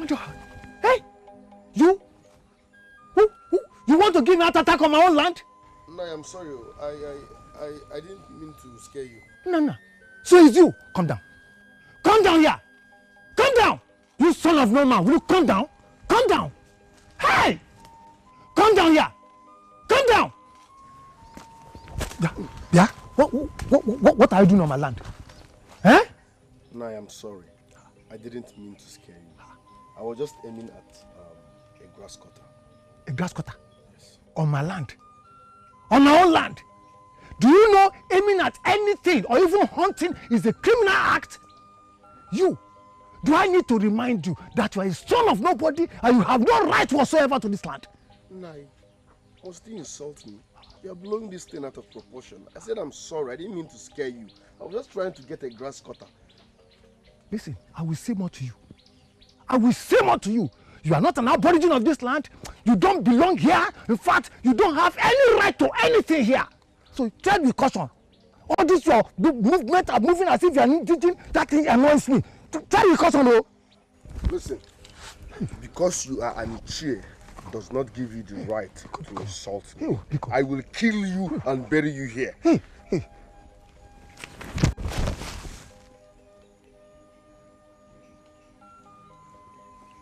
want to... Hey! You? Who? You want to give me an attack on my own land? No, I'm sorry. I didn't mean to scare you. No. So it's you. Come down. Come down here. Come down. You son of no man. Will you come down? Come down. Hey! Come down here. Come down. Yeah? What are you doing on my land? Eh? No, I'm sorry. I didn't mean to scare you. I was just aiming at a grass cutter. A grass cutter? Yes. On my land? On my own land? Do you know aiming at anything or even hunting is a criminal act? You, do I need to remind you that you are a son of nobody and you have no right whatsoever to this land? Nai, must you insult me? You're blowing this thing out of proportion. I said I'm sorry. I didn't mean to scare you. I was just trying to get a grass cutter. Listen, I will say more to you. I will say more to you. You are not an aborigine of this land. You don't belong here. In fact, you don't have any right to anything here. So tread with caution. All this your movement are moving as if you are indigenous. That thing annoys me. Tread with caution, oh. Listen, because you are an Ichie does not give you the right to insult me. I will kill you and bury you here. Hey.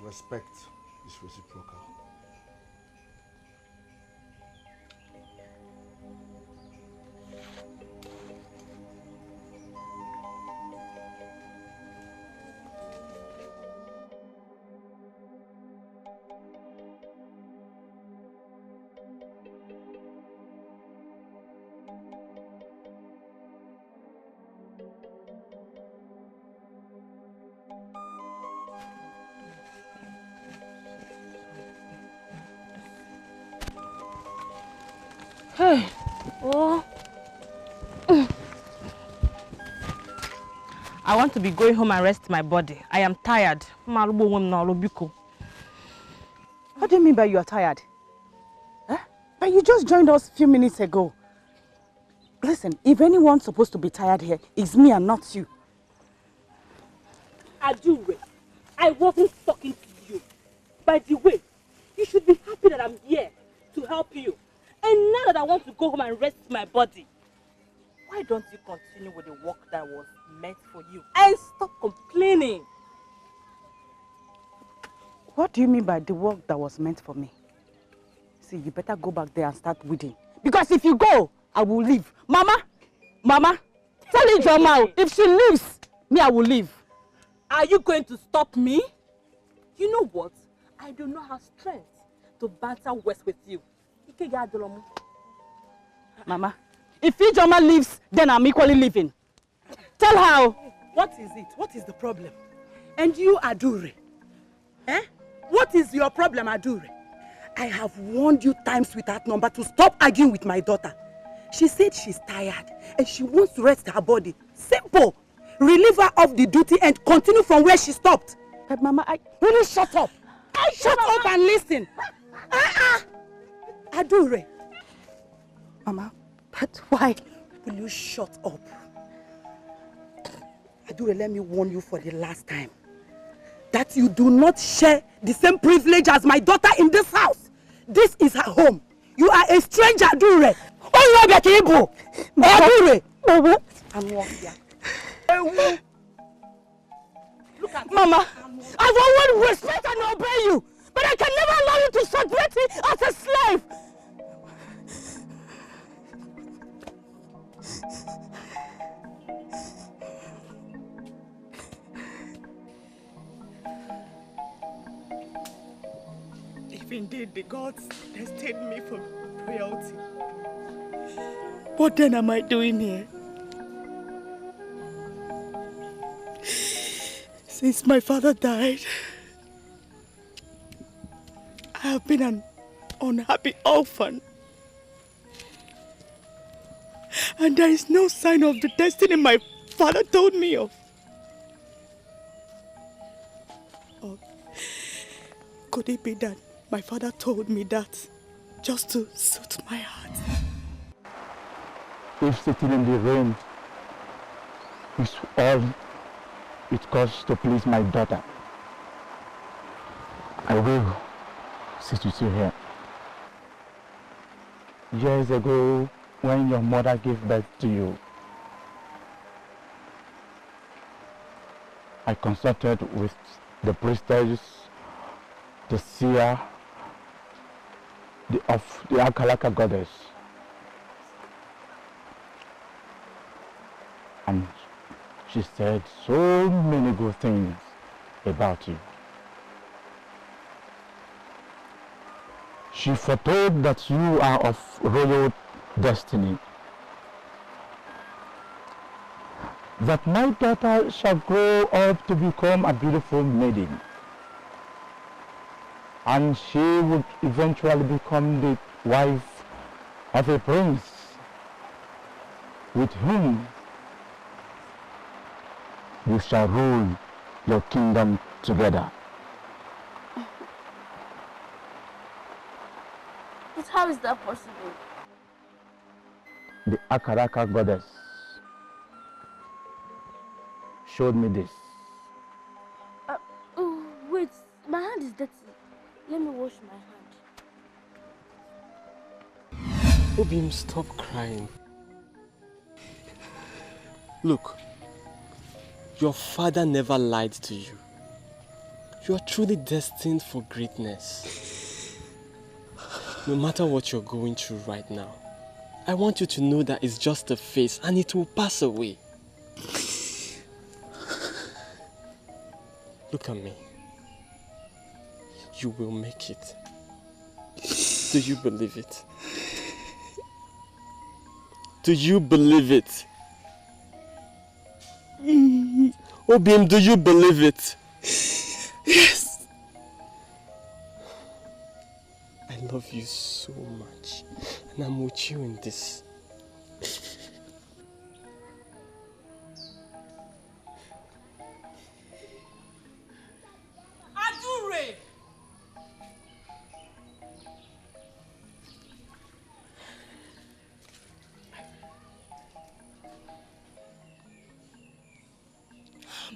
Respect is reciprocal. Hey. Oh. I want to be going home and rest my body. I am tired. What do you mean by you are tired? Huh? But you just joined us a few minutes ago. Listen, if anyone's supposed to be tired here, it's me and not you. Adure, I wasn't talking to you. By the way, you should be happy that I'm here to help you. And now that I want to go home and rest my body, why don't you continue with the work that was meant for you and stop complaining? What do you mean by the work that was meant for me? See, you better go back there and start weeding. Because if you go, I will leave. Mama, tell Ijoma, if she leaves, me, I will leave. Are you going to stop me? You know what? I do not have strength to banter west with you. Mama, if Ijoma leaves, then I'm equally leaving. Tell her. What is it? What is the problem? And you, Adure? Eh? What is your problem, Adure? I have warned you times with that number to stop arguing with my daughter. She said she's tired and she wants to rest her body. Simple. Relieve her of the duty and continue from where she stopped. But Mama, will you shut up? Shut up and listen. Adure. Mama, but why? Will you shut up? Adure, let me warn you for the last time. That you do not share the same privilege as my daughter in this house. This is her home. You are a stranger, Adure. Oh, you are Ibo. Adure. I'm here. Look at Mama, I will respect and obey you, but I can never allow you to subject me as a slave. If indeed the gods destined me for royalty, what then am I doing here? Since my father died, I have been an unhappy orphan. And there is no sign of the destiny my father told me of. Or could it be that my father told me that just to suit my heart? If sitting in the rain is all it costs to please my daughter, I will sit with you here. Years ago, when your mother gave birth to you, I consulted with the priestess, the seer, of the Akalaka goddess. And she said so many good things about you. She foretold that you are of royal destiny. That my daughter shall grow up to become a beautiful maiden. And she would eventually become the wife of a prince with whom you shall rule your kingdom together. But how is that possible? The Akaraka goddess showed me this. Oh, wait, my hand is dirty. Let me wash my hand. Obim, stop crying. Look, your father never lied to you. You are truly destined for greatness. No matter what you're going through right now, I want you to know that it's just a phase and it will pass away. Look at me. You will make it. Do you believe it? Do you believe it? Obim, do you believe it? Yes. I love you so much, and I'm with you in this. Adure!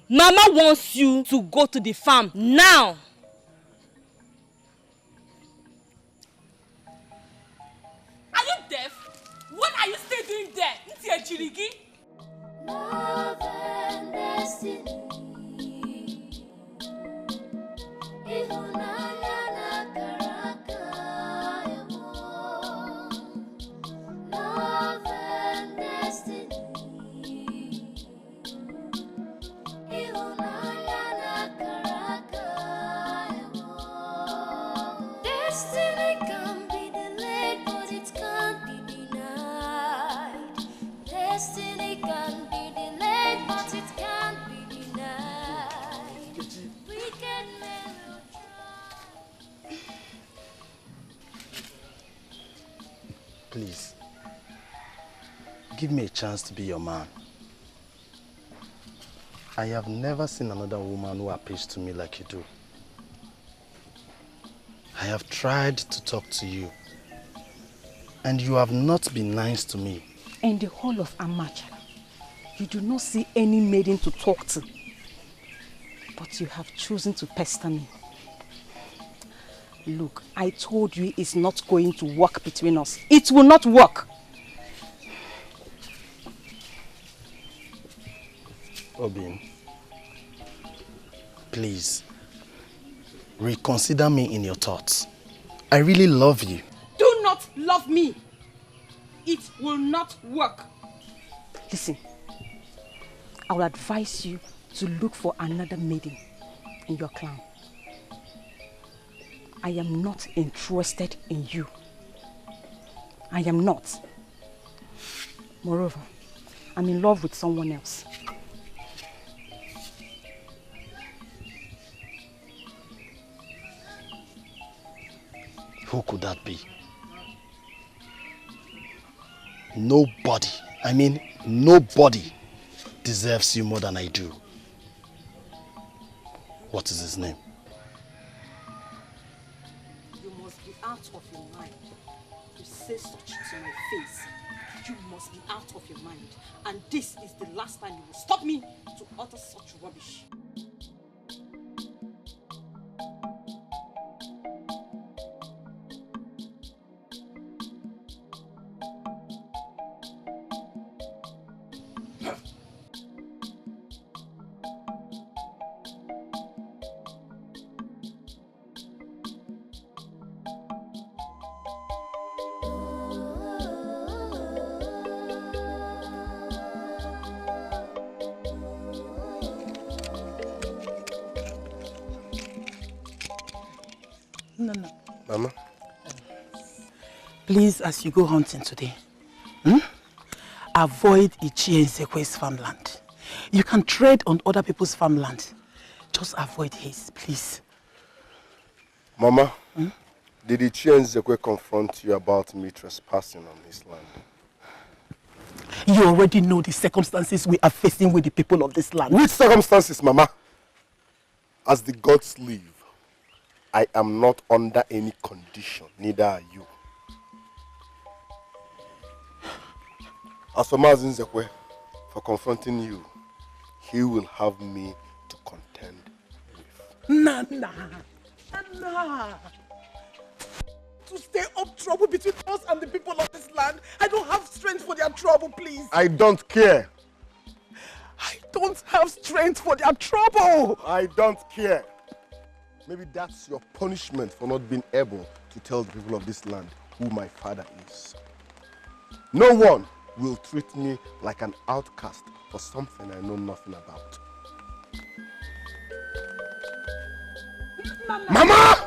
Mama wants you to go to the farm now. Are you deaf? What are you still doing there? It's your chirigi. Love and destiny. Ihunanya na karaka emo. Love and destiny. Ihunanya na karaka emo. Destiny can be delayed, but it can't be denied. Destiny can be delayed, but it can't be denied. Wicked men will try. Please, give me a chance to be your man. I have never seen another woman who appeals to me like you do. I have tried to talk to you, and you have not been nice to me. In the whole of Amacha, you do not see any maiden to talk to. But you have chosen to pester me. Look, I told you it's not going to work between us. It will not work. Obin, please, reconsider me in your thoughts. I really love you. Do not love me. It will not work. Listen, I will advise you to look for another maiden in your clan. I am not interested in you. I am not. Moreover, I'm in love with someone else. Who could that be? Nobody, I mean nobody deserves you more than I do. What is his name? You must be out of your mind to say such to my face. You must be out of your mind. And this is the last time you will stop me to utter such rubbish. No. Mama? Please, as you go hunting today, avoid Ichie Nzekwe's farmland. You can trade on other people's farmland. Just avoid his, please. Mama, did Ichie Nzekwe confront you about me trespassing on his land? You already know the circumstances we are facing with the people of this land. Which circumstances, Mama? As the gods live, I am not under any condition, neither are you. As for Mazin Nzekwe, for confronting you, he will have me to contend with. Nana. To stay up trouble between us and the people of this land. I don't have strength for their trouble, please. I don't care. I don't have strength for their trouble. I don't care. Maybe that's your punishment for not being able to tell the people of this land who my father is. No one will treat me like an outcast for something I know nothing about. Mama!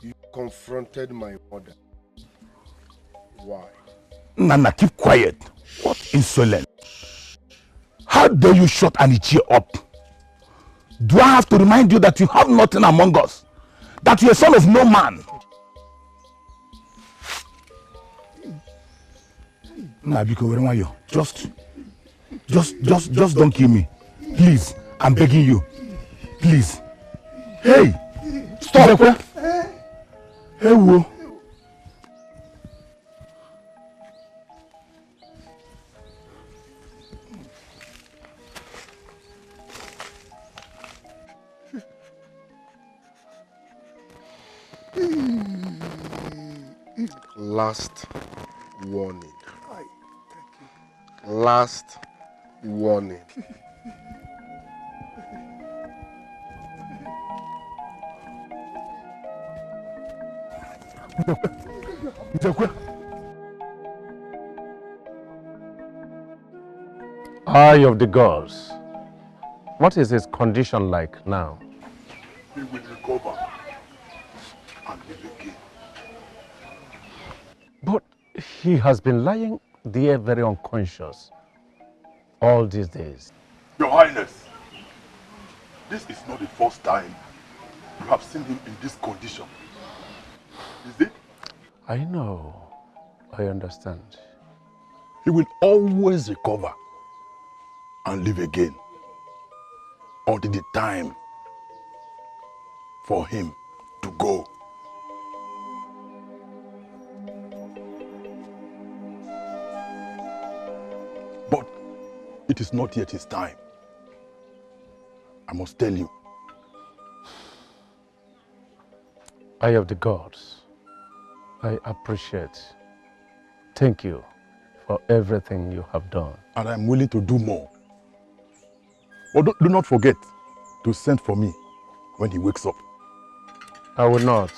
You confronted my mother. Why? Nana, keep quiet. What insolence. How dare you shut Anichie up? Do I have to remind you that you have nothing among us? That you are a son of no man? Nabiko, where are you? Just don't kill me. Please, I'm begging you. Please. Hey! Stop! Hey, whoa. Last warning. Last warning. Eye of the gods. What is his condition like now? He will recover and live again. But he has been lying there very unconscious all these days. Your Highness, this is not the first time you have seen him in this condition. Is it? I know. I understand. He will always recover and live again until the time for him to go. But it is not yet his time. I must tell you. Eye of the gods, I appreciate. Thank you for everything you have done. And I'm willing to do more. But do not forget to send for me when he wakes up. I will not.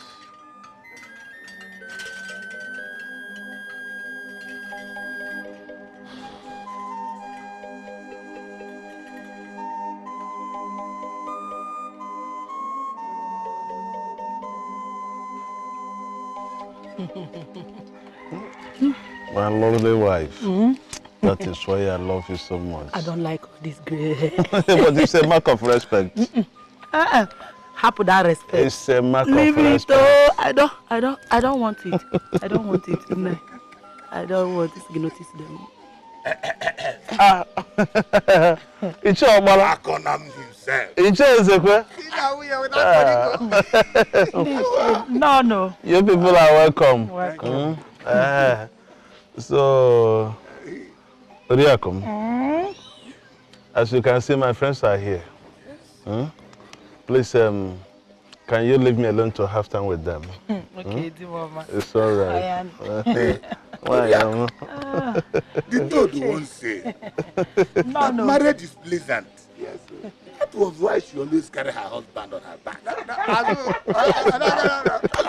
My lovely wife. That is why I love you so much. I don't like all this gray hair. But it's a mark of respect. Happy that respect. It's a mark Leave of it. respect. Oh, I don't want it. I don't want it. No. I don't want this to notice them. It's your mother. It's No. You people are welcome. Welcome. So, Oriakum, as you can see, my friends are here. Please, can you leave me alone to have time with them? Okay, Mama. It's all right. Why, The toad won't say. No. Marriage is pleasant. Yes. That was why she always carry her husband on her back. Look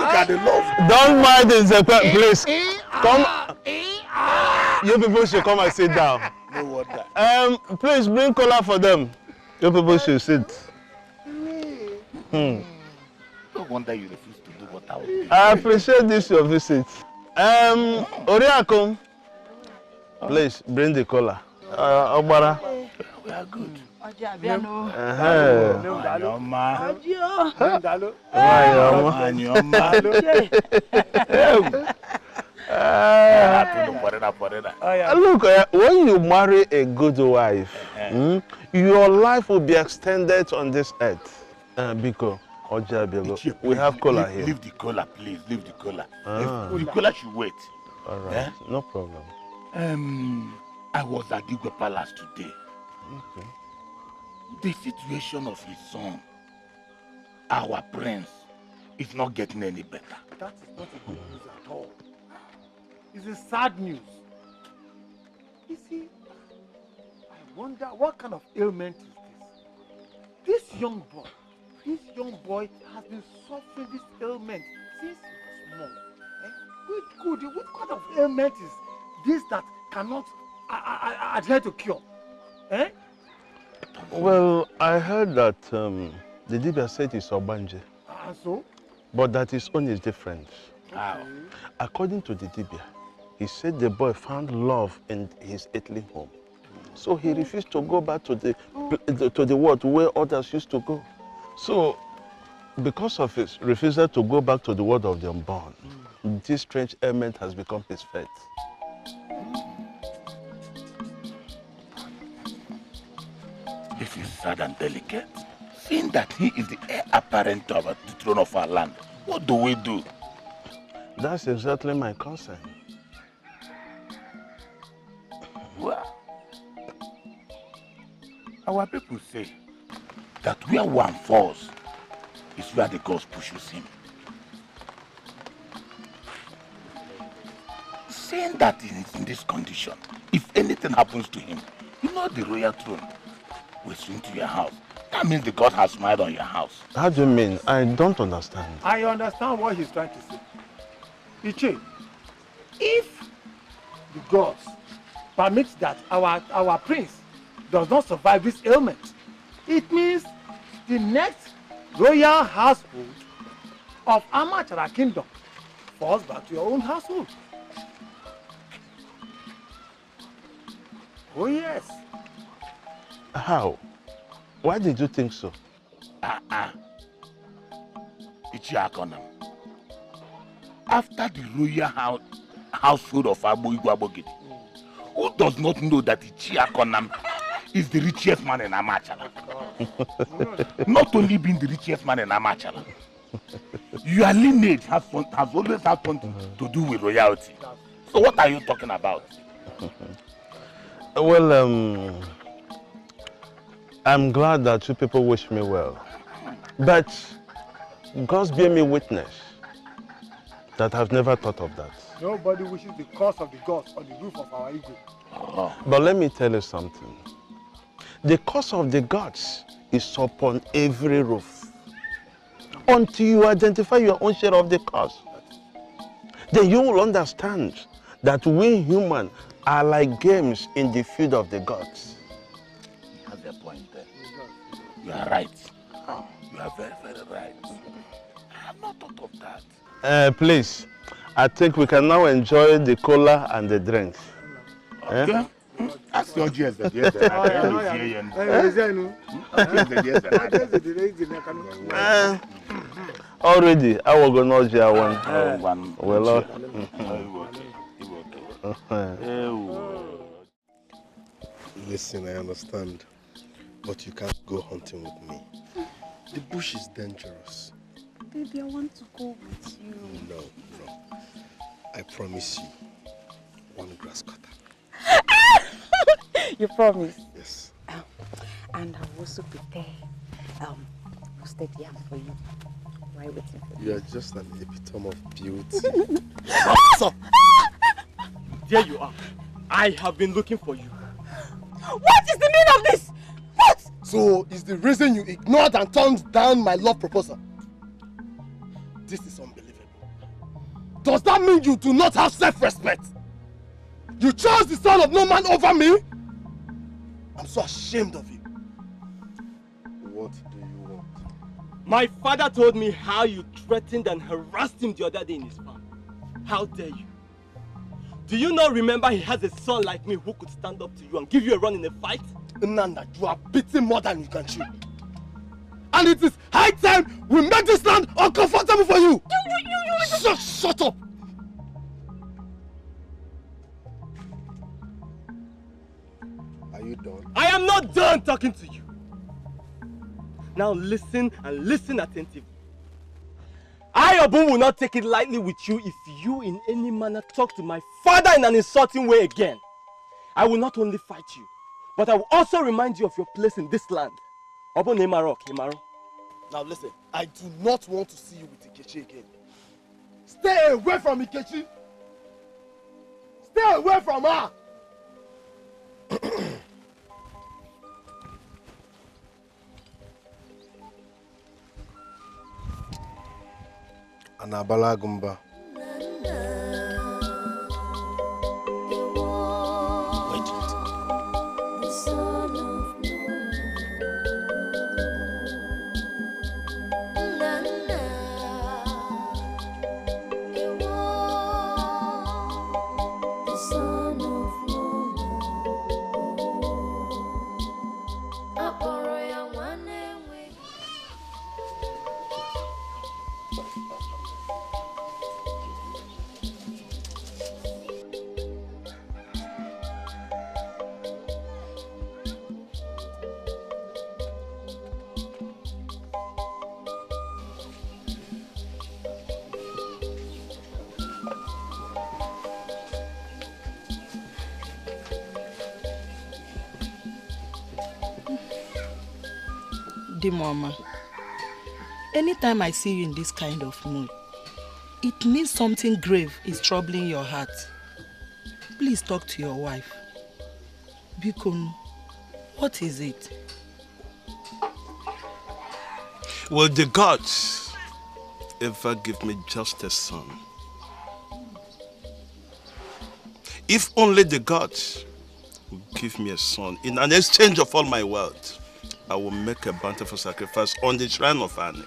at the love. Don't mind this, please. Come. You people should come and sit down. No wonder. Please bring cola for them. You people should sit. No wonder you refuse to do what I would do. I appreciate this your visit. Oriakum, please bring the cola. Obara. We are good. Look, when you marry a good wife, your life will be extended on this earth. Because we have cola here. Leave the cola, please. Leave the cola. The cola should wait. All right, no problem. I was at Igwe Palace today. Okay. The situation of his son, our prince, is not getting any better. That is not a good news at all. It's a sad news. You see, I wonder what kind of ailment is this? This young boy has been suffering this ailment since he was small. What kind of ailment is this that cannot adhere to cure? Well, I heard that the Dibia said it's Obanje. So? But that his own is different. How? According to the Dibia, he said the boy found love in his earthly home. So he refused to go back to the world where others used to go. So, because of his refusal to go back to the world of the unborn, this strange ailment has become his fate. This is sad and delicate. Seeing that he is the heir apparent of the throne of our land, what do we do? That's exactly my concern. Well, our people say that where one falls is where the gods pushes him. Seeing that he is in this condition, if anything happens to him, you know the royal throne will swing to your house. That means the God has smiled on your house. How do you mean? I don't understand. I understand what he's trying to say. Iche, if the gods permit that our prince does not survive this ailment, it means the next royal household of Amachara kingdom falls back to your own household. Oh yes. How? Why did you think so? Ichiakonam. After the royal household of Abu Igwabogidi, who does not know that Ichiakonam is the richest man in Amachala? Not only being the richest man in Amachala, your lineage has always had something to do with royalty. So what are you talking about? Well, I'm glad that you people wish me well. But God's bear me witness that I've never thought of that. Nobody wishes the curse of the gods on the roof of our ego. But let me tell you something. The curse of the gods is upon every roof. Until you identify your own share of the curse, then you will understand that we humans are like games in the field of the gods. You have a point there. You are right. You are very, very right. I have not thought of that. Please, I think we can now enjoy the cola and the drink. Okay. Ask your GS the DS. Already, I will go not here one. Well, listen, I understand, but you can't go hunting with me. The bush is dangerous. Baby, I want to go with you. No. I promise you, one grass cutter. You promise? Yes. And I'll also prepare roasted yam for you. Why waiting for you? You are just an epitome of beauty. So, there you are. I have been looking for you. What is the meaning of this? What? So, is the reason you ignored and turned down my love proposal? This is unbelievable. Does that mean you do not have self-respect? You chose the son of no man over me? I'm so ashamed of you. What do you want? My father told me how you threatened and harassed him the other day in his farm. How dare you? Do you not remember he has a son like me who could stand up to you and give you a run in a fight? Nanda, you are beating more than you can chew. And it is high time we make this land uncomfortable for you! Shut up! Are you done? I am not done talking to you. Now listen and listen attentively. I, Obun, will not take it lightly with you if you in any manner talk to my father in an insulting way again. I will not only fight you, but I will also remind you of your place in this land. Obun Emaro, Emaro. Now listen, I do not want to see you with Ikechi again. Stay away from Ikechi! Stay away from her! Anabala Gumba. Mama, anytime I see you in this kind of mood, it means something grave is troubling your heart. Please talk to your wife. Bikon, what is it? Will the gods ever give me just a son? If only the gods will give me a son in an exchange of all my wealth, I will make a bountiful sacrifice on the shrine of Annie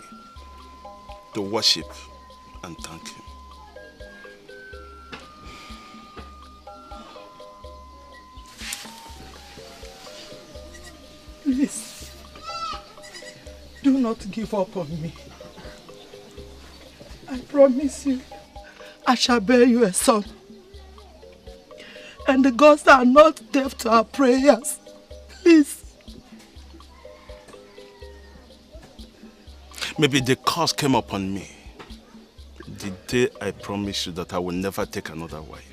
to worship and thank him. Please, do not give up on me. I promise you, I shall bear you a son. And the gods are not deaf to our prayers. Please. Maybe the curse came upon me the day I promised you that I will never take another wife.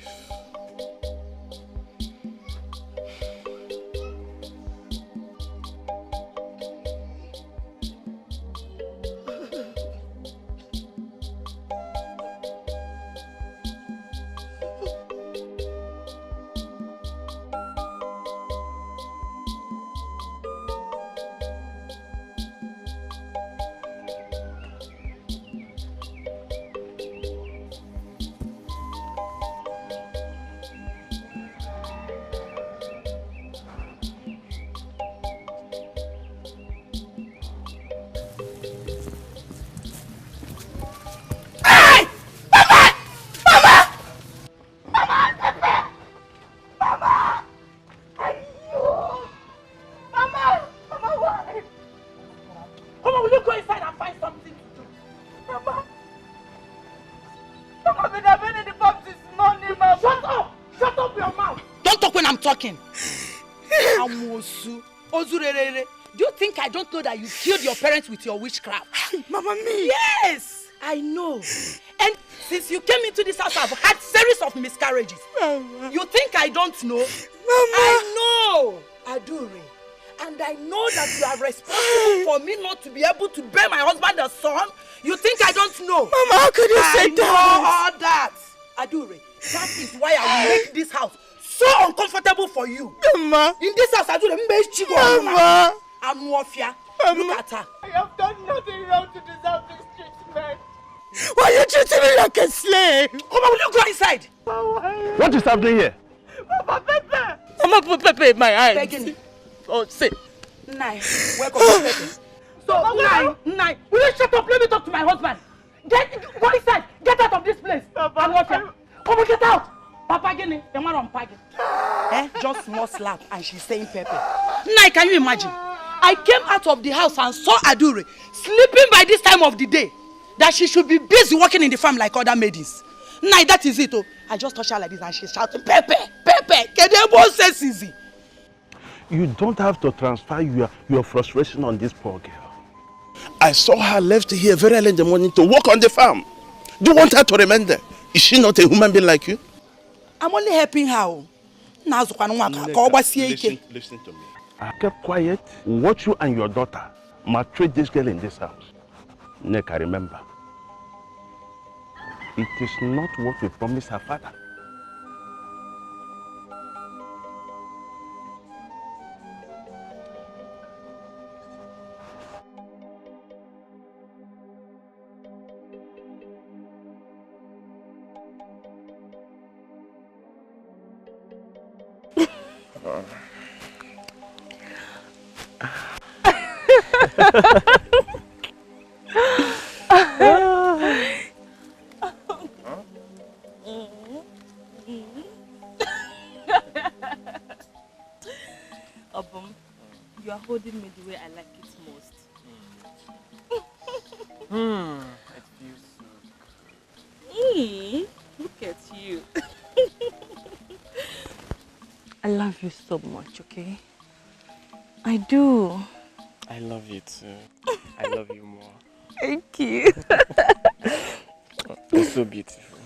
I'm talking. Amosu, Ozurere. Do you think I don't know that you killed your parents with your witchcraft? Mama, me? Yes, I know. And since you came into this house, I've had series of miscarriages. Mama. You think I don't know? Mama. I know, Adure. And I know that you are responsible for me not to be able to bear my husband a son. You think I don't know? Mama, how could you say that? I know all that. Adure, that is why I will make this house so uncomfortable for you. Mama. In this house, Adure, Mama. I'm Wafia. Look at her. I have done nothing wrong to deserve this treatment. Why are you treating me like a slave? Come on, will you go inside? What is happening here? Mama, Pepe. Mama, put Pepe in my eyes. Begging. Oh, say. Nai, welcome to Pepe. So, Nai, will you shut up? Let me talk to my husband. Go inside. Get out of this place. Come on, get out. Papa, Gini, the man on Pagi. Just small slap, and she's saying Pepe. Nai, can you imagine? I came out of the house and saw Adure sleeping by this time of the day. That she should be busy working in the farm like other maidens. Nai, that is it. Oh, I just touched her like this and she's shouting, Pepe, Pepe, Kedebo says easy. You don't have to transfer your frustration on this poor girl. I saw her left here very early in the morning to work on the farm. Do you want her to remain there? Is she not a human being like you? I'm only helping her. Listen to me. I kept quiet, watch you and your daughter maltreat this girl in this house. Neka, remember, it is not what we promised her father. Obum, you are holding me the way I like it most. It feels so good. Look at you. I love you so much, okay? I do. I love you too. I love you more. Thank you. You're so beautiful.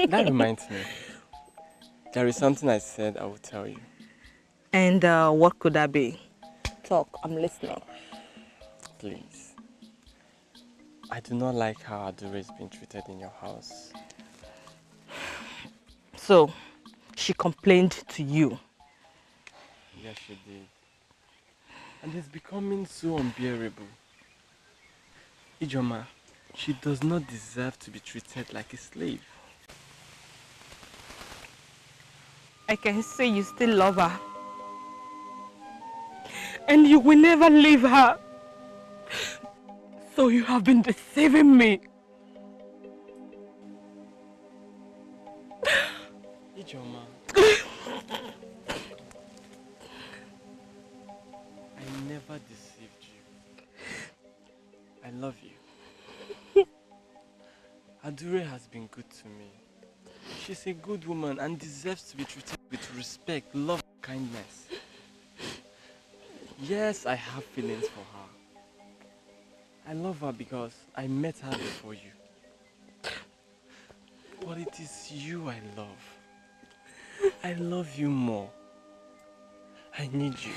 That reminds me. There is something I said I will tell you. And what could that be? Talk, I'm listening. Please. I do not like how Adure is being treated in your house. So, she complained to you? Yes, she did. And it's becoming so unbearable. Ijoma, she does not deserve to be treated like a slave. I can say you still love her. And you will never leave her. So you have been deceiving me. Ijoma. I never deceived you. I love you. Adure has been good to me. She's a good woman and deserves to be treated with respect, love, and kindness. Yes, I have feelings for her. I love her because I met her before you. But it is you I love. I love you more. I need you.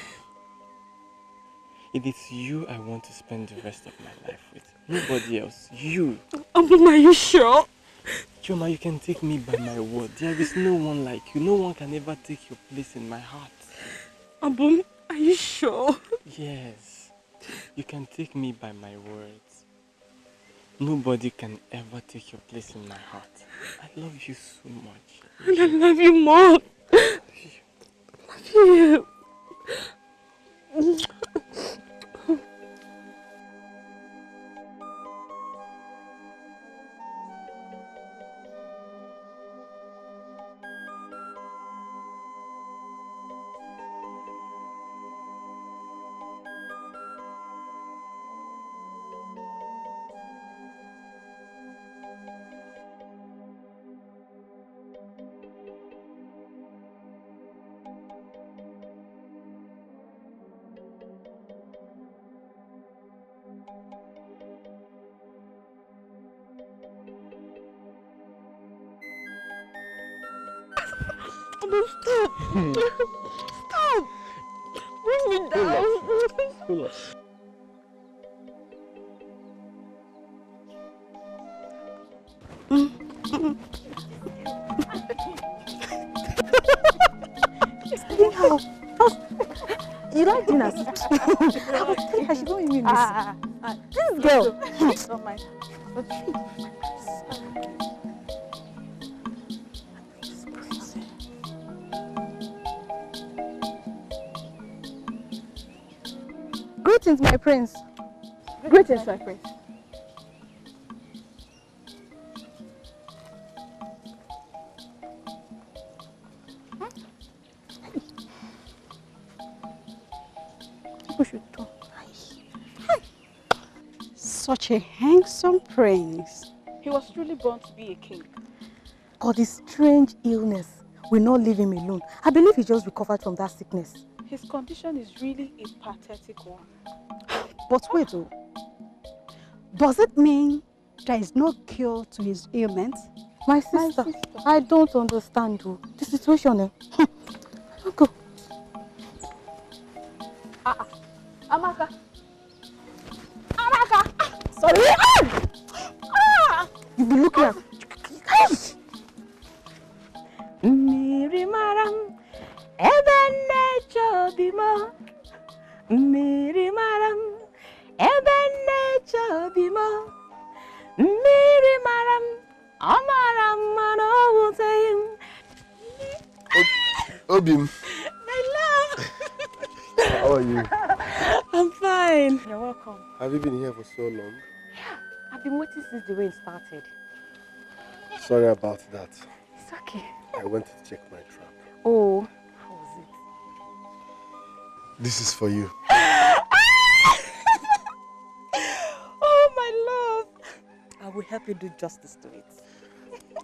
It is you I want to spend the rest of my life with. Nobody else. You. Abum, are you sure? Choma, you can take me by my word. There is no one like you. No one can ever take your place in my heart. Abum, are you sure? Yes. You can take me by my words. Nobody can ever take your place in my heart. I love you so much. And I love you more. I love you. Stop! Stop! Bring me down! Hold on. You like dinners? I was telling her she don't even miss this girl. Don't mind. Greetings, my prince. Greetings, my prince. Such a handsome prince. He was truly born to be a king. God, this strange illness will not leave him alone. I believe he just recovered from that sickness. His condition is really a pathetic one. But wait, oh. Does it mean there is no cure to his ailment? My sister, I don't understand the situation. Go. Amaka. Amaka! Sorry! You be looking at... Miri maram, ebenne chodimo. Miri maram, ebenne chodimo. Miri maram, amaram mano wutayim. Obim. My love. How are you? I'm fine. You're welcome. Have you been here for so long? Yeah, I've been waiting since the rain started. Sorry about that. It's okay. I went to check my trap. Oh, how was it? This is for you. Oh, my love. I will help you do justice to it.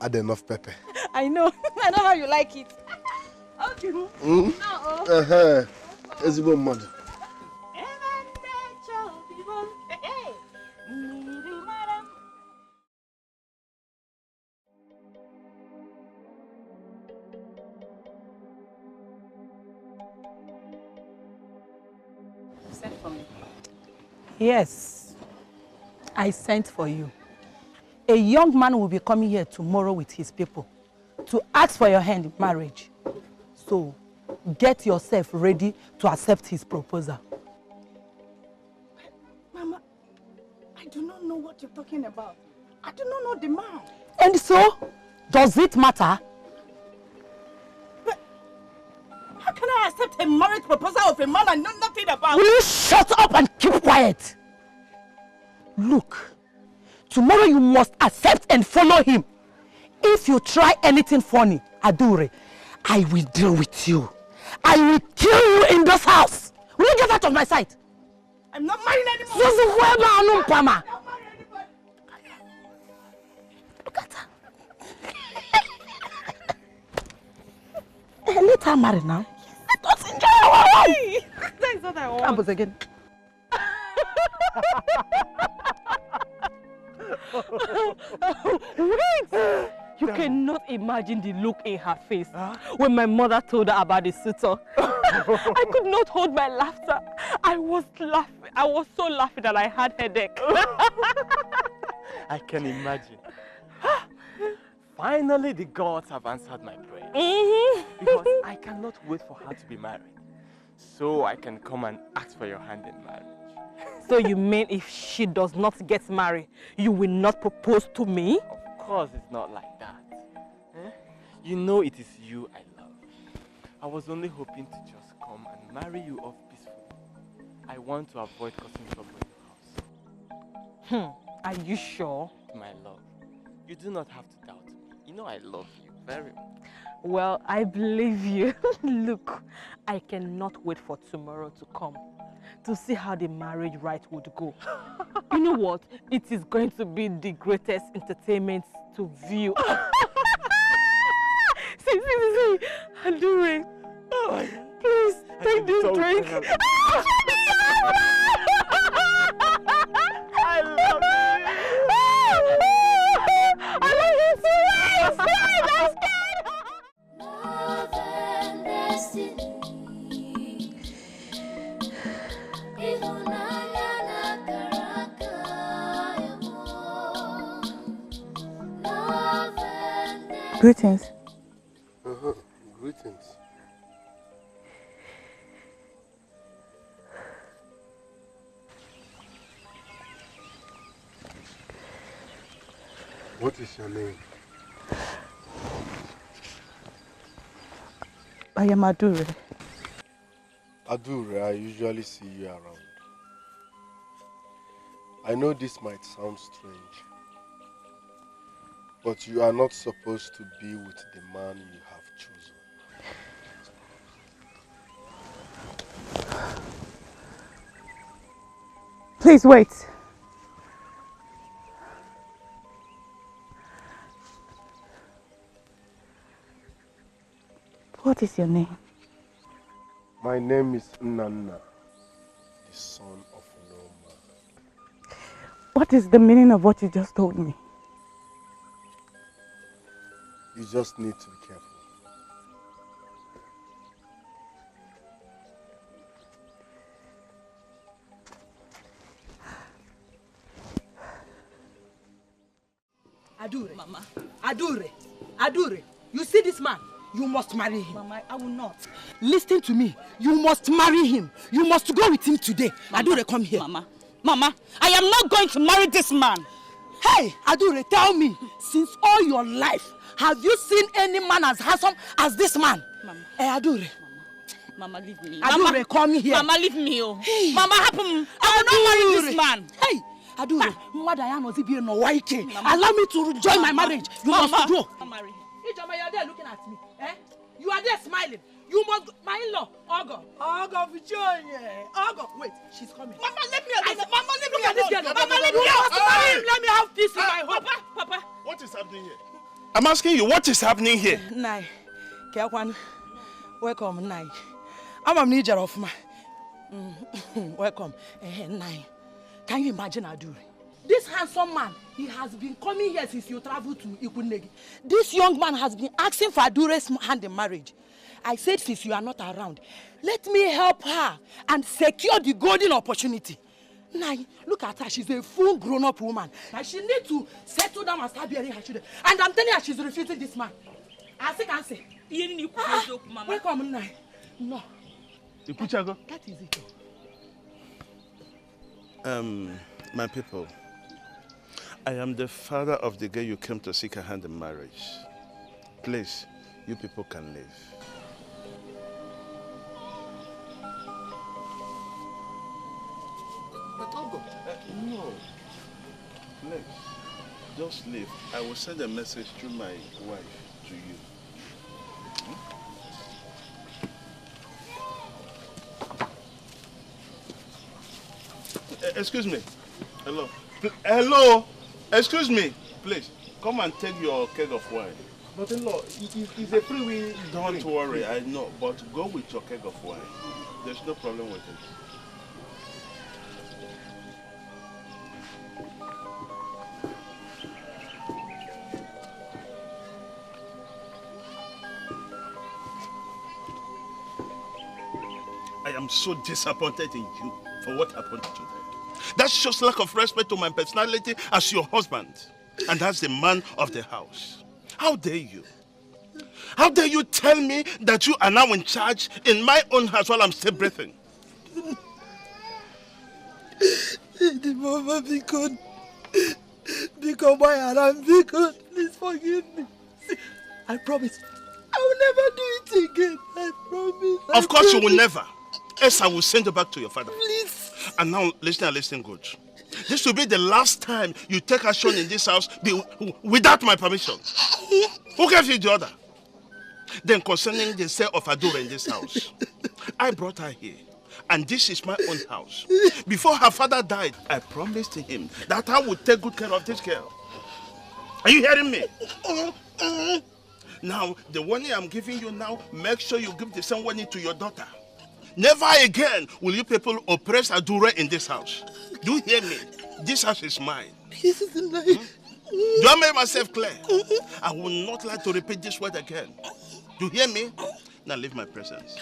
Add enough pepper. I know. I know how you like it. Okay. Ezigbo mmadụ. Sent for me. Yes, I sent for you. A young man will be coming here tomorrow with his people to ask for your hand in marriage. So, get yourself ready to accept his proposal. Mama, I do not know what you're talking about. I do not know the man. And so, does it matter? But how can I accept a marriage proposal of a man I know nothing about? Will you shut up and keep quiet? Look, tomorrow you must accept and follow him. If you try anything funny, Adure, I will deal with you. I will kill you in this house. Will you get out of my sight? I'm not marrying anymore. Look at her. Let her marry now. Let us enjoy our life. That is what I want. Campus again. Wait! You cannot imagine the look in her face when my mother told her about the suitor. I could not hold my laughter. I was laughing. I was so laughing that I had headache. I can imagine. Finally, the gods have answered my prayer. Because I cannot wait for her to be married. So I can come and ask for your hand in marriage. So you mean if she does not get married, you will not propose to me? Of course it's not like that. You know it is you I love. I was only hoping to just come and marry you off peacefully. I want to avoid causing trouble in your house. Are you sure? My love, you do not have to doubt me. You know I love you very much. Well, I believe you. Look, I cannot wait for tomorrow to come to see how the marriage rite would go. You know what? It is going to be the greatest entertainment to view. See, Adure. Oh, please, take this drink. Greetings. Greetings. What is your name? I am Adure. Adure, I usually see you around. I know this might sound strange, but you are not supposed to be with the man you have chosen. Please wait. What is your name? My name is Nana, the son of no man. What is the meaning of what you just told me? You just need to be careful. Adure. Mama. Adure. You see this man? You must marry him. Mama, I will not. Listen to me. You must marry him. You must go with him today. Mama, Adure, come here. Mama, I am not going to marry this man. Hey, Adure, tell me, since all your life, have you seen any man as handsome as this man? Mama. Hey, Adure. Mama, leave me. Adure, Mama, come here. Mama, leave me. Oh. Hey. Mama, happen. I will not marry this man. Hey, Adure, allow me to join my marriage. You must go. Ijoma, you are there looking at me. Eh? You are there smiling. You must go. My in-law, Ogo, wait, she's coming. Mama, let me alone. Mama, let me alone. Look at this girl. Mama, let me alone. Let me have peace in my home. Papa. What is happening here? I'm asking you, what is happening here? Nai, Kiakwan, welcome, Nai. I'm a manager of my. Welcome, Nai. Can you imagine Adure? This handsome man, he has been coming here since you traveled to Ikunegi. This young man has been asking for Adure's hand in marriage. I said, since you are not around, let me help her and secure the golden opportunity. Now, look at her. She's a full grown-up woman. Now, she needs to settle down and start bearing her children. And I'm telling her she's refusing this man. As I can say. Welcome, Nai. No. That is it. My people, I am the father of the girl you came to seek her hand in marriage. Please, you people can leave. But Ogo, no. Please, just leave. I will send a message through my wife to you. Excuse me. Hello. Hello. Excuse me. Please, come and take your keg of wine. But in-law, it's a free will. Don't worry, I know, but go with your keg of wine. There's no problem with it. I am so disappointed in you for what happened today. That's just lack of respect to my personality as your husband. And as the man of the house. How dare you? How dare you tell me that you are now in charge in my own house while I'm still breathing? The mama, be good. Because my Aram, be good. Please forgive me. See, I promise. I will never do it again. I promise. Of course you will never. Else I will send you back to your father. Please. And now listen good. This will be the last time you take action in this house without my permission. Who gave you the order? Then concerning the sale of Adura in this house, I brought her here. And this is my own house. Before her father died, I promised him that I would take good care of this girl. Are you hearing me? Now, the warning I'm giving you now, make sure you give the same warning to your daughter. Never again will you people oppress Adura in this house. Do you hear me? This house is mine. This is nice. Do I make myself clear? I will not like to repeat this word again. Do you hear me? Now leave my presence.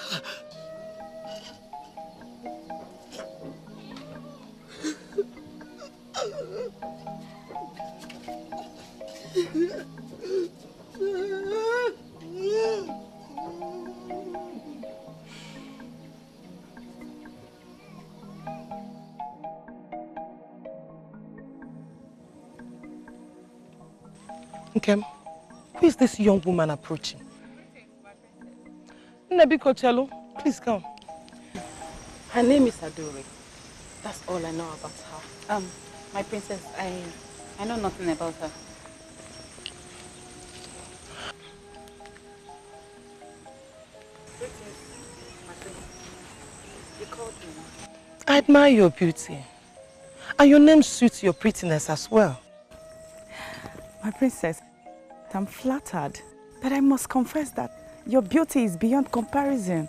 Nkem, who is this young woman approaching? Nebiko Cello, please come. Her name is Adore. That's all I know about her. My princess, I know nothing about her. You called me. I admire your beauty. And your name suits your prettiness as well. My princess, I'm flattered. But I must confess that your beauty is beyond comparison.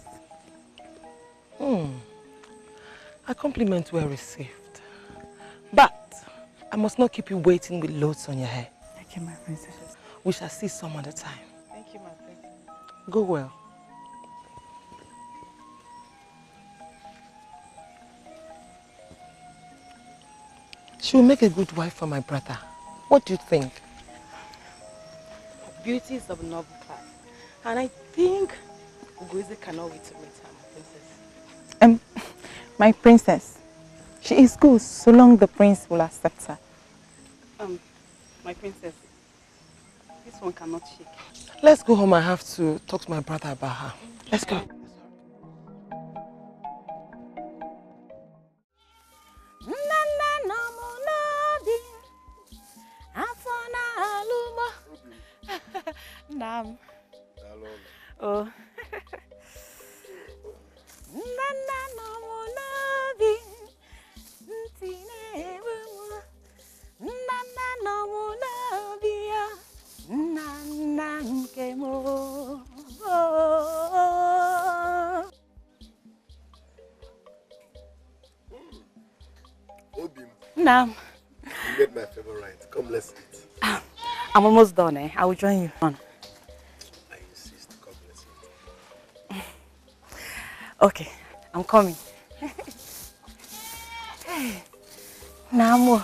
A compliment well received. But I must not keep you waiting with loads on your head. Thank you, my princess. We shall see some other time. Thank you, my princess. Go well. She will make a good wife for my brother. What do you think? Beauty is of noble class. And I think Ugozi cannot wait to meet her, my princess. My princess, she is good so long the prince will accept her. My princess, this one cannot shake. Let's go home. I have to talk to my brother about her. Let's go. Nam. Oh. Nam. You made my favorite. Come, let's eat. I'm almost done, eh? I will join you. I insist. Come, let's eat. Okay, I'm coming. Hey, Namo.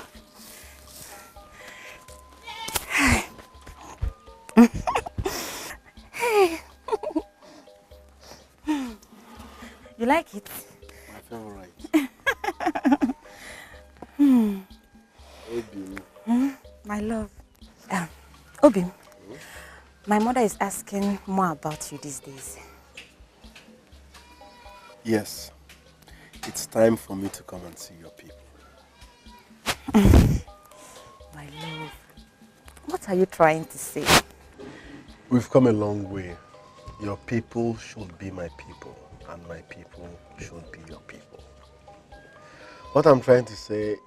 Hey. You like it? My favorite. My love. Obim, my mother is asking more about you these days. Yes. It's time for me to come and see your people. My love, what are you trying to say? We've come a long way. Your people should be my people, and my people should be your people. What I'm trying to say,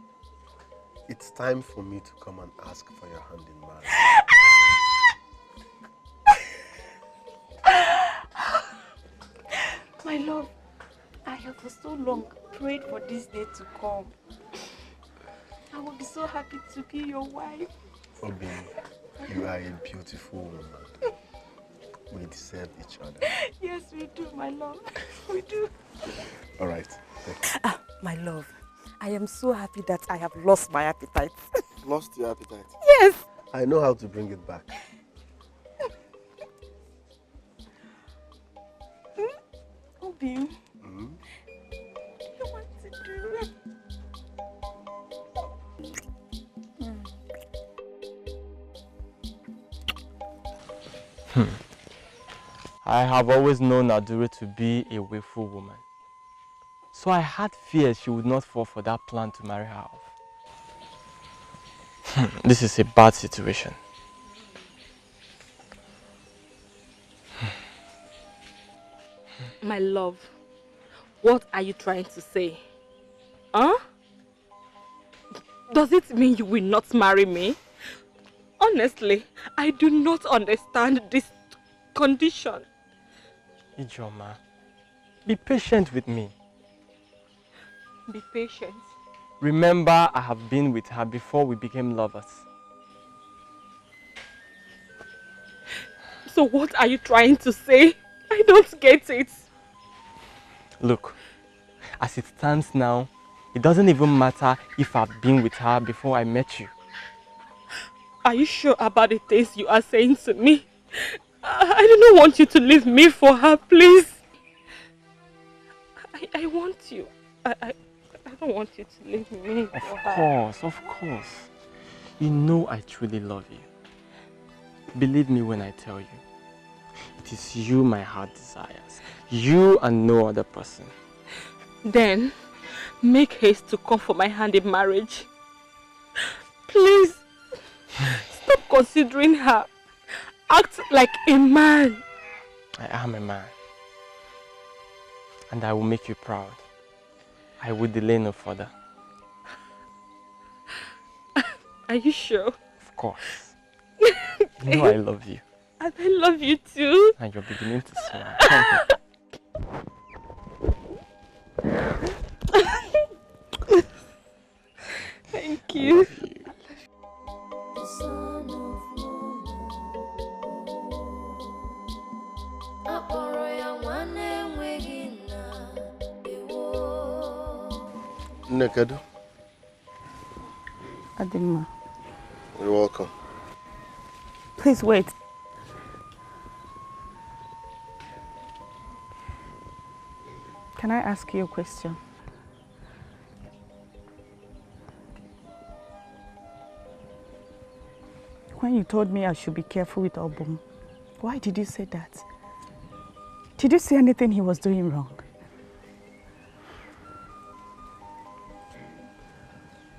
it's time for me to come and ask for your hand in marriage. My love, I have for so long prayed for this day to come. I will be so happy to be your wife. Obi, you are a beautiful woman. We deserve each other. Yes, we do, my love. We do. All right. My love, I am so happy that I have lost my appetite. Lost your appetite? Yes. I know how to bring it back. Obi, what do you want to do? I have always known Adure to be a willful woman. So I had fear she would not fall for that plan to marry her off. This is a bad situation. My love, what are you trying to say? Huh? Does it mean you will not marry me? Honestly, I do not understand this condition. Ijoma, be patient with me. Be patient. Remember, I have been with her before we became lovers. So what are you trying to say? I don't get it. Look, as it stands now, it doesn't even matter if I've been with her before I met you. Are you sure about the things you are saying to me? I do not want you to leave me for her, please. I want you. I don't want you to leave me for her. Of course. You know I truly love you. Believe me when I tell you, it is you my heart desires. You and no other person. Then, make haste to come for my hand in marriage. Please, stop considering her. Act like a man. I am a man. And I will make you proud. I will delay no further. Are you sure? Of course. You know I love you. And I love you too. And you're beginning to smile. Thank you. Nekadu. Adima. You're welcome. Please wait. Can I ask you a question? When you told me I should be careful with Obum, why did you say that? Did you see anything he was doing wrong?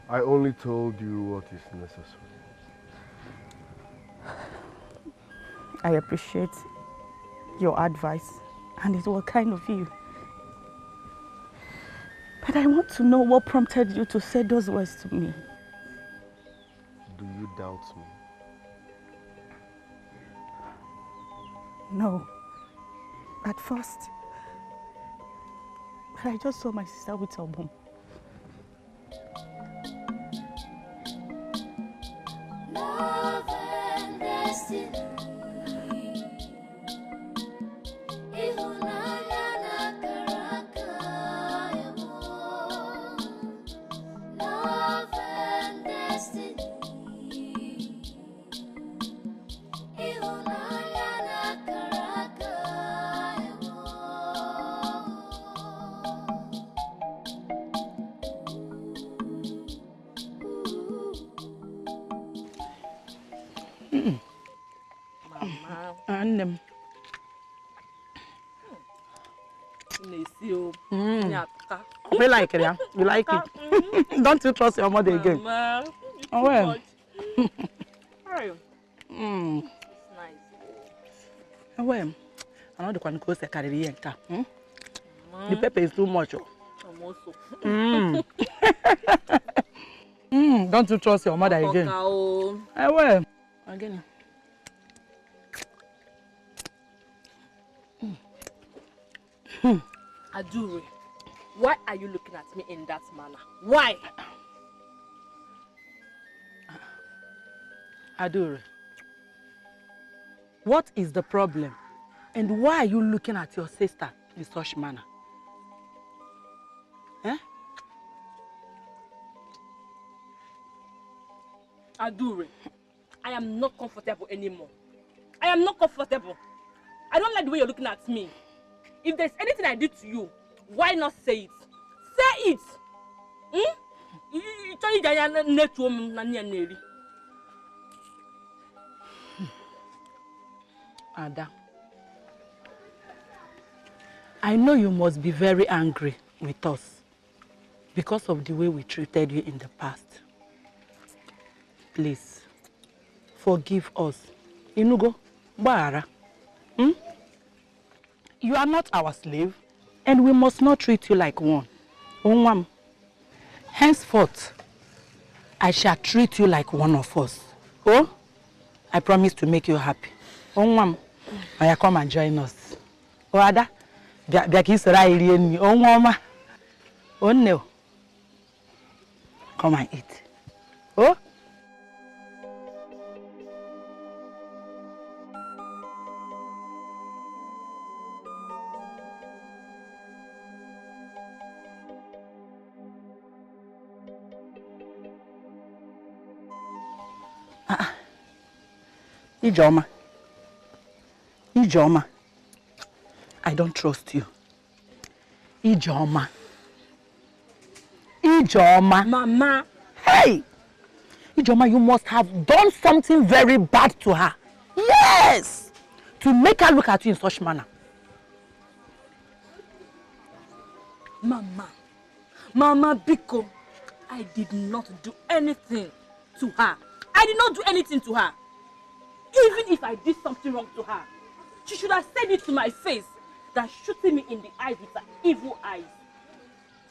I only told you what is necessary. I appreciate your advice, and it was kind of you. But I want to know what prompted you to say those words to me. Do you doubt me? No. At first. But I just saw my sister with Obum. Love and destiny. Love and destiny. And we like it, yeah? You like it? Don't you trust your mother again? Mama, Oh, well. How are you? Mm. It's nice. Oh, well. I know the one goes to carry the car. The pepper is too much. I'm also. Don't you trust your mother again? Oh, well. Again. Adure, why are you looking at me in that manner? Why? Adure, what is the problem? And why are you looking at your sister in such manner? Eh? Adure, I am not comfortable anymore. I am not comfortable. I don't like the way you're looking at me. If there's anything I did to you, why not say it? Say it! Ada, I know you must be very angry with us because of the way we treated you in the past. Please, forgive us. Inugo, Bara. You are not our slave, and we must not treat you like one. Onwam. Henceforth, I shall treat you like one of us. Oh, I promise to make you happy. Onwam, I come and join us. Oh, Ada, Onwama. Oh, no. Come and eat. Oh. Ijoma. Ijoma. I don't trust you. Ijoma. Ijoma. Mama. Hey! Ijoma, you must have done something very bad to her. Yes! To make her look at you in such manner. Mama, Mama Biko, I did not do anything to her. I did not do anything to her. Even if I did something wrong to her, she should have said it to my face than shooting me in the eyes with her evil eyes.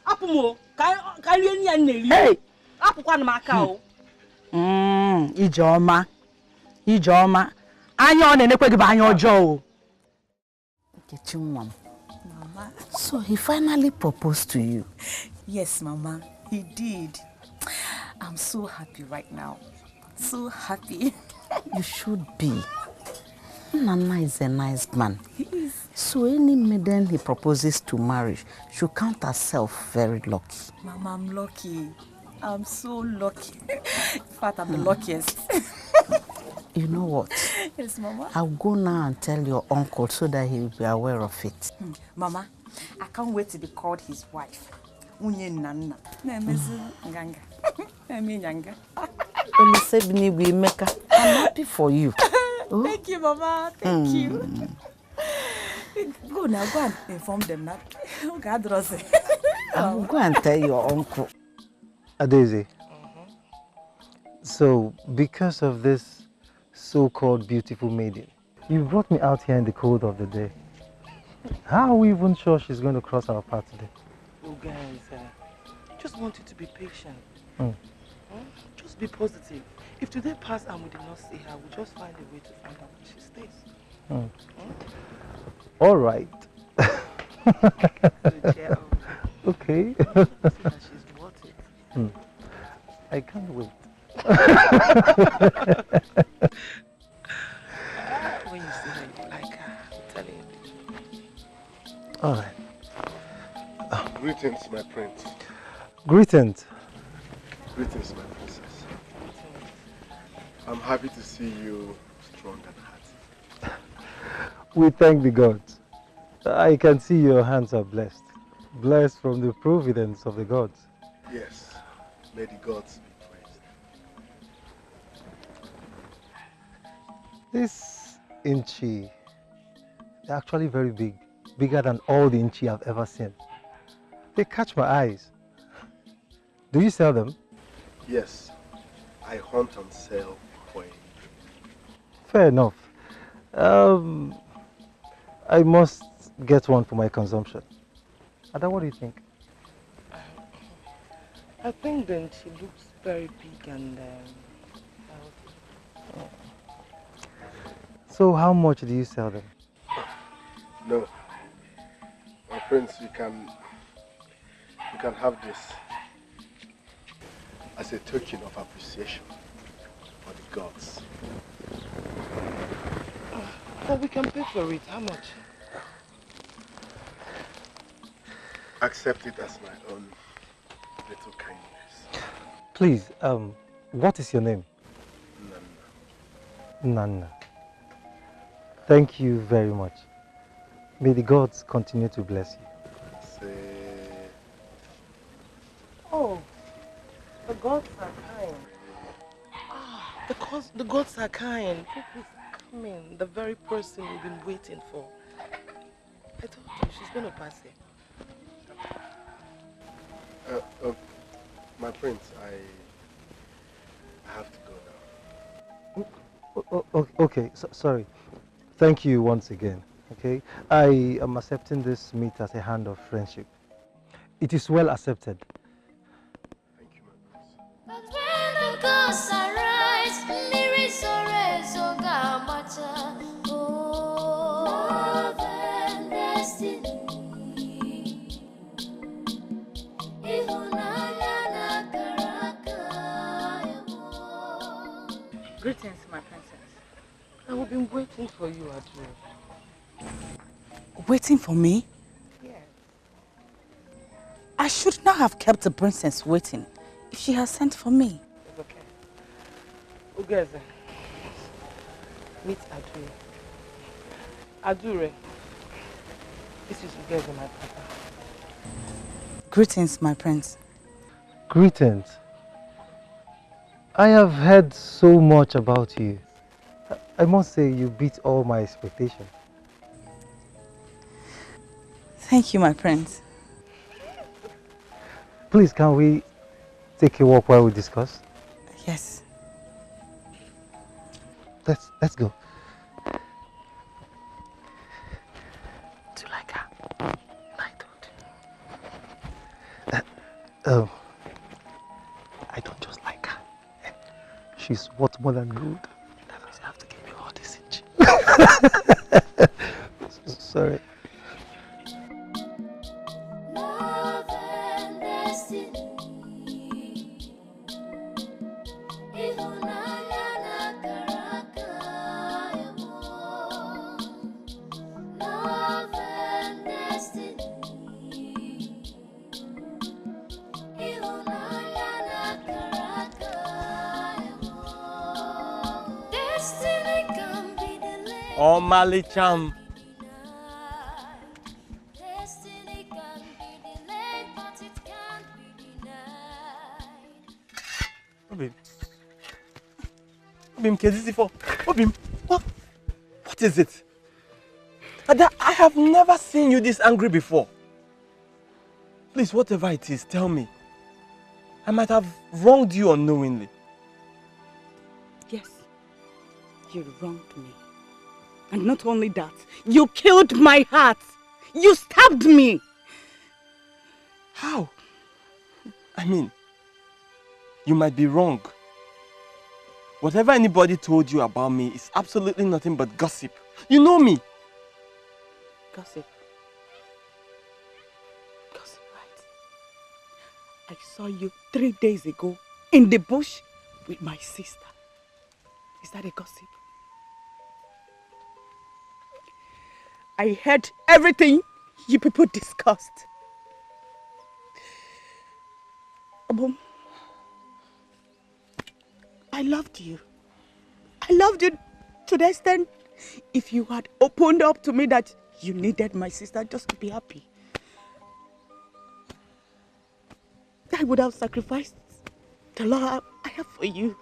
Apumo, can you hear? Hey! Apukwan makao. Ijeoma. Ijeoma. Anya one nekwe giba anya ojo. Mama, so he finally proposed to you? Yes, Mama, he did. I'm so happy right now. So happy. You should be. Nana is a nice man. He is. So any maiden he proposes to marry should count herself very lucky. Mama, I'm lucky. I'm so lucky. In fact, I'm the luckiest. You know what? Yes, Mama. I'll go now and tell your uncle so that he will be aware of it. Mama, I can't wait to be called his wife. Unye Nana. Nemezi nganga. Nemi nyanga. I'm happy for you. Oh. Thank you, Mama. Thank you. Go now, go and inform them now. God, Rose. I'll go and tell your uncle. Daisy. So, because of this so-called beautiful maiden, you brought me out here in the cold of the day. How are we even sure she's going to cross our path today? Oh, guys, just want you to be patient. Mm. Just be positive. If today passed and we did not see her, we'll just find a way to find out where she stays. Mm. All right. Okay. She's worth it. Mm. I can't wait. When you see her, you like her. I'm telling you. All right. Greetings, my prince. Greetings. Greetings, my princess. I'm happy to see you strong and hearty. We thank the gods. I can see your hands are blessed. Blessed from the providence of the gods. Yes, may the gods be praised. This inchi, they're actually very big. Bigger than all the inchi I've ever seen. They catch my eyes. Do you sell them? Yes, I hunt and sell quail. Fair enough. I must get one for my consumption. Ada, what do you think? I think then she looks very big and healthy. So how much do you sell them? No. My prince, you can have this as a token of appreciation for the gods. But we can pay for it. How much? Accept it as my own little kindness. Please, what is your name? Nana. Nana. Thank you very much. May the gods continue to bless you. Oh, the gods are kind. The gods are kind. Please come in. The very person we've been waiting for. I told you, she's going to pass here. My prince, I have to go now. Okay, sorry. Thank you once again. Okay, I am accepting this meat as a hand of friendship. It is well accepted. But when the gods arise, mirrors or gamata, oh, love and destiny. Greetings, my princess. I have been waiting for you, Adu. Waiting for me? Yes. I should not have kept the princess waiting if she has sent for me. It's okay. Ugeze, meet Adure. Adure, this is Ugeze, my papa. Greetings, my prince. Greetings. I have heard so much about you. I must say you beat all my expectations. Thank you, my prince. Please, can we take a walk while we discuss? Yes. Let's go. Do you like her? I don't. I don't just like her. She's what more than good. That means you have to give me all this itch. Sorry. Love and destiny. Ihunanya na karaka emo. Love and destiny. Ihunanya na karaka emo. Destiny can be delayed. Oh, Malicham. Destiny can be delayed, but it can't be denied. Obim. Obim, Kedisifo. Obim, what is it? Ada, I have never seen you this angry before. Please, whatever it is, tell me. I might have wronged you unknowingly. Yes, you wronged me. And not only that, you killed my heart. You stabbed me. How? I mean, you might be wrong. Whatever anybody told you about me is absolutely nothing but gossip. You know me. Gossip. Gossip, right? I saw you 3 days ago in the bush with my sister. Is that a gossip? I heard everything you people discussed. Abum, I loved you. I loved you to the extent if you had opened up to me that you needed my sister just to be happy, I would have sacrificed the love I have for you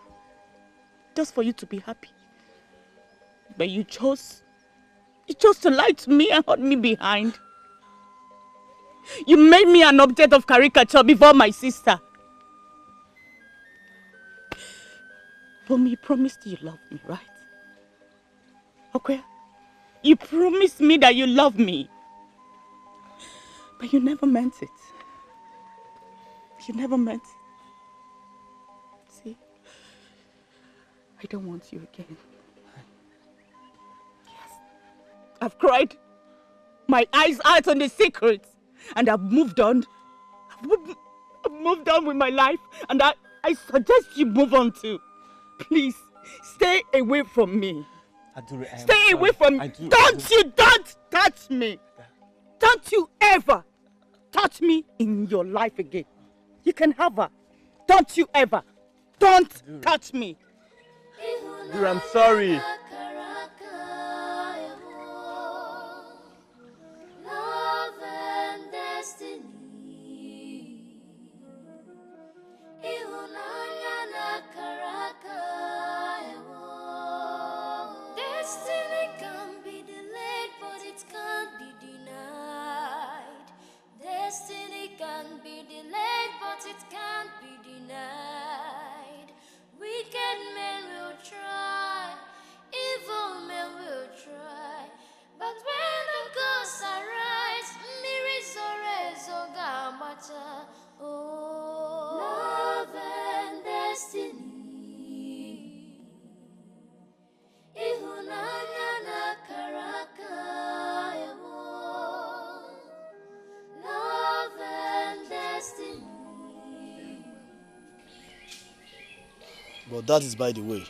just for you to be happy. But you chose to lie to me and hold me behind. You made me an object of caricature before my sister. But you promised you love me, right? Okay? You promised me that you love me. But you never meant it. You never meant it. See? I don't want you again. Yes. I've cried my eyes out on the secret. And I've moved on. I've moved on with my life. And I suggest you move on too. Please, stay away from me. Adure, stay away from me. Don't touch me. Don't you ever touch me in your life again. You can have her. Don't you ever. Don't touch me. Adure, I'm sorry. Love and destiny. Ihunanya na karaka ewo. Destiny can be delayed, but it can't be denied. Destiny can be delayed, but it can't be denied. Wicked men will try, evil men will try, but when the ghosts arise, oh, love and destiny. Ihunanya na karaka ewo. Love and destiny. But that is by the way.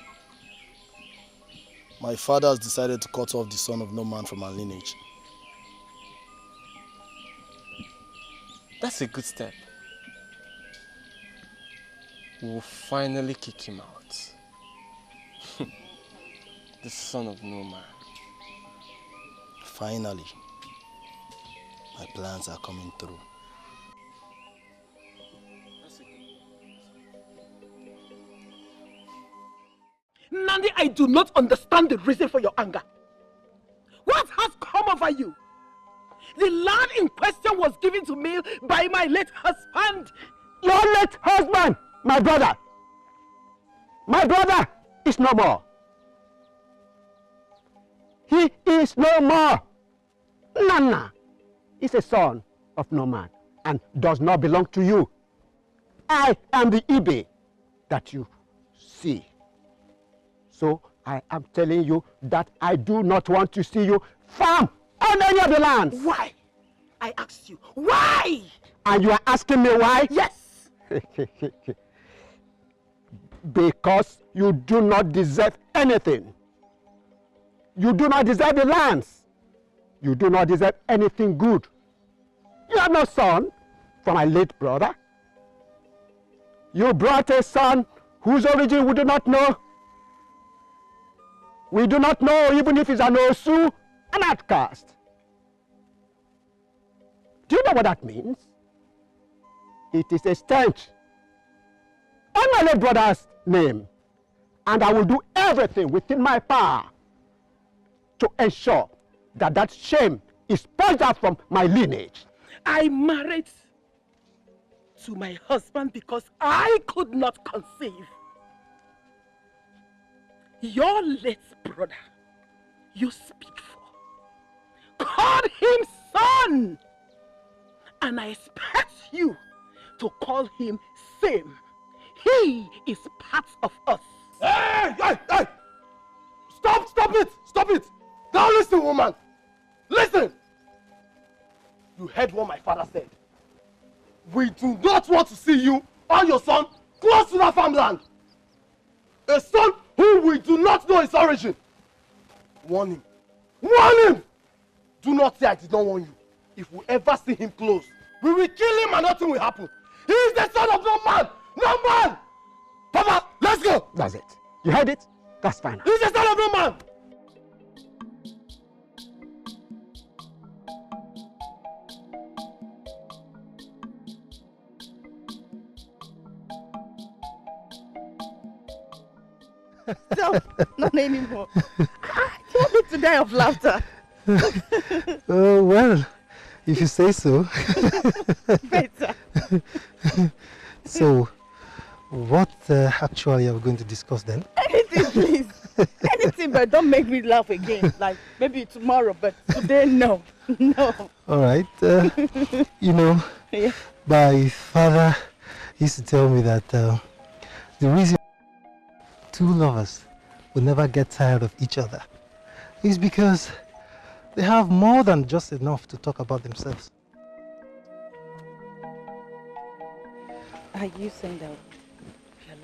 My father has decided to cut off the son of no man from our lineage. That's a good step. We'll finally kick him out. The son of no man. Finally, my plans are coming through. Nandi, I do not understand the reason for your anger. What has come over you? The land in question was given to me by my late husband. Your late husband, my brother. My brother is no more. He is no more. Nana is a son of no man and does not belong to you. I am the Ibe that you see. So I am telling you that I do not want to see you farm on any of the lands. Why? I asked you, why? And you are asking me why? Yes. Because you do not deserve anything. You do not deserve the lands. You do not deserve anything good. You have no son from my late brother. You brought a son whose origin we do not know. We do not know even if he's an Osu, an outcast. Do you know what that means? It is a stench on my late brother's name, and I will do everything within my power to ensure that that shame is purged out from my lineage. I married to my husband because I could not conceive. Your late brother, you speak for, called him son, and I expect you to call him same. He is part of us. Hey! Stop it! Now listen, woman. Listen. You heard what my father said. We do not want to see you or your son close to that farmland. A son whom we do not know his origin. Warn him. Warn him! Do not say I did not warn you. If we ever see him close, we will kill him and nothing will happen. He is the son of no man! No man! Papa, let's go! That's it. You heard it? That's fine. He is the son of no man! Stop, not anymore. You want me to die of laughter? Oh, well, if you say so. Better. So, what actually are we going to discuss then? Anything, please. Anything, but don't make me laugh again. Like, maybe tomorrow, but today, no. No. All right. You know, Yeah. my father used to tell me that the reason two lovers will never get tired of each other is because they have more than just enough to talk about themselves. Are you saying that you're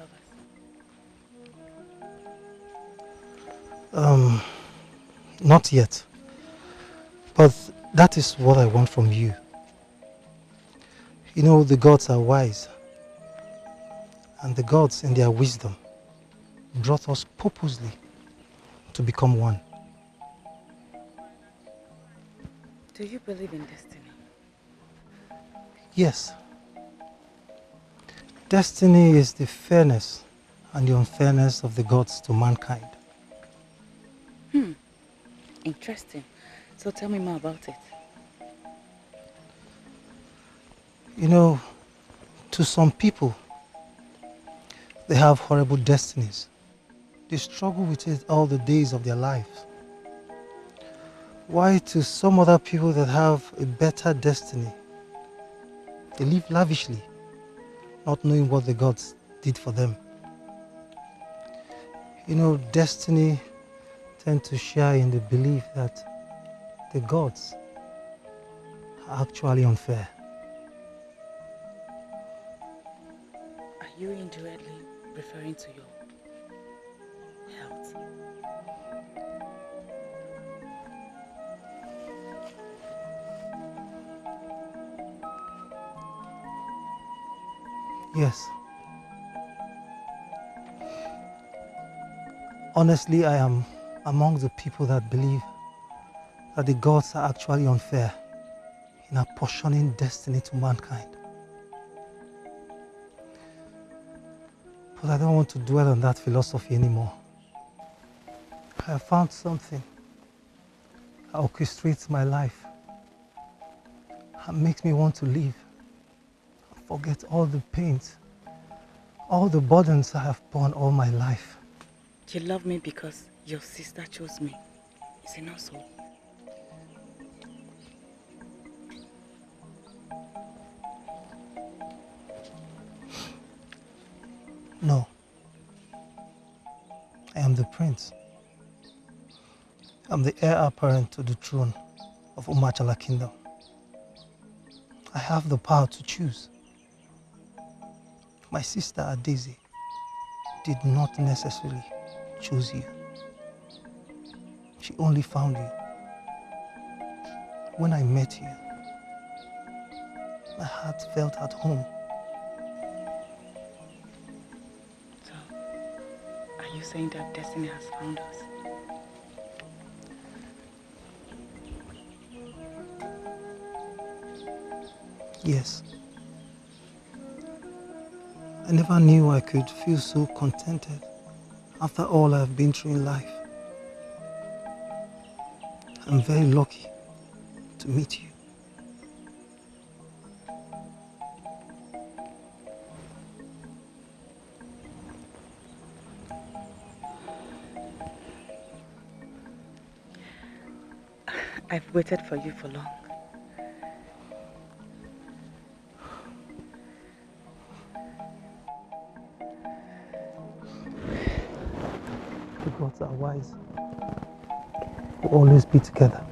lovers? Not yet. But that is what I want from you. You know, the gods are wise. And the gods, in their wisdom, brought us purposely to become one. Do you believe in destiny? Yes. Destiny is the fairness and the unfairness of the gods to mankind. Interesting. So tell me more about it. You know, to some people, they have horrible destinies. They struggle with it all the days of their lives. Why to some other people that have a better destiny, they live lavishly, not knowing what the gods did for them. You know, destiny tends to share in the belief that the gods are actually unfair. Are you indirectly referring to your health? Yes. Honestly, I am among the people that believe that the gods are actually unfair in apportioning destiny to mankind. But I don't want to dwell on that philosophy anymore. I have found something that orchestrates my life and makes me want to live. Forget all the pains, all the burdens I have borne all my life. You love me because your sister chose me. Is it not so? No. I am the prince. I'm the heir apparent to the throne of Umachala Kingdom. I have the power to choose. My sister Adeze did not necessarily choose you. She only found you. When I met you, my heart felt at home. So, are you saying that destiny has found us? Yes. I never knew I could feel so contented after all I've been through in life. I'm very lucky to meet you. I've waited for you for long. The gods are wise. We'll always be together.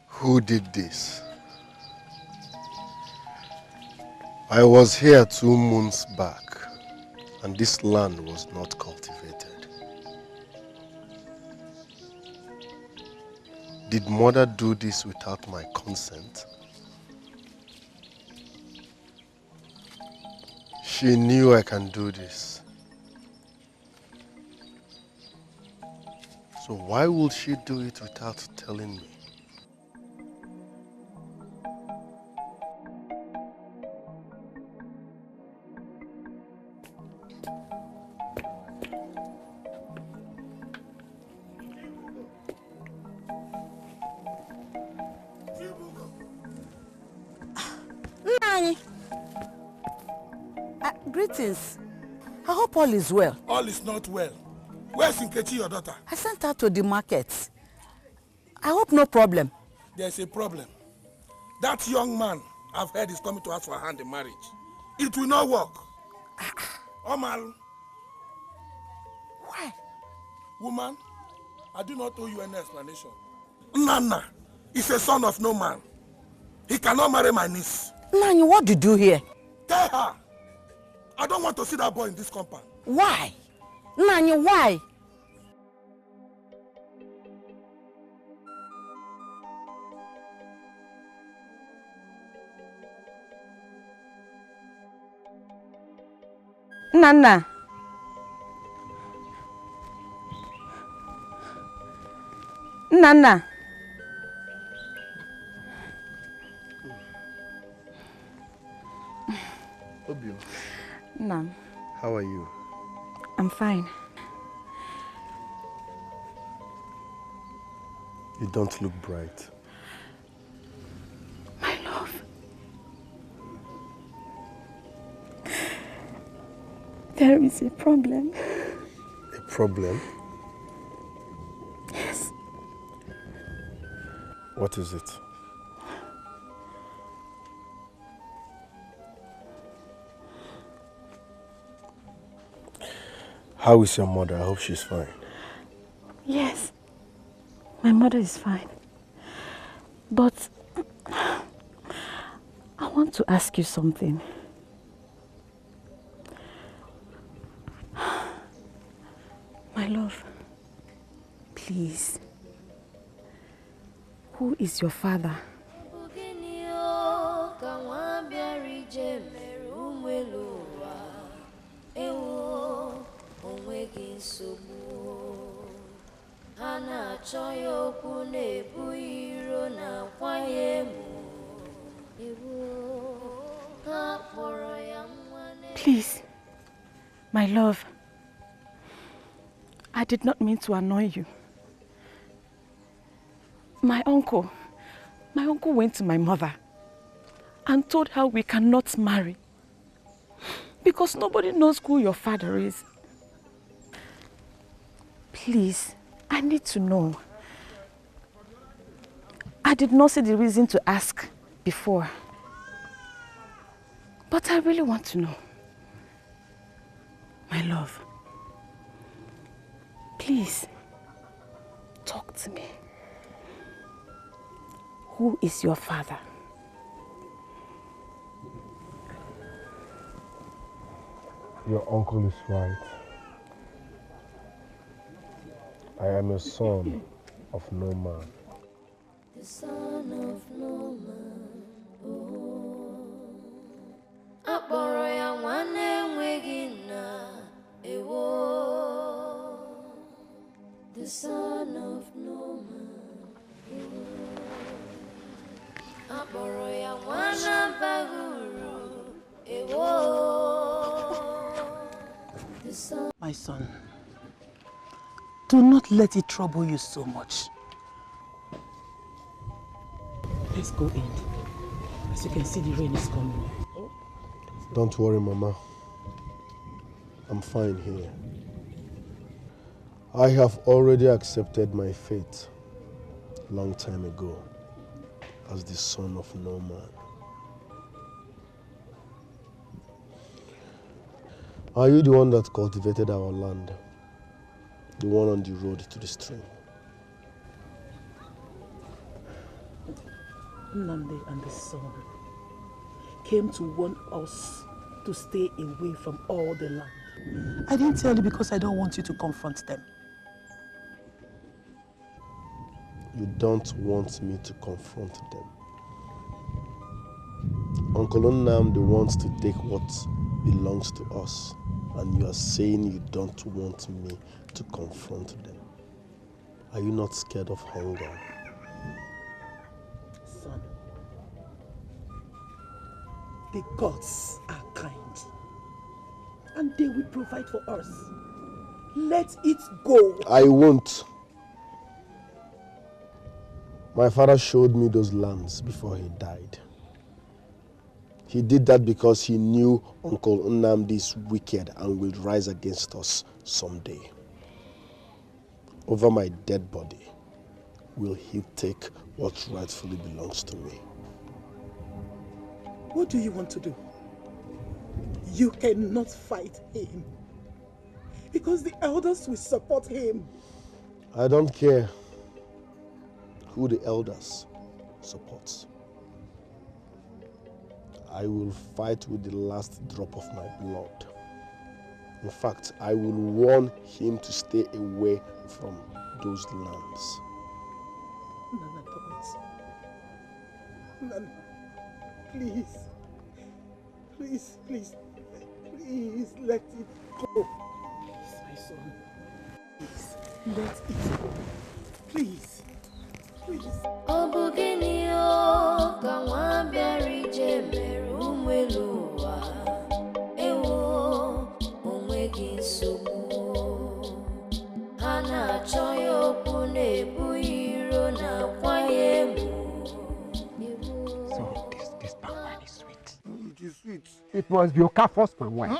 Who did this? I was here 2 months back, and this land was not cultivated. Did mother do this without my consent? She knew I can do this. So why would she do it without telling me? Greetings. I hope all is well. All is not well. Where's Nkechi, your daughter? I sent her to the market. I hope no problem. There's a problem. That young man I've heard is coming to ask for a hand in marriage. It will not work. Omal. Why? Woman, I do not owe you any explanation. Nana is a son of no man. He cannot marry my niece. Nani, what did you hear? Tell her. I don't want to see that boy in this compound. Why? Nani, why? Nana. Nana. Obio. Nam. How are you? I'm fine. You don't look bright. My love. There is a problem. A problem? Yes. What is it? How is your mother? I hope she's fine. Yes, my mother is fine. But I want to ask you something. My love, please. Who is your father? Please, my love, I did not mean to annoy you. My uncle went to my mother and told her we cannot marry because nobody knows who your father is. Please, I need to know. I did not see the reason to ask before, but I really want to know. My love, please, talk to me. Who is your father? Your uncle is right. I am a son of no man. The son of no man. Oh, Aboroya wane wegina ewo. The son of no man. Aboroya wana baguru ewo. The son. My son, do not let it trouble you so much. Let's go in. As you can see, the rain is coming. Don't worry, Mama. I'm fine here. I have already accepted my fate long time ago as the son of no man. Are you the one that cultivated our land? The one on the road to the stream? Nande and the son came to warn us to stay away from all the land. I didn't tell you because I don't want you to confront them. You don't want me to confront them. Uncle Nnamdi wants to take what belongs to us, and you are saying you don't want me to confront them. Are you not scared of hunger? Son, the gods are kind, and they will provide for us. Let it go. I won't. My father showed me those lands before he died. He did that because he knew Uncle Nnamdi is wicked and will rise against us someday. Over my dead body, will he take what rightfully belongs to me? What do you want to do? You cannot fight him because the elders will support him. I don't care who the elders support. I will fight with the last drop of my blood. In fact, I will warn him to stay away from those lands. Nana, don't. Nana, please. Please, please, please let it go. Please, my son. Please, let it go. Please. Please. Obugenio kawambiari jemeru mweluwa ewo onwegi nsogbu hana choyo kunebu iro na kwayemu. So this palm wine is sweet. It is sweet. It must be Okafor's palm wine.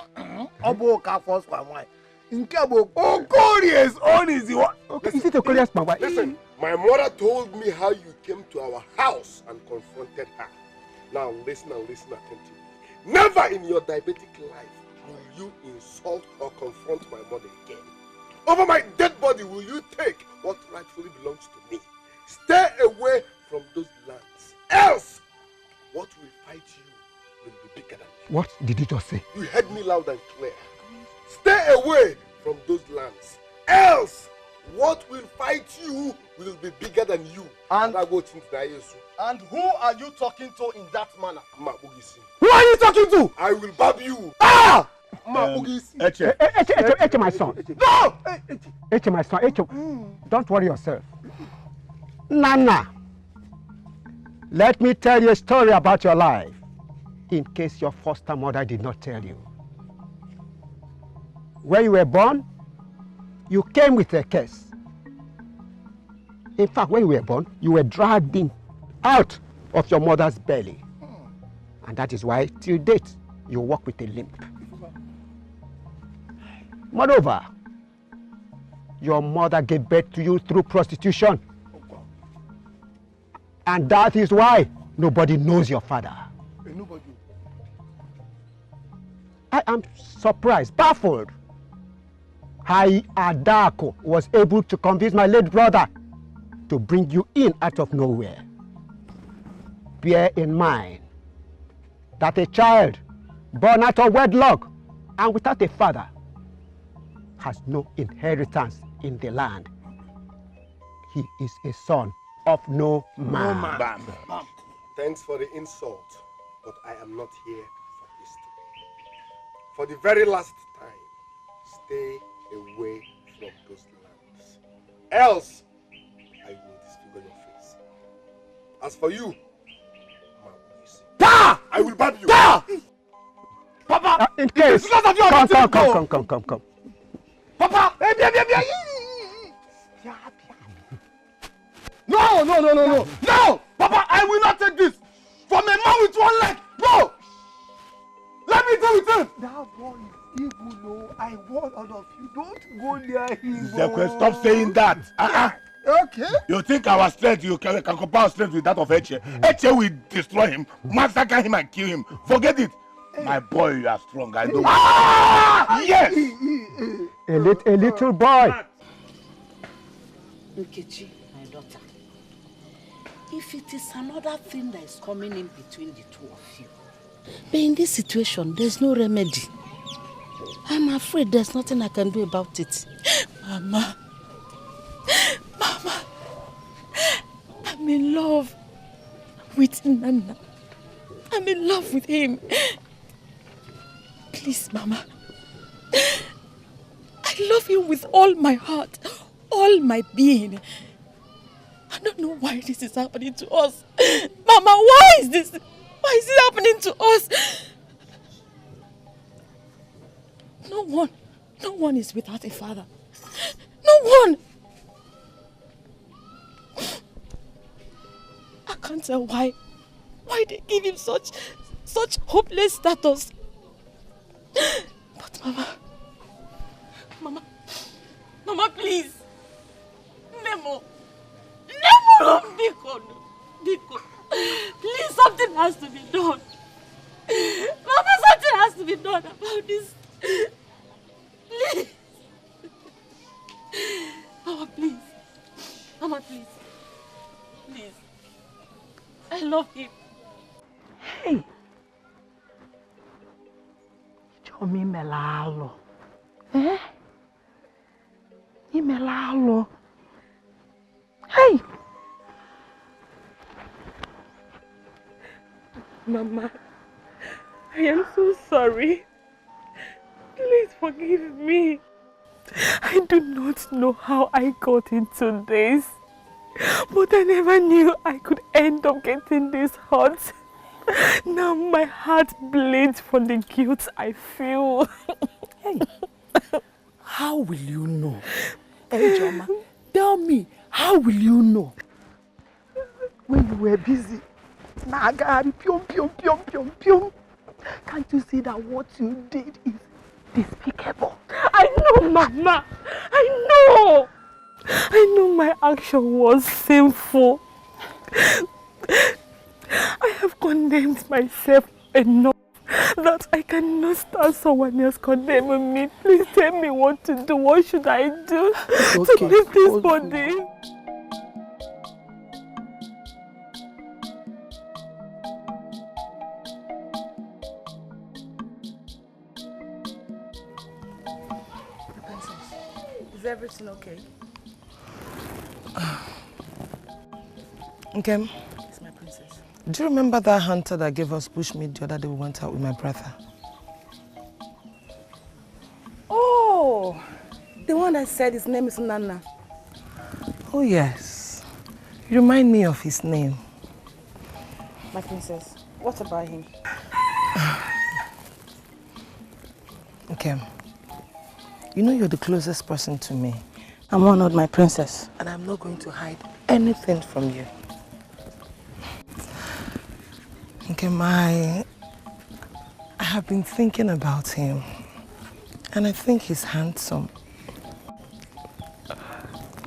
Obo Okafor's palm wine. Nkebo Okoli's own is the one. Okay, is it Okoli's palm wine? Listen, my mother told me how you came to our house and confronted her. Now listen and listen attentively. Never in your diabetic life will you insult or confront my mother again. Over my dead body will you take what rightfully belongs to me. Stay away from those lands. Else, what will fight you will be bigger than you. What did you just say? You heard me loud and clear. Stay away from those lands. Else, what will fight you will be bigger than you. And who are you talking to in that manner? Who are you talking to? I will bab you. Ah! Eche, Eche, my son. No! Eche, my son. Eche, don't worry yourself. Nana, let me tell you a story about your life, in case your foster mother did not tell you. When you were born, you came with a curse. In fact, when you were born, you were dragged in out of your mother's belly. And that is why, till date, you walk with a limp. Moreover, your mother gave birth to you through prostitution. And that is why nobody knows your father. Nobody. I am surprised, baffled, how Adako was able to convince my late brother to bring you in out of nowhere. Bear in mind that a child born out of wedlock and without a father has no inheritance in the land. He is a son of no man. Bam. Thanks for the insult, but I am not here for history. For the very last time, stay away from those lands. Else, I will disfigure your face. As for you, I will bab you. Papa! In case. Come. Papa! No! Papa, I will not take this! From a man with one leg! Bro! Let me deal with him! That boy is evil, no. I warn all of you. Don't go near him. Zekwe, stop saying that. Okay. You think our strength, you can compare our strength with that of Eche. Eche will destroy him, massacre him and kill him. Forget it. My boy, you are strong. I know. Yes! A little boy. Nkechi, my daughter, if it is another thing that is coming in between the two of you, but in this situation, there's no remedy. I'm afraid there's nothing I can do about it. Mama, I'm in love with Nana. I'm in love with him. Please, Mama. I love him with all my heart, all my being. I don't know why this is happening to us. Mama, why is it happening to us? No one is without a father. No one. I can't tell why they give him such hopeless status. But Mama, please. Nemo, Biko. Please, something has to be done. Mama, something has to be done about this. Please. Mama, please. Please. I love him. Hey. Chomi melalo. Eh? Imelalo. Hey. Mama, I am so sorry. Please forgive me. I do not know how I got into this, but I never knew I could end up getting this hurt. Now my heart bleeds from the guilt I feel. Hey, how will you know? Hey, Joma, tell me, how will you know? When you were busy, Nagari, pium. Can't you see that what you did is despicable? I know, Mama. I know my action was sinful. I have condemned myself enough. that I cannot stand someone else condemning me. Please tell me what to do. What should I do to leave this body? Is everything okay? Okay. It's my princess. Do you remember that hunter that gave us bushmeat the other day we went out with my brother? Oh, the one that said his name is Nana. Oh yes. You remind me of his name. My princess, what about him? Okay. You know you're the closest person to me. I'm honored, my princess. And I'm not going to hide anything from you. Okay, I have been thinking about him. And I think he's handsome.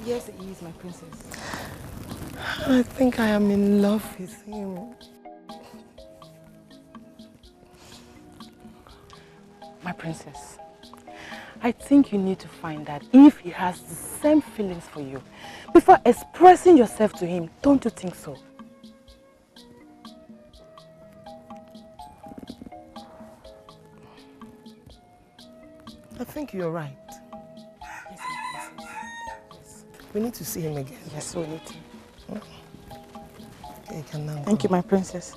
Yes, he is, my princess. And I think I am in love with him. My princess, I think you need to find out if he has the same feelings for you. Before expressing yourself to him, don't you think so? I think you're right. Yes, my princess. Yes. We need to see him again. Yes, we need to. Okay, you can now Thank go. you, my princess.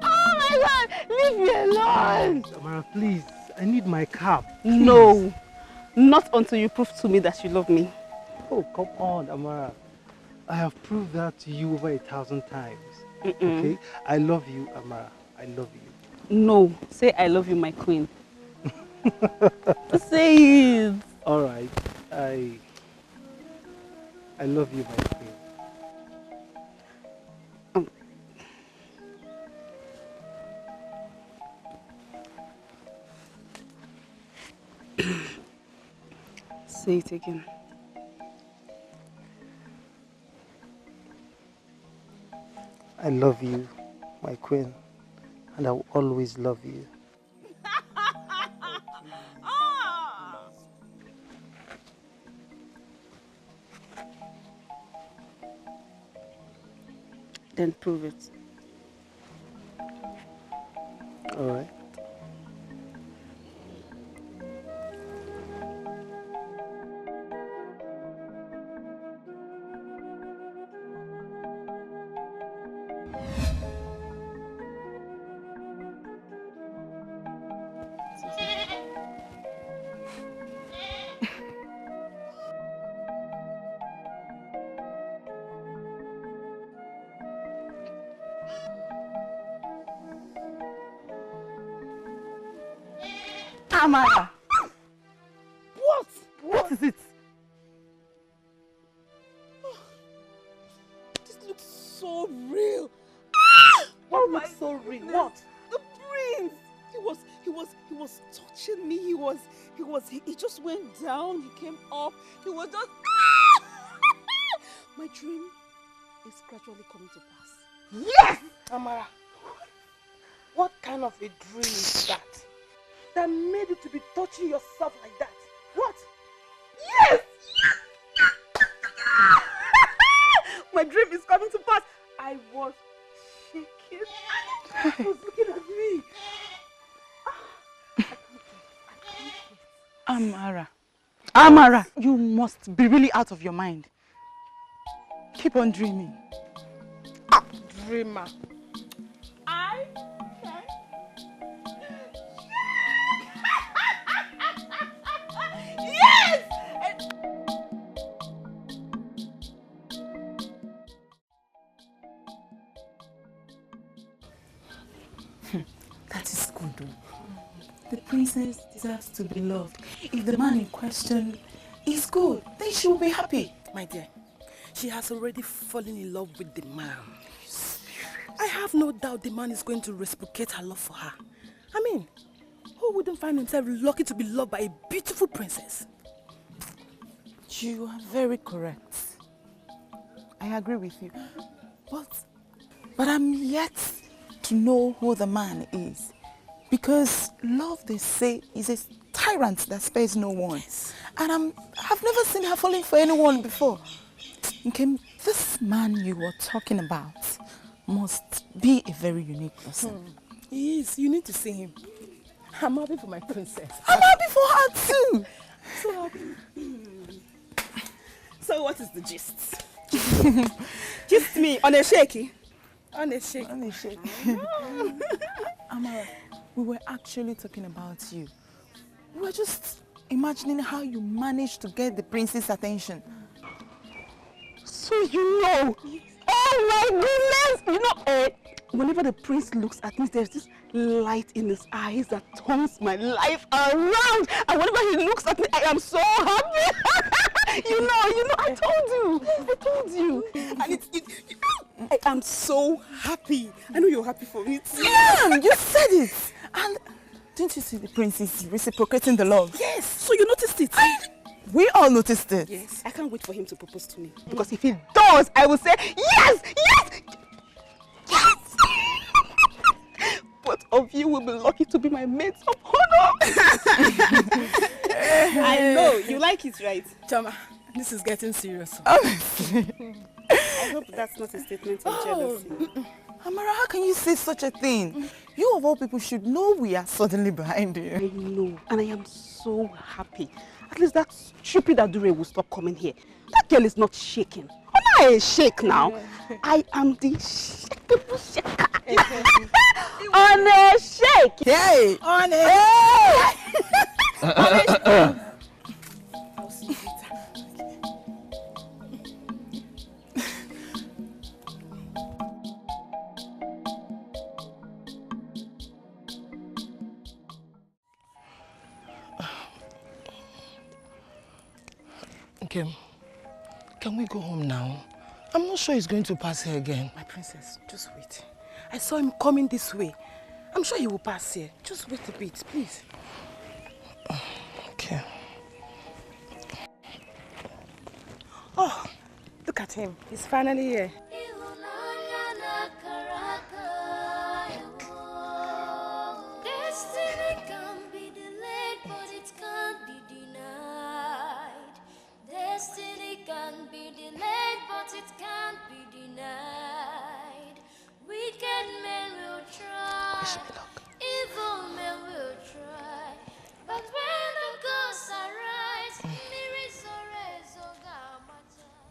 Oh my God! Leave me alone! Amara, please. I need my cap. No. Not until you prove to me that you love me. Oh, come on, Amara. I have proved that to you over 1,000 times. Mm-mm. Okay? I love you, Amara. I love you. No. Say I love you, my queen. Say it. All right. I love you, my queen. Say it again. I love you, my queen, and I will always love you. Then prove it. All right. Amara! What? What is it? This looks so real. What looks so real? What? The prince! He was touching me. He just went down. He came up. He was just. My dream is gradually coming to pass. Yes! Amara, what kind of a dream is that? That made you to be touching yourself like that? What? Yes! My dream is coming to pass. I was shaking. He was looking at me. Amara, you must be really out of your mind. Keep on dreaming. Dreamer. I can. Yes! That is good though. The princess deserves to be loved. If the man in question is good, then she will be happy. My dear, she has already fallen in love with the man. I have no doubt the man is going to reciprocate her love for her. I mean, who wouldn't find himself lucky to be loved by a beautiful princess? You are very correct. I agree with you. But I'm yet to know who the man is. Because love, they say, is a tyrant that spares no one. Yes. And I've never seen her falling for anyone before. Okay, this man you were talking about must be a very unique person. He is. You need to see him. I'm happy for my princess. I'm happy for her too. So happy. So what is the gist? Gist me on a shaky. On a shaky. On a shaky. Amara, we were actually talking about you. We were just imagining how you managed to get the prince's attention. So you know. Oh my goodness! You know, whenever the prince looks at me, there's this light in his eyes that turns my life around. And whenever he looks at me, I am so happy. you know, I told you. And I am so happy. I know you're happy for me too. Yeah, you said it. And didn't you see the prince is reciprocating the love? Yes. So you noticed it? We all noticed it. Yes. I can't wait for him to propose to me. Because if he does, I will say, yes, yes, yes. Both of you will be lucky to be my maids of honor. I know. You like it, right? Chama, this is getting serious. Honestly. I hope that's not a statement of jealousy. Amara, how can you say such a thing? You of all people should know we are suddenly behind you. I know, and I am so happy. At least that stupid Adure will stop coming here. That girl is not shaking. I'm not a shake now. I am the shakeable shaker. On a shake. Hey. On a shake. I'll see you later. Okay, can we go home now? I'm not sure he's going to pass here again. My princess, just wait. I saw him coming this way. I'm sure he will pass here. Just wait a bit, please. Okay. Oh, look at him. He's finally here. Destiny can be delayed, but it can't be denied. Destiny can be delayed, but it can't be denied. Wicked men will try, evil men will try, but when the ghosts arise,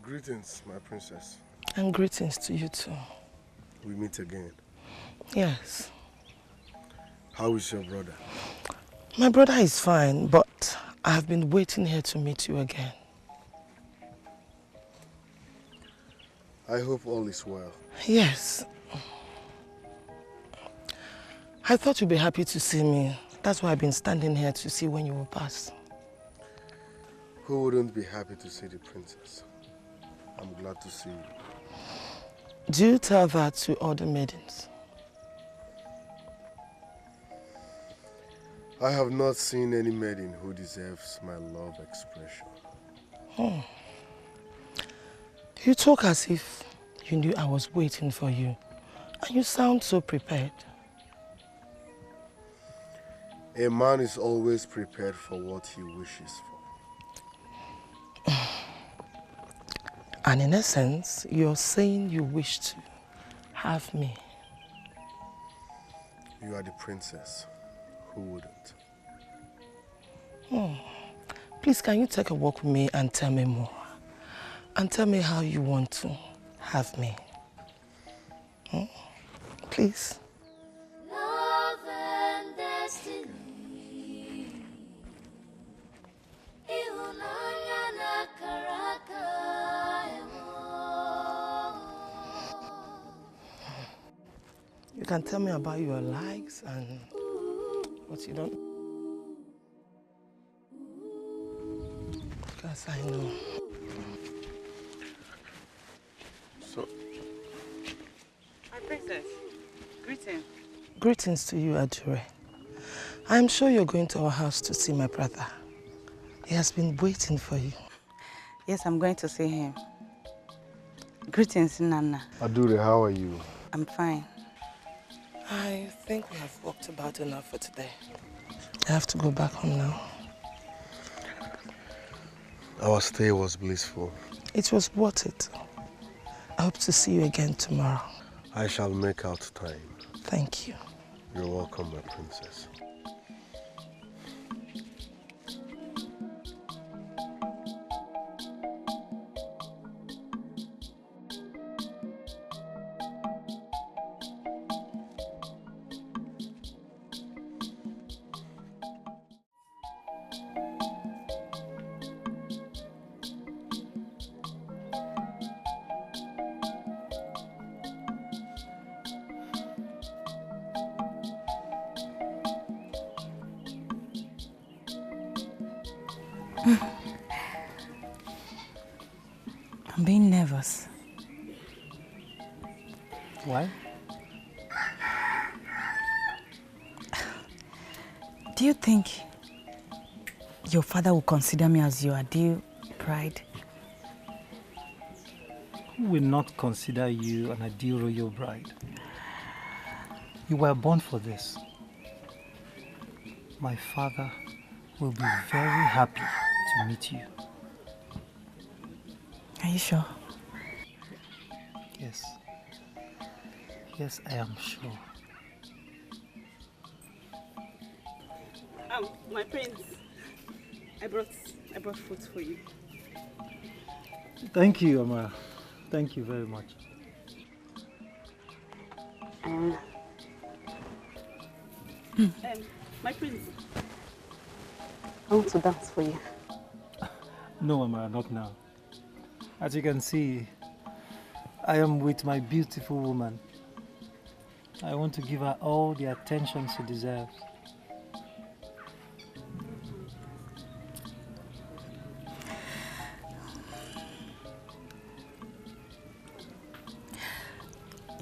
Greetings, my princess. And greetings to you too. We meet again. Yes. How is your brother? My brother is fine, but I have been waiting here to meet you again. I hope all is well. Yes. I thought you'd be happy to see me. That's why I've been standing here to see when you will pass. Who wouldn't be happy to see the princess? I'm glad to see you. Do you tell that to other maidens? I have not seen any maiden who deserves my love expression. Oh. You talk as if you knew I was waiting for you. And you sound so prepared. A man is always prepared for what he wishes for. And in essence, you're saying you wish to have me. You are the princess. Who wouldn't? Oh. Please, can you take a walk with me and tell me more? And tell me how you want to have me. Please. love and destiny. Ihunanya na karaka. You can tell me about your likes and what you don't. Because I know. So, My princess. Greetings. Greetings to you, Adure. I'm sure you're going to our house to see my brother. He has been waiting for you. Yes, I'm going to see him. Greetings, Nana. Adure, how are you? I'm fine. I think we have walked about enough for today. I have to go back home now. Our stay was blissful. It was worth it. I hope to see you again tomorrow. I shall make out time. Thank you. You're welcome, my princess. I'm being nervous. Why? Do you think your father will consider me as your ideal bride? Who will not consider you an ideal royal bride? You were born for this. My father will be very happy to meet you. Are you sure? Yes. Yes, I am sure. My prince, I brought food for you. Thank you, Amara. Thank you very much. My prince, I want to dance for you. No, Amara, not now. As you can see, I am with my beautiful woman. I want to give her all the attention she deserves.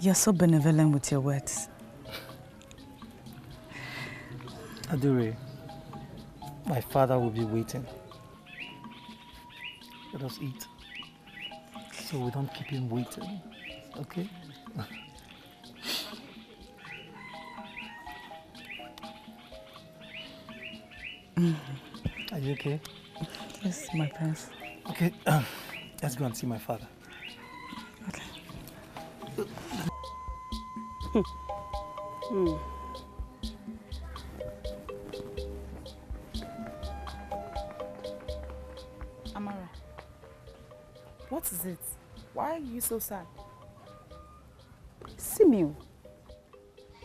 You're so benevolent with your words. Adure, my father will be waiting. Let us eat, so we don't keep him waiting, okay? Are you okay? Yes, my prince. Okay, let's go and see my father. Amara, what is it? Why are you so sad? Simeon,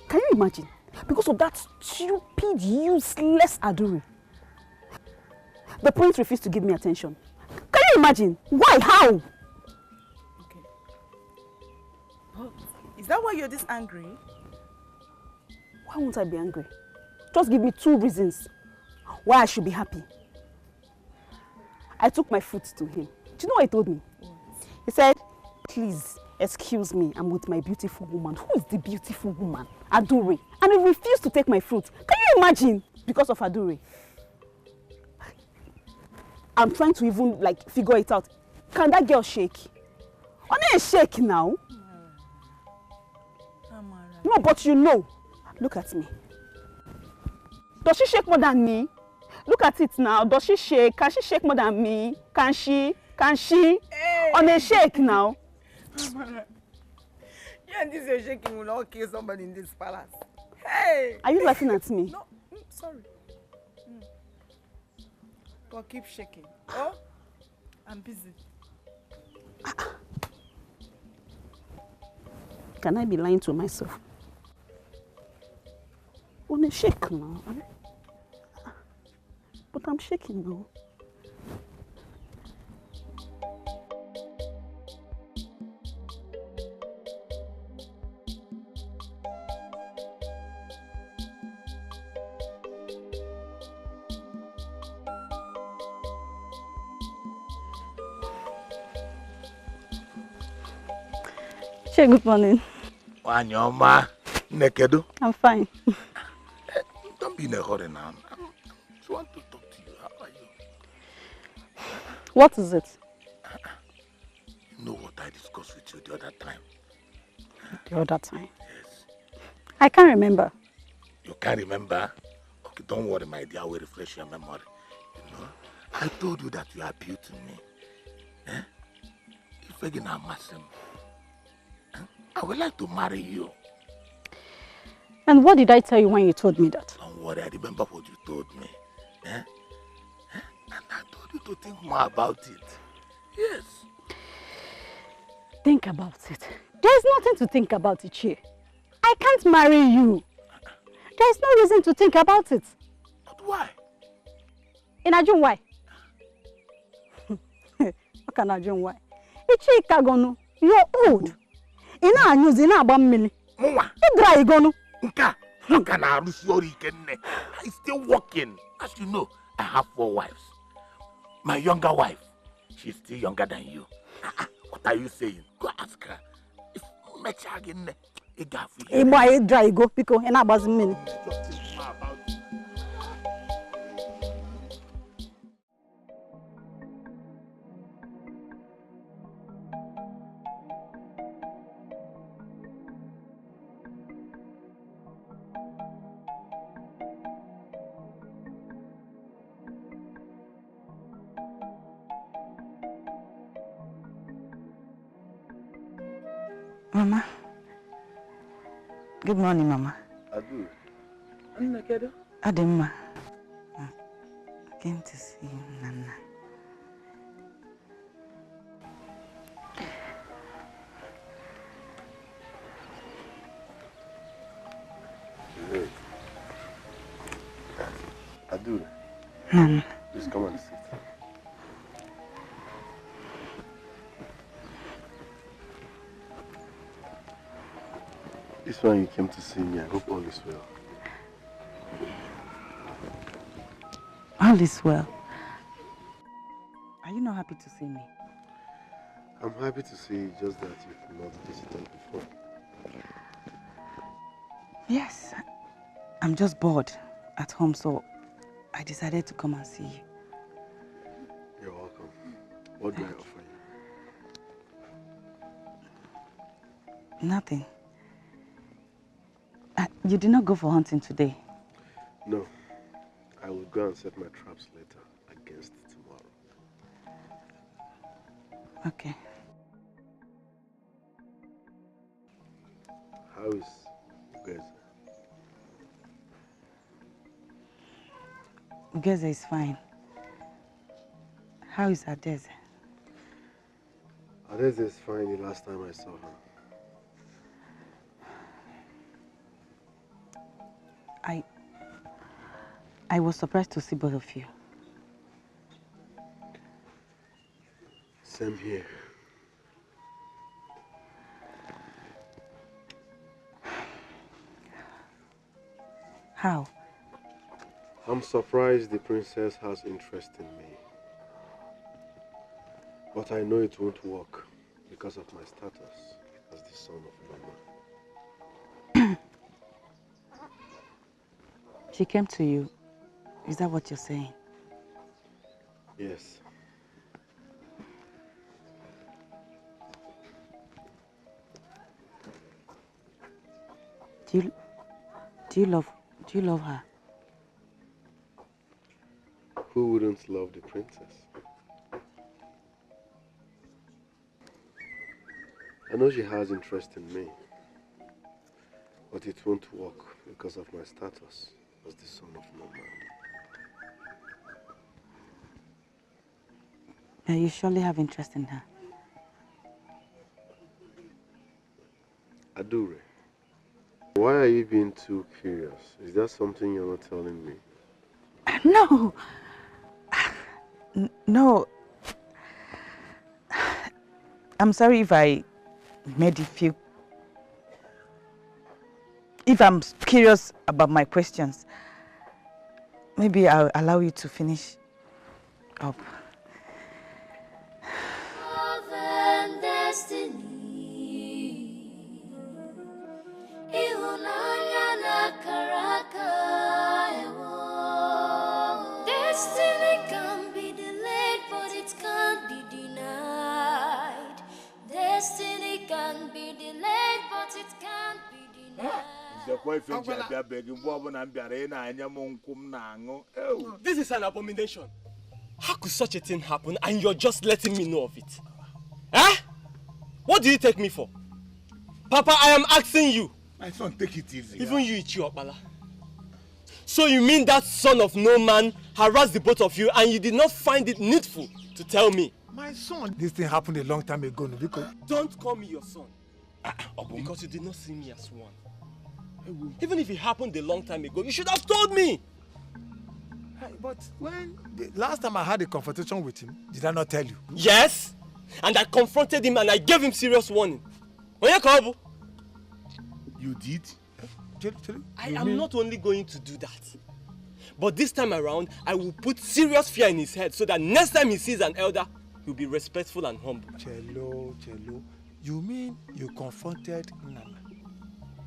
can you imagine? Because of that stupid, useless Adure, the prince refused to give me attention. Can you imagine? Why? How? Okay. Oh, is that why you're this angry? Why won't I be angry? Just give me 2 reasons why I should be happy. I took my food to him. Do you know what he told me? He said, please, excuse me, I'm with my beautiful woman. Who is the beautiful woman? Adure. And he refused to take my fruit. Can you imagine? Because of Adure. I'm trying to even figure it out. Can that girl shake? Only shake now. Amara. No, but you know. Look at me. Does she shake more than me? Look at it now. Does she shake? Can she shake more than me? Can she? Can she? Hey. On a shake now. Amara. You and this your shaking will not kill somebody in this palace. Hey! Are you laughing at me? No, sorry. But keep shaking. Oh, I'm busy. Can I be lying to myself? On a shake now. But I'm shaking now. Good morning. Wanyoma, Nekedo? I'm fine. Don't be in a hurry now. I just want to talk to you. How are you? What is it? You know what I discussed with you the other time? The other time? Yes. I can't remember. You can't remember? Okay, don't worry, my dear. I will refresh your memory. You know, I told you that you are beautiful to me. If I can I would like to marry you. And what did I tell you when you told me that? Don't worry, I remember what you told me. And I told you to think more about it. Yes. Think about it. There's nothing to think about, Ichie. I can't marry you. There's no reason to think about it. But why? In Ajun, why? What can Ajun, why? Ichie Kagonu, you're old. Ina anyuzi ina abammili. Mwa. Idra igonu. Nka. How can I lose your ikenne? I'm still working. As you know, I have 4 wives. My younger wife, she's still younger than you. What are you saying? Go ask her. If mecha again, igafi. Igba idra igo piko ina abazimmili. Mama. Good morning, Mama. Adu. Ademma. I came to see you, Nana. Hey. Adu. Nana. Please come and sit. This one you came to see me. I hope all is well. All is well. Are you not happy to see me? I'm happy to see you, just that you've not visited before. Yes. I'm just bored at home, so I decided to come and see you. You're welcome. What do I offer you? Nothing. You did not go for hunting today? No. I will go and set my traps later against tomorrow. Okay. How is Ugeze? Ugeze is fine. How is Adeze? Adeze is fine the last time I saw her. I was surprised to see both of you. Same here. How? I'm surprised the princess has interest in me. But I know it won't work because of my status as the son of Mama. She came to you. Is that what you're saying? Yes. Do you love her? Who wouldn't love the princess? I know she has interest in me, but it won't work because of my status as the son of Mama. You surely have interest in her. Adure, why are you being too curious? Is that something you're not telling me? No. No. I'm sorry if I made you feel... If I'm curious about my questions, maybe I'll allow you to finish up. Destiny. Destiny can be delayed, but it can't be denied. Destiny can be delayed, but it can't be denied. This is an abomination. How could such a thing happen and you're just letting me know of it? Eh? What do you take me for? Papa, I am asking you. My son, take it easy. Even you, Uju Okoli. So you mean that son of no man harassed the both of you and you did not find it needful to tell me? My son, this thing happened a long time ago, because... Don't call me your son. Because you did not see me as one. Even if it happened a long time ago, you should have told me. But when the last time I had a confrontation with him, did I not tell you? Yes, and I confronted him and I gave him serious warning. You did? I am not only going to do that, but this time around, I will put serious fear in his head so that next time he sees an elder, he'll be respectful and humble. Cello, you mean you confronted Nana?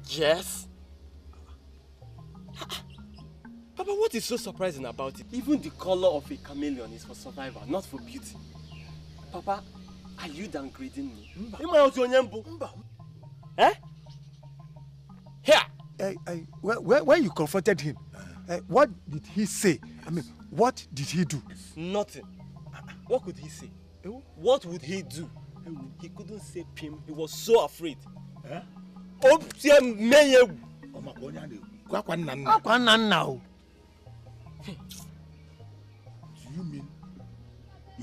Yes. Papa, what is so surprising about it? Even the color of a chameleon is for survival, not for beauty. Papa, are you downgrading me? Eh? Here! When you confronted him, what did he say? I mean, what did he do? Nothing. What could he say? What would he do? He couldn't say Pim. He was so afraid. Do you mean you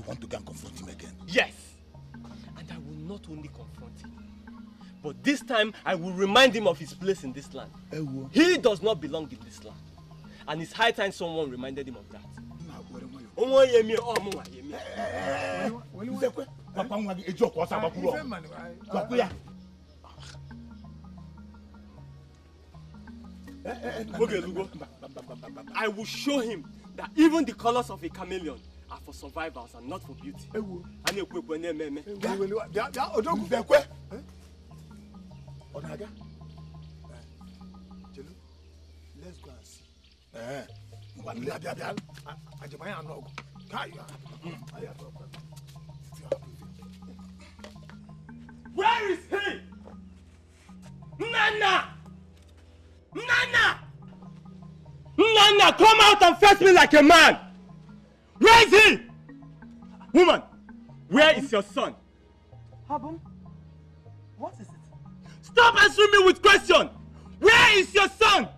want to go and confront him again? Yes. And I will not only confront him, but this time I will remind him of his place in this land. He does not belong in this land. And it's high time someone reminded him of that. I will show him that even the colors of a chameleon are for survivors and not for beauty. Let's go and see. Where is he? Nana! Nana! Nana, come out and face me like a man! Where is he? Woman, where is your son? Habum, what is it? Stop answering me with questions! Where is your son?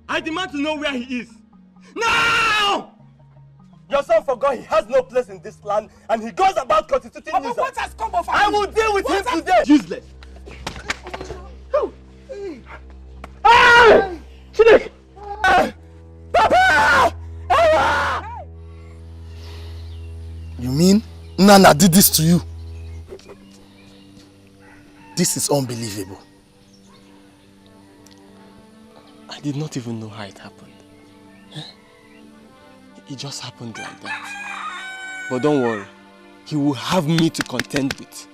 I demand to know where he is. Now! Your son forgot he has no place in this land and he goes about constituting nuisance. What has come of I will deal with him today! Useless! Ah! Chidek! Papa! You mean Nana did this to you? This is unbelievable. I did not even know how it happened. It just happened like that. But don't worry, he will have me to contend with.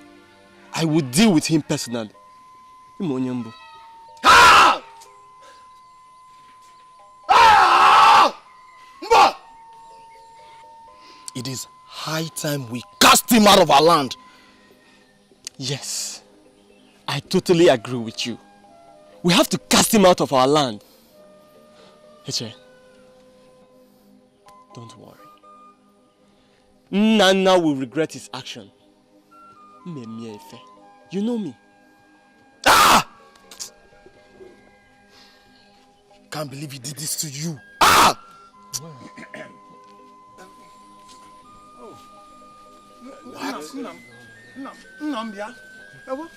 I will deal with him personally. Ah! Ah! Mba! It is high time we cast him out of our land. Yes, I totally agree with you. We have to cast him out of our land. Eche, don't worry. Nana will regret his action. You know me. Ah! Can't believe he did this to you. Ah! What?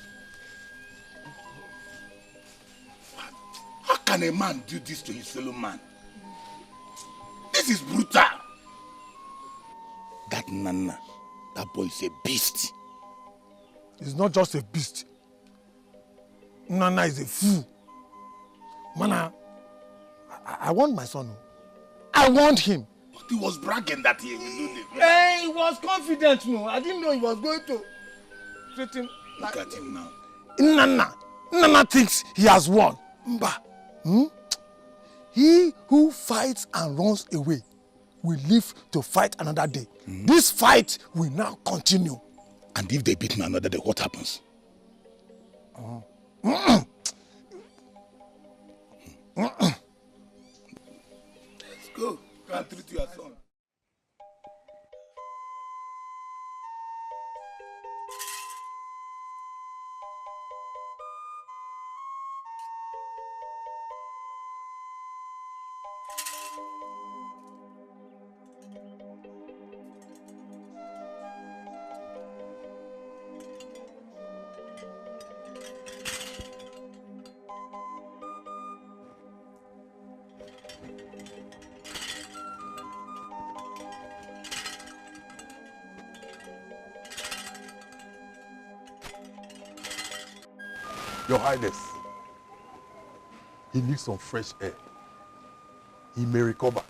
How can a man do this to his fellow man? This is brutal. That Nana, that boy is a beast. He's not just a beast. Nana is a fool. Mana, I want my son. I want him. But he was bragging that he will do this. Hey, he was confident. No, I didn't know he was going to treat him like... Look at him now. Nana thinks he has won. Mba. He who fights and runs away we live to fight another day. This fight will now continue. And if they beat me another day, what happens? Let's go. Go and treat your son. Your Highness, he needs some fresh air. He may recover.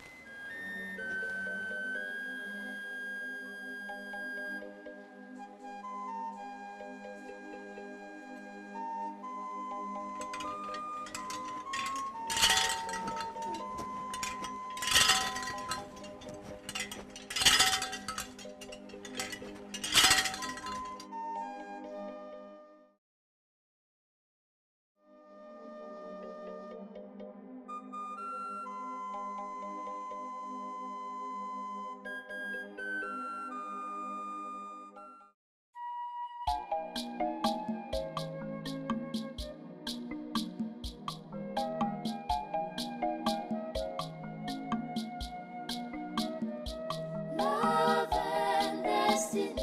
Love and destiny.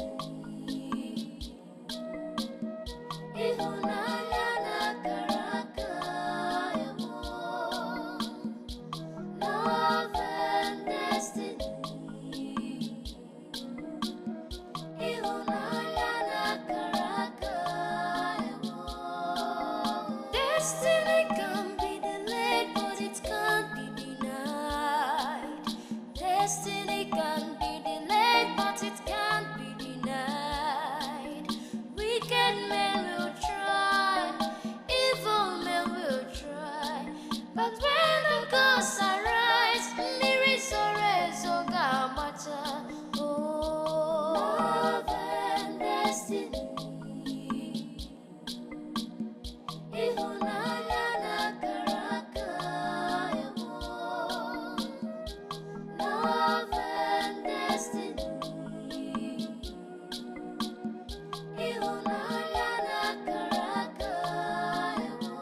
Ihunanya na karaka emo. Love and destiny. Ihunanya na karaka emo. Destiny can be delayed, but it can't be denied. Destiny can be delayed, but it can't be denied. Wicked men will try, evil men will try, but when the gods arise, mirisorezo gamata. Oh, love and destiny. Ihunanya na karaka emo. Love and destiny. Ihunanya na karaka emo.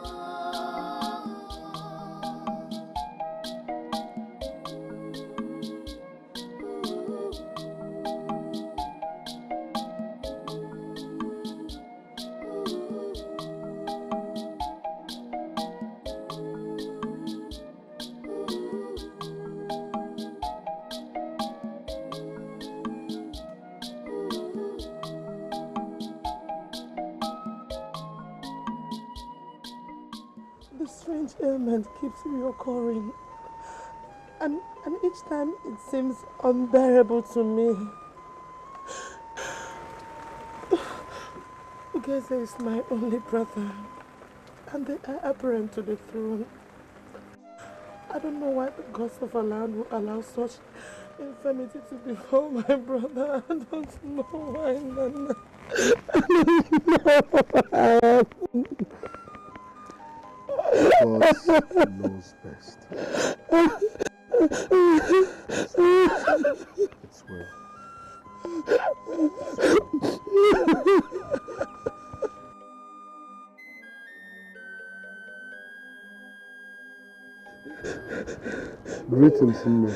The strange ailment keeps reoccurring, and each time it seems unbearable to me. Ugeze is my only brother, and the heir apparent to the throne. I don't know why the gods of our land will allow such infirmity to befall my brother. I don't know why, Nana. I don't know why. God knows best. It's well. Greetings, Nne.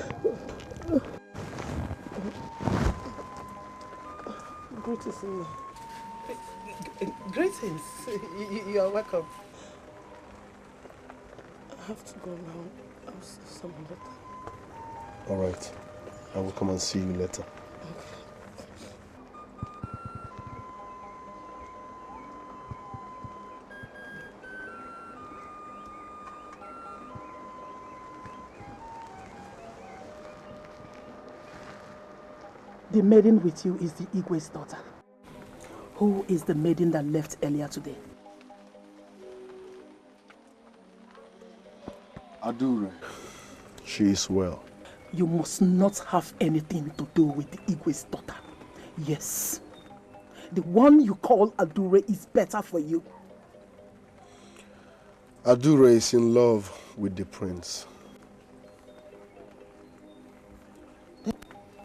Greetings, Nne. Greetings. You are welcome. I have to go now. I'll see someone later. All right. I will come and see you later. The maiden with you is the Igwe's daughter. Who is the maiden that left earlier today? Adure. She is well. You must not have anything to do with the Igwe's daughter. Yes. The one you call Adure is better for you. Adure is in love with the prince.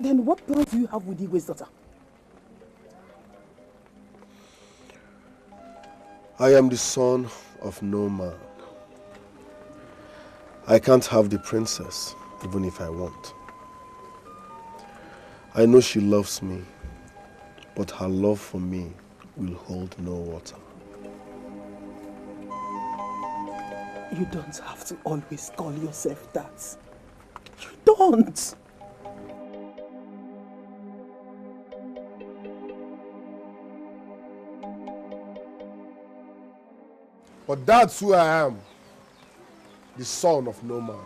Then what plans do you have with Igwe's daughter? I am the son of no man. I can't have the princess, even if I want. I know she loves me, but her love for me will hold no water. You don't have to always call yourself that. You don't. But that's who I am, the son of no man.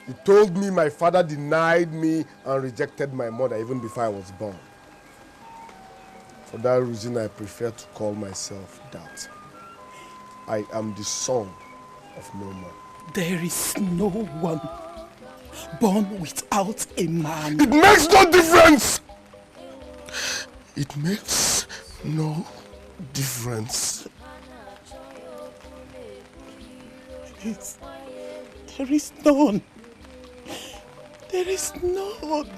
He told me my father denied me and rejected my mother even before I was born. For that reason, I prefer to call myself that. I am the son of no man. There is no one born without a man. It makes no difference! It makes no difference. There is none. There is none.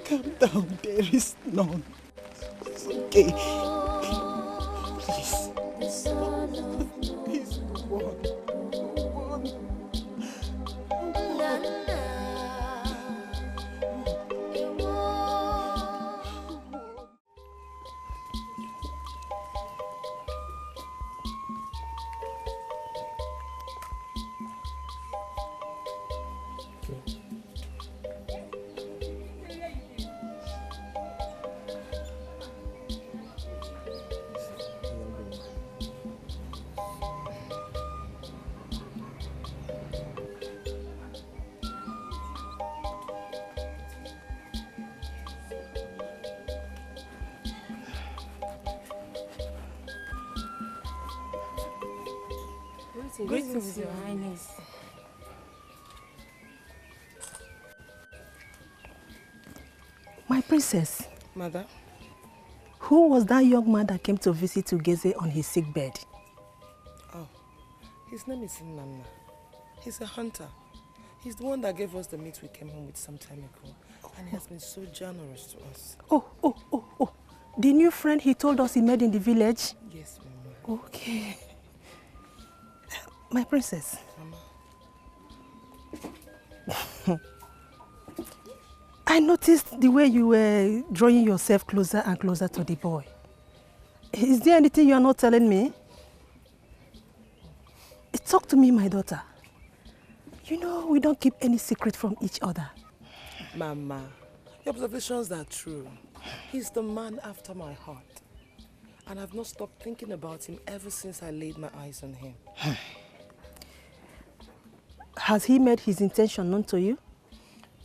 Calm down. There is none. It's okay. Please. Please, one. Greetings, Your Highness. My princess. Mother? Who was that young man that came to visit Ugeze on his sick bed? Oh, his name is Nana. He's a hunter. He's the one that gave us the meat we came home with some time ago. And he has been so generous to us. Oh. The new friend he told us he met in the village? Yes, Mama. Okay. My princess. Mama. I noticed the way you were drawing yourself closer and closer to the boy. Is there anything you are not telling me? Talk to me, my daughter. You know, we don't keep any secret from each other. Mama, your observations are true. He's the man after my heart. And I've not stopped thinking about him ever since I laid my eyes on him. Has he made his intention known to you?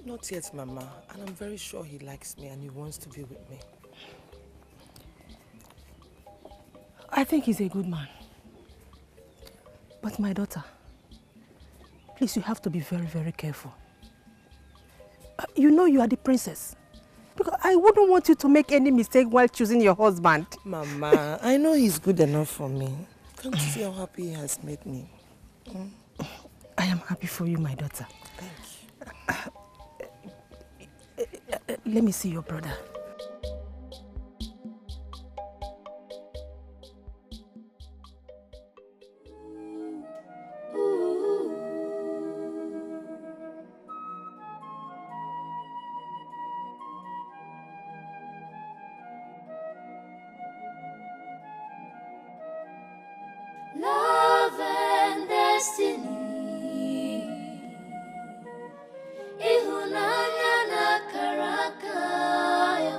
Not yet, Mama. And I'm very sure he likes me and he wants to be with me. I think he's a good man. But my daughter, please, you have to be very, very careful. You know you are the princess. Because I wouldn't want you to make any mistake while choosing your husband. Mama, I know he's good enough for me. Can't you see how happy he has made me? I am happy for you, my daughter. Thank you. Let me see your brother. Love and destiny. Ihunanya na karaka ya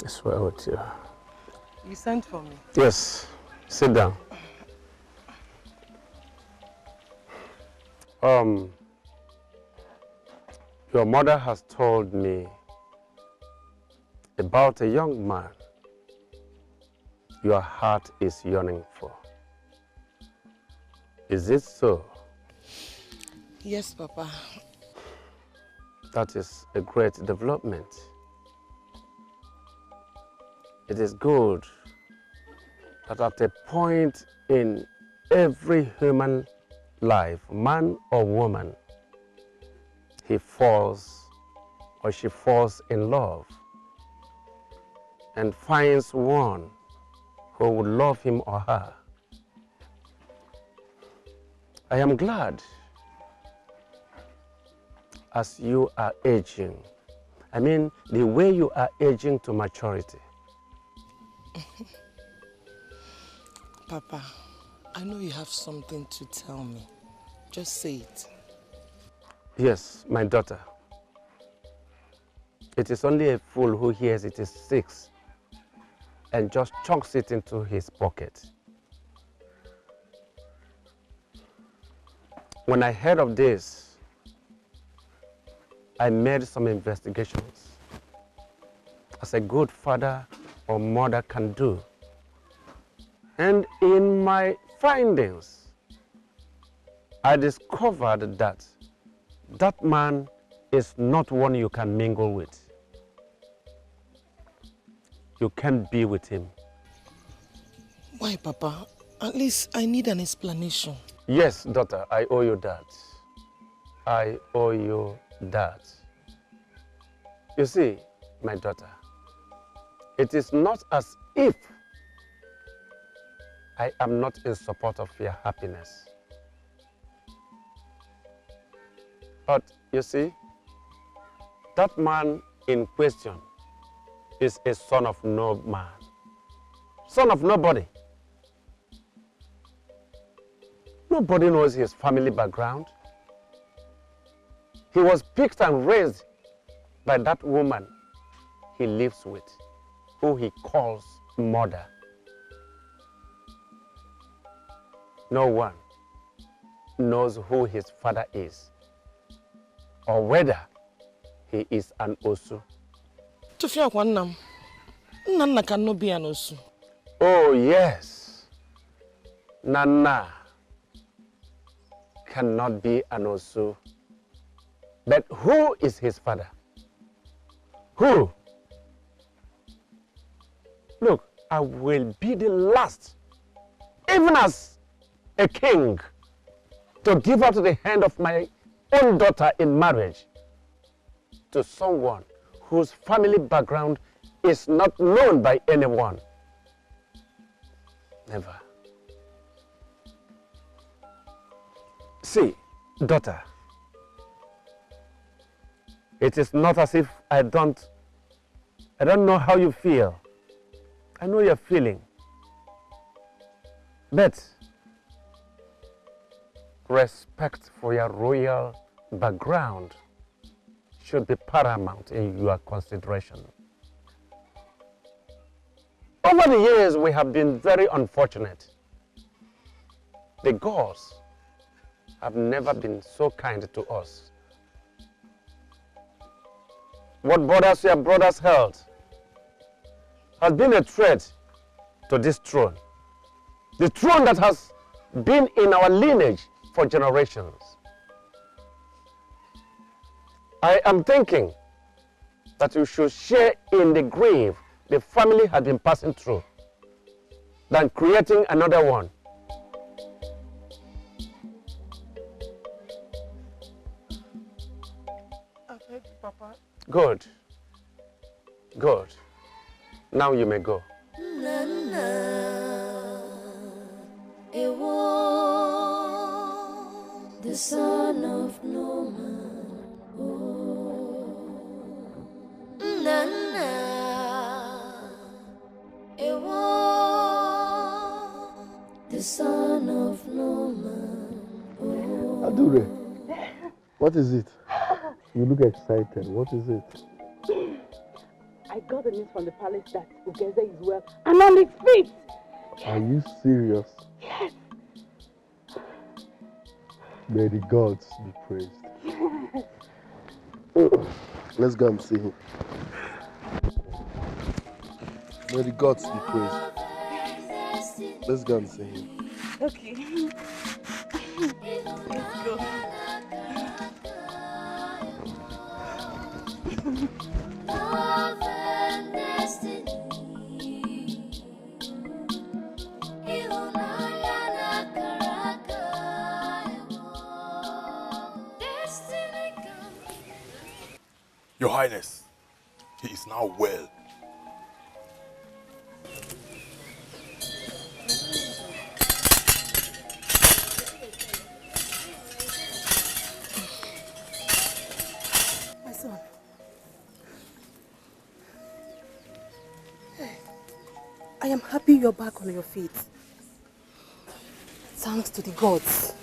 It's well with you. You sent for me? Yes. Sit down. Your mother has told me about a young man your heart is yearning for. Is it so? Yes, Papa. That is a great development. It is good that at a point in every human life, man or woman, he falls or she falls in love and finds one who would love him or her. I am glad as you are aging. I mean, the way you are aging to maturity. Papa, I know you have something to tell me. Just say it. Yes, my daughter. It is only a fool who hears it is 6 and just chunks it into his pocket. When I heard of this, I made some investigations, as a good father or mother can do. And in my findings, I discovered that that man is not one you can mingle with. You can't be with him. Why, Papa? At least I need an explanation. Yes, daughter, I owe you that. I owe you that. You see, my daughter, it is not as if I am not in support of your happiness. But you see, that man in question is a son of no man, son of nobody. Nobody knows his family background. He was picked and raised by that woman he lives with, who he calls mother. No one knows who his father is, or whether he is an Osu. Nana cannot be an Osu. Oh yes, Nana cannot be an Osu. But who is his father? Who? Look, I will be the last, even as a king, to give out the hand of my own daughter in marriage to someone whose family background is not known by anyone. Never. See, daughter, it is not as if I don't know how you feel. I know you're feeling. But respect for your royal background should be paramount in your consideration. Over the years, we have been very unfortunate. The gods have never been so kind to us. What borders your brother's health has been a threat to this throne. The throne that has been in our lineage for generations. I am thinking that you should share in the grief the family has been passing through than creating another one. I've heard you, Papa. Good. Good. Now you may go. The son of no man. The son of no man. Adure, what is it? You look excited. What is it? I got the news from the palace that Ugeze is well and on his feet. Are you serious? Yes. May the gods be praised. Let's go and see him. May the gods be praised. Let's go and see him. Okay. Let's go. Love and destiny. Your Highness, he is now well. My son. I am happy you're back on your feet. Thanks to the gods.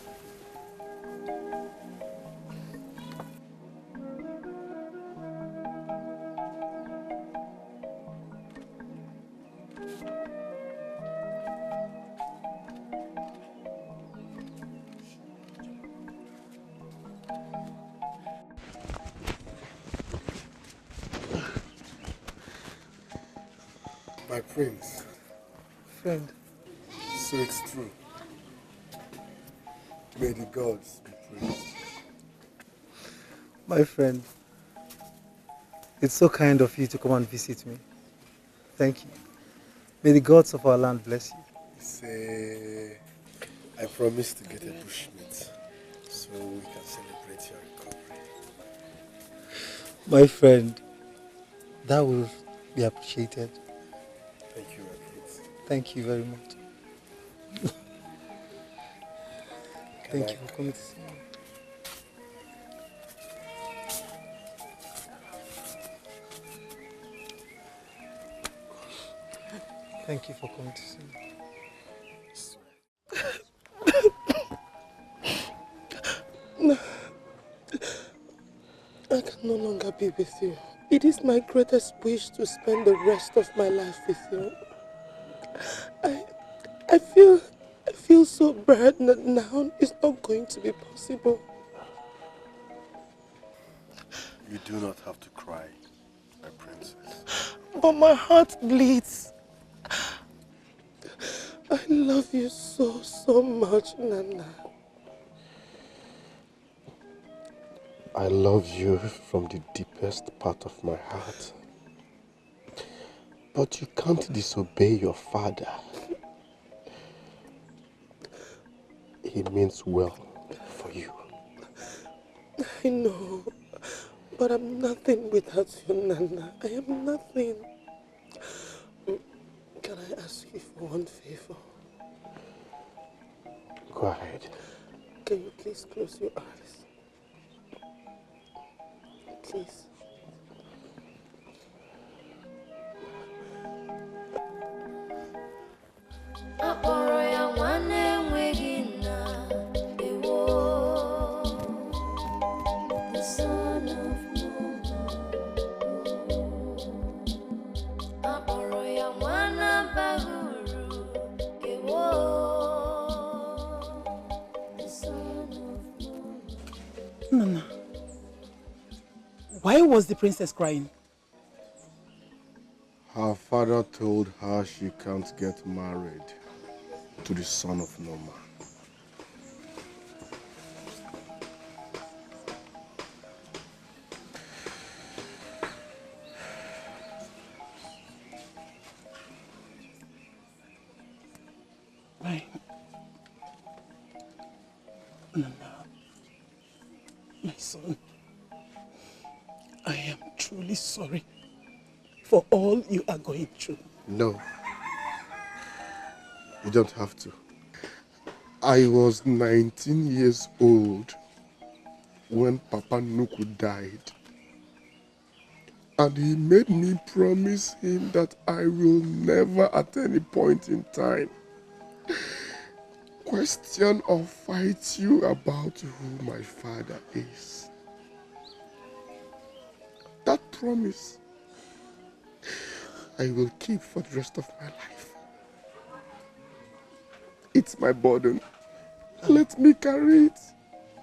My prince. Friend. So it's true. May the gods be praised. My friend, it's so kind of you to come and visit me. Thank you. May the gods of our land bless you. Say, I promise to get a bushmeat so we can celebrate your recovery. My friend, that will be appreciated. Thank you, my prince. Thank you very much. Thank you for coming to see me. Thank you for coming to see me. No. I can no longer be with you. It is my greatest wish to spend the rest of my life with you. I feel so burdened that now it's not going to be possible. You do not have to cry, my princess. But my heart bleeds. I love you so, so much, Nana. I love you from the deepest part of my heart. But you can't disobey your father. He means well for you. I know, but I'm nothing without you, Nana. I am nothing. Can I ask you for one favor? Go ahead. Can you please close your eyes? Please. Akpọrọ ya nwanne enweghị nna, ewo, the son of Akpọrọ ya nwanne abaghị uru, ewo, the son of Nana, why was the princess crying? Her father told her she can't get married to the son of no man. Nana, my son, I am truly sorry for all you are going through. No. You don't have to. I was 19 years old when Papa Nuku died. And he made me promise him that I will never at any point in time question or fight you about who my father is. That promise I will keep for the rest of my life. It's my burden. Let me carry it.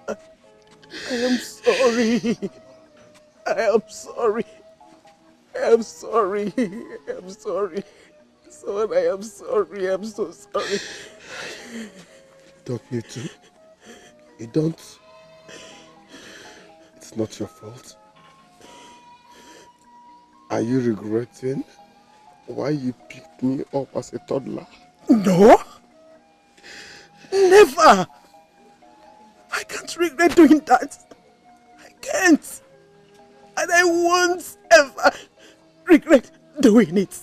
I am sorry. I am sorry. I am sorry. I am sorry. Son, I am sorry. I'm so sorry. Don't need to. You don't. It's not your fault. Are you regretting why you picked me up as a toddler? No. Never. I can't regret doing that. I can't. And I won't ever regret doing it.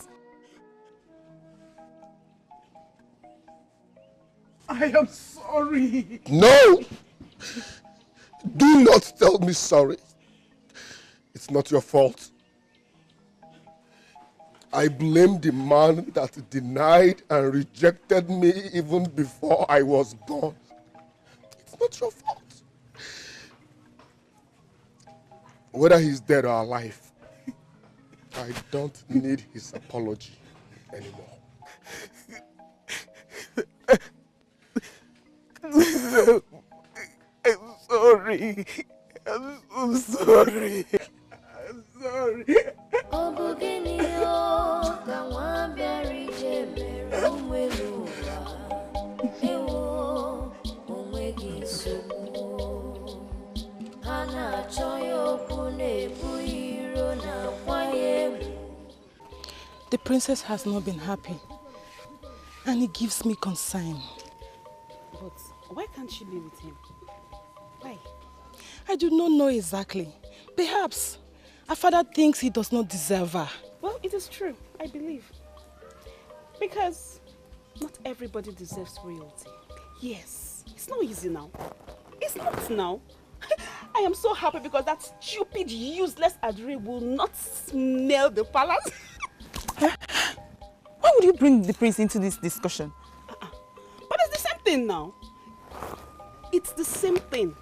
I am sorry. No! Do not tell me sorry. It's not your fault. I blame the man that denied and rejected me even before I was born. It's not your fault. Whether he's dead or alive, I don't need his apology anymore. I'm sorry. I'm so sorry. I'm sorry. The princess has not been happy, and it gives me concern. But why can't she be with him? Why? I do not know exactly. Perhaps her father thinks he does not deserve her. Well, it is true, I believe. Because not everybody deserves royalty. Yes, it's not easy now. It's not now. I am so happy because that stupid, useless Adre will not smell the palace. Why would you bring the prince into this discussion? But it's the same thing now. It's the same thing.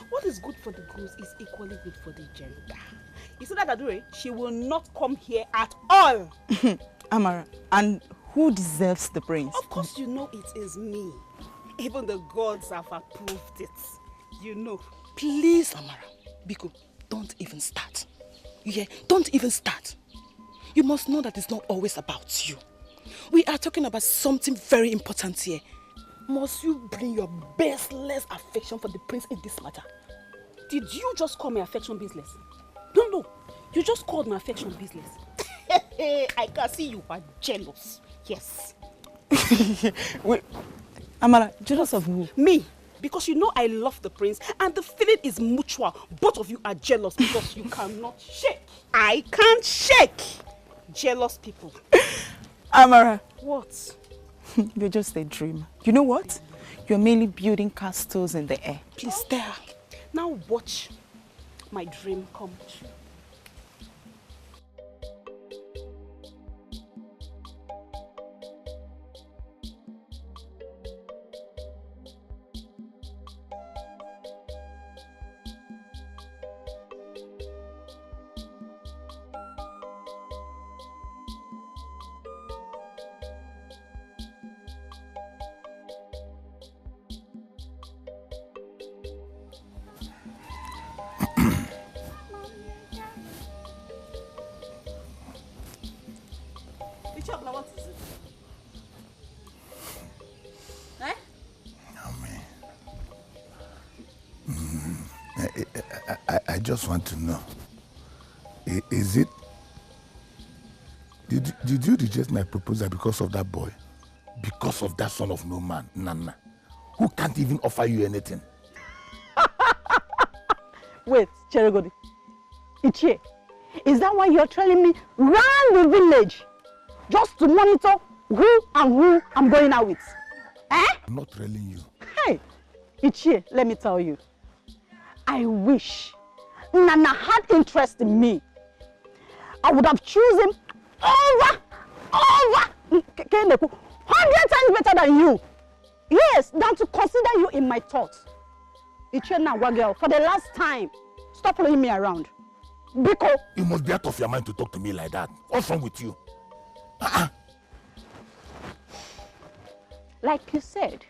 What is good for the goose is equally good for the gender. You see that Adure? She will not come here at all. Amara, and who deserves the prince? Of course you know it is me. Even the gods have approved it. You know. Please, Amara, Biko, don't even start. You hear? Don't even start. You must know that it's not always about you. We are talking about something very important here. Must you bring your baseless affection for the prince in this matter? Did you just call my affection business? No. You just called my affection business. I can see you are jealous. Yes. Wait, Amara, jealous of who? Me. Because you know I love the prince and the feeling is mutual. Both of you are jealous because you cannot shake. I can't shake. Jealous people. Amara. What? You're just a dream. You know what? You're mainly building castles in the air. Please stare. Now watch my dream come true. What is it? Eh? I just want to know, is it, did you reject my proposal because of that boy? Because of that son of no man, Nana, who can't even offer you anything? Wait, Cherigodi. Ichie, is that why you're telling me run the village just to monitor who I'm going out with? Eh? I'm not trailing you. Hey, Ichie, let me tell you. I wish Nana had interest in me. I would have chosen over 100 times better than you. Yes, than to consider you in my thoughts. Ichie Nawa girl, for the last time, stop following me around. Biko. You must be out of your mind to talk to me like that. What's wrong with you? Like you said,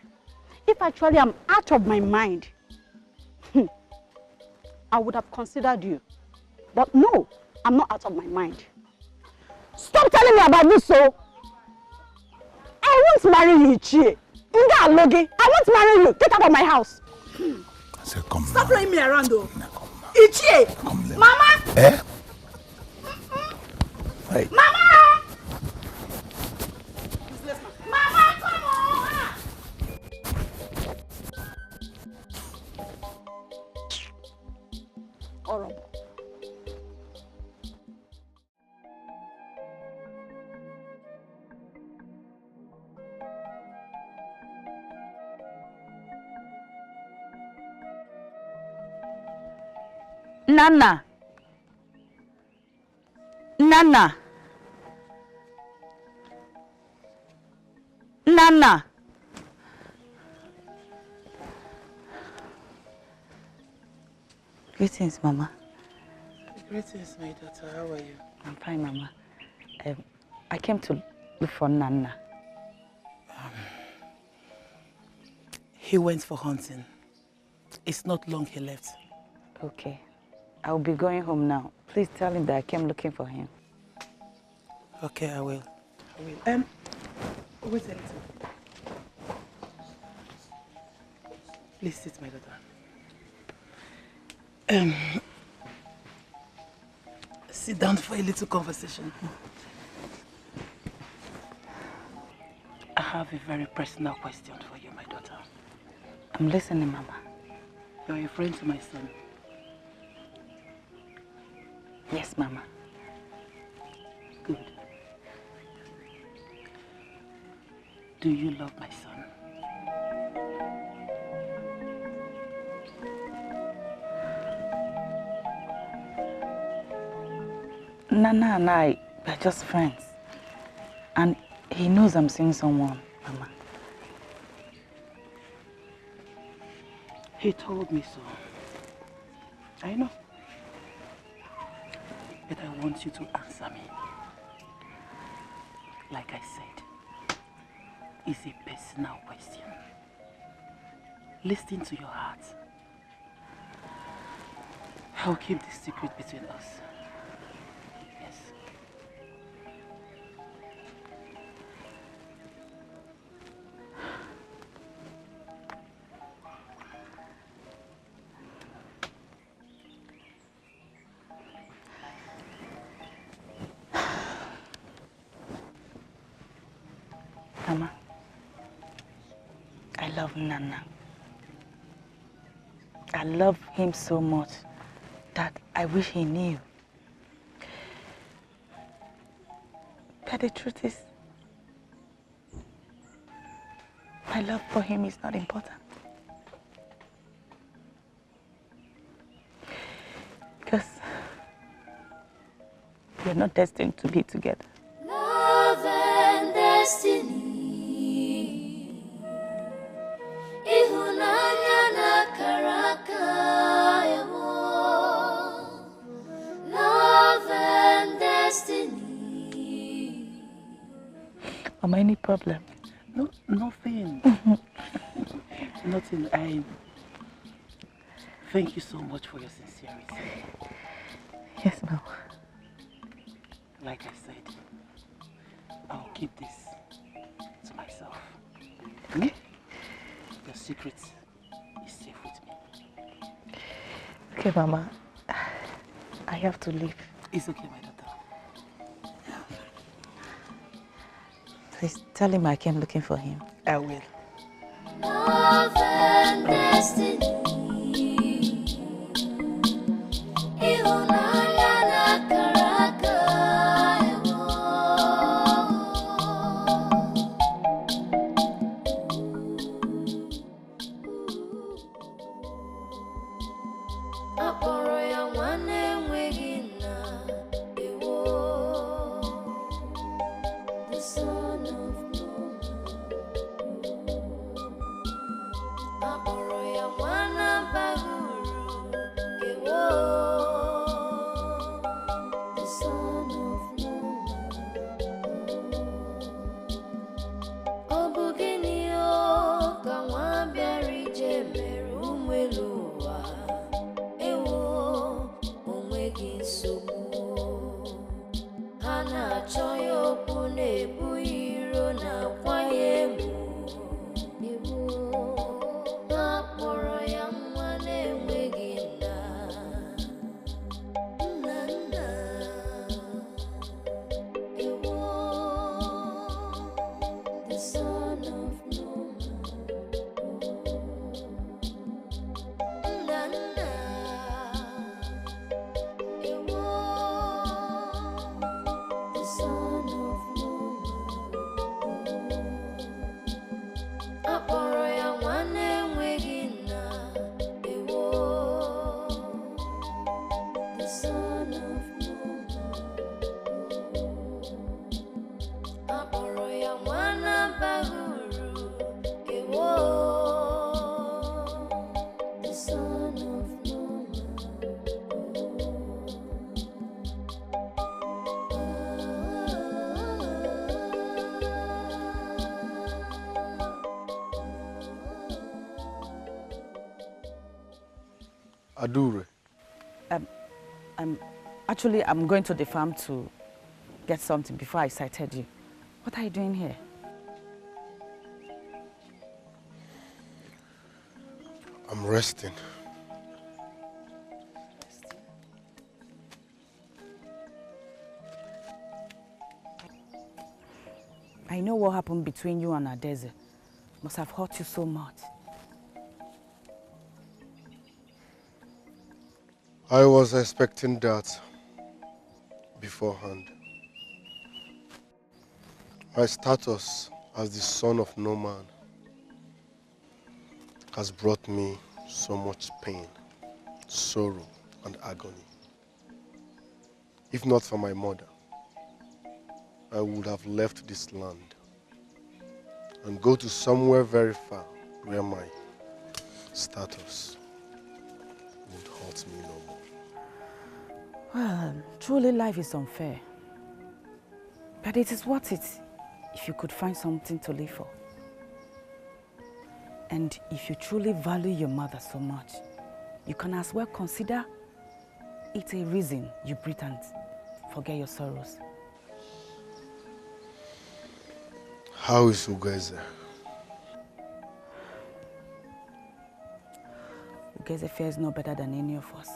if actually I'm out of my mind, I would have considered you. But no, I'm not out of my mind. Stop telling me about this, so. I won't marry you, Chie. I won't marry you. Get out of my house. I said, come. Stop playing me around, though. Ichie! Mama! Eh? Hey. Mama! Mama, come on! Horrible. Nana. Nana. Nana. Greetings, Mama. Greetings, my daughter. How are you? I'm fine, Mama. I came to look for Nana. He went for hunting. It's not long he left. Okay. I'll be going home now. Please tell him that I came looking for him. Okay, I will. Wait a little. Please sit, my daughter. Sit down for a little conversation. I have a very personal question for you, my daughter. I'm listening, Mama. You're a friend to my son. Yes, Mama. Good. Do you love my son? Nana and I are just friends. And he knows I'm seeing someone, Mama. He told me so. I know. But I want you to answer me. Like I said, it's a personal question. Listen to your heart. I'll keep this secret between us. Yes. Mama, I love Nana. I love him so much that I wish he knew. But the truth is, my love for him is not important. Because we're not destined to be together. Love and destiny. Ihunanya na karaka ewo. Love and destiny. Mama, any problem? No, nothing. Nothing. I thank you so much for your sincerity. Yes, Mama. Like I said, I'll keep this to myself. Okay? Your secret is safe with me. Okay, Mama. I have to leave. It's okay, my daughter. Please tell him I came looking for him. I will. Love and destiny. Ihunanya na karaka ewo. Akpọrọ ya nwanne enweghị nna ewo. The son of akpọrọ ya nwana bara uru ewo. Adure. I'm going to the farm to get something before I sighted you. What are you doing here? I'm resting. I know what happened between you and Adeze. Must have hurt you so much. I was expecting that beforehand. My status as the son of no man has brought me so much pain, sorrow, and agony. If not for my mother, I would have left this land and go to somewhere very far where my status would hurt me no more. Well, truly life is unfair. But it is worth it if you could find something to live for. And if you truly value your mother so much, you can as well consider it a reason you breathe and forget your sorrows. How is Ugeze? Ugeze fares no better than any of us.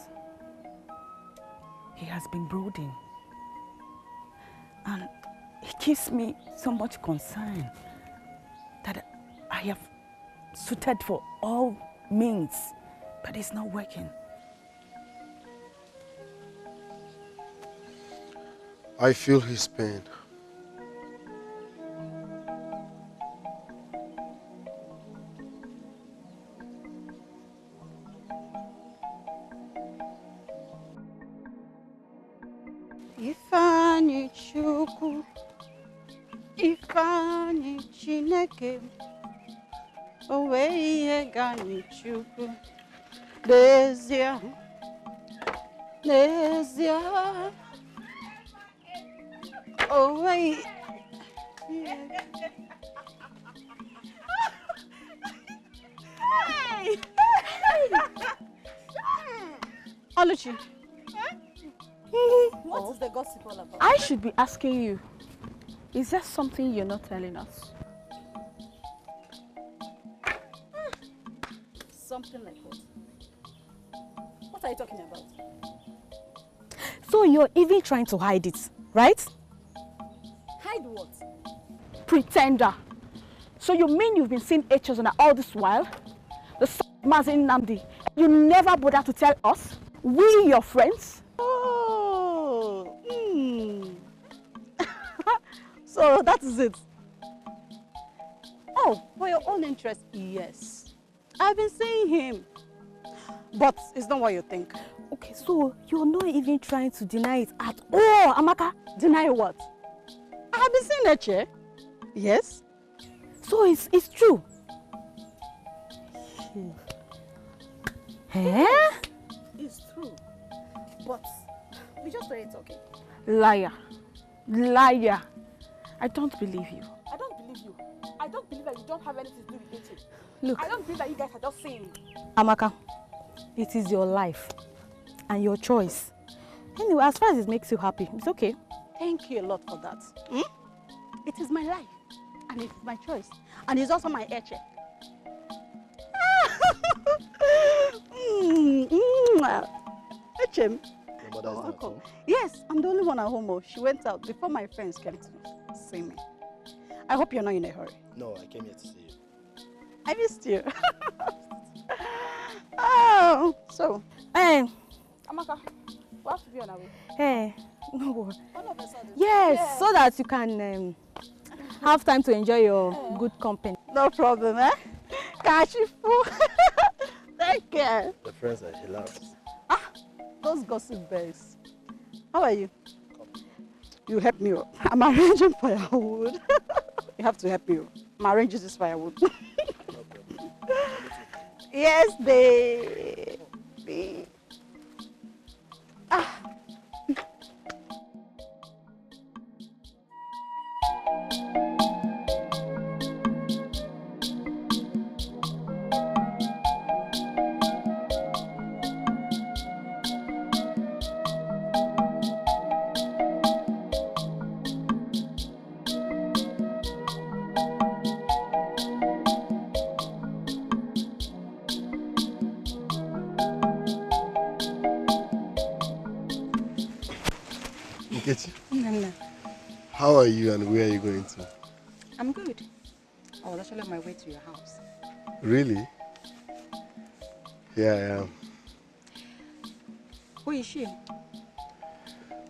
He has been brooding. And it gives me so much concern that I have suited for all means, but it's not working. I feel his pain. Ifeanyi Chukwu, Ifeanyi Chineke, owe ihe ganyị Chukwu, n'ezie, n'ezie, owe ihe. Hey! Oluchi. What is the gossip all about? I should be asking you, is there something you're not telling us? Something like what? What are you talking about? So you're even trying to hide it, right? Hide what? Pretender. So you mean you've been seeing Echozona all this while? The Mazin Namdi. You never bother to tell us? We, your friends? Oh, So that is it. Oh, for your own interest, yes. I've been seeing him. But it's not what you think. Okay, so you're not even trying to deny it at all, Amaka? Deny what? I have been seeing Eche. Yes. So it's true. Yes, it's true. But we just started talking. Liar. Liar. I don't believe you. I don't believe you. I don't believe that you don't have anything to do with it. Look. I don't believe that you guys are just saying. Amaka, it is your life and your choice. Anyway, as far as it makes you happy, it's okay. Thank you a lot for that. It is my life and it's my choice. And it's also my Eche. Echem. Yes, I'm the only one at home. She went out before my friends came to see me. I hope you're not in a hurry. No, I came here to see you. I missed you. Oh, so. Hey, Amaka, we have to be on our way. Hey, no worry. All of a sudden. Yes, so that you can have time to enjoy your good company. No problem, eh? Kashifu. Take care. The friends are hilarious. Those gossip bears. How are you? You help me up. I'm arranging firewood. You have to help me up. I'm arranging this firewood. Yes, baby. Nkechi, Nana, how are you and where are you going to? I'm good. I was actually on my way to your house. Really? Here I am. Who is she?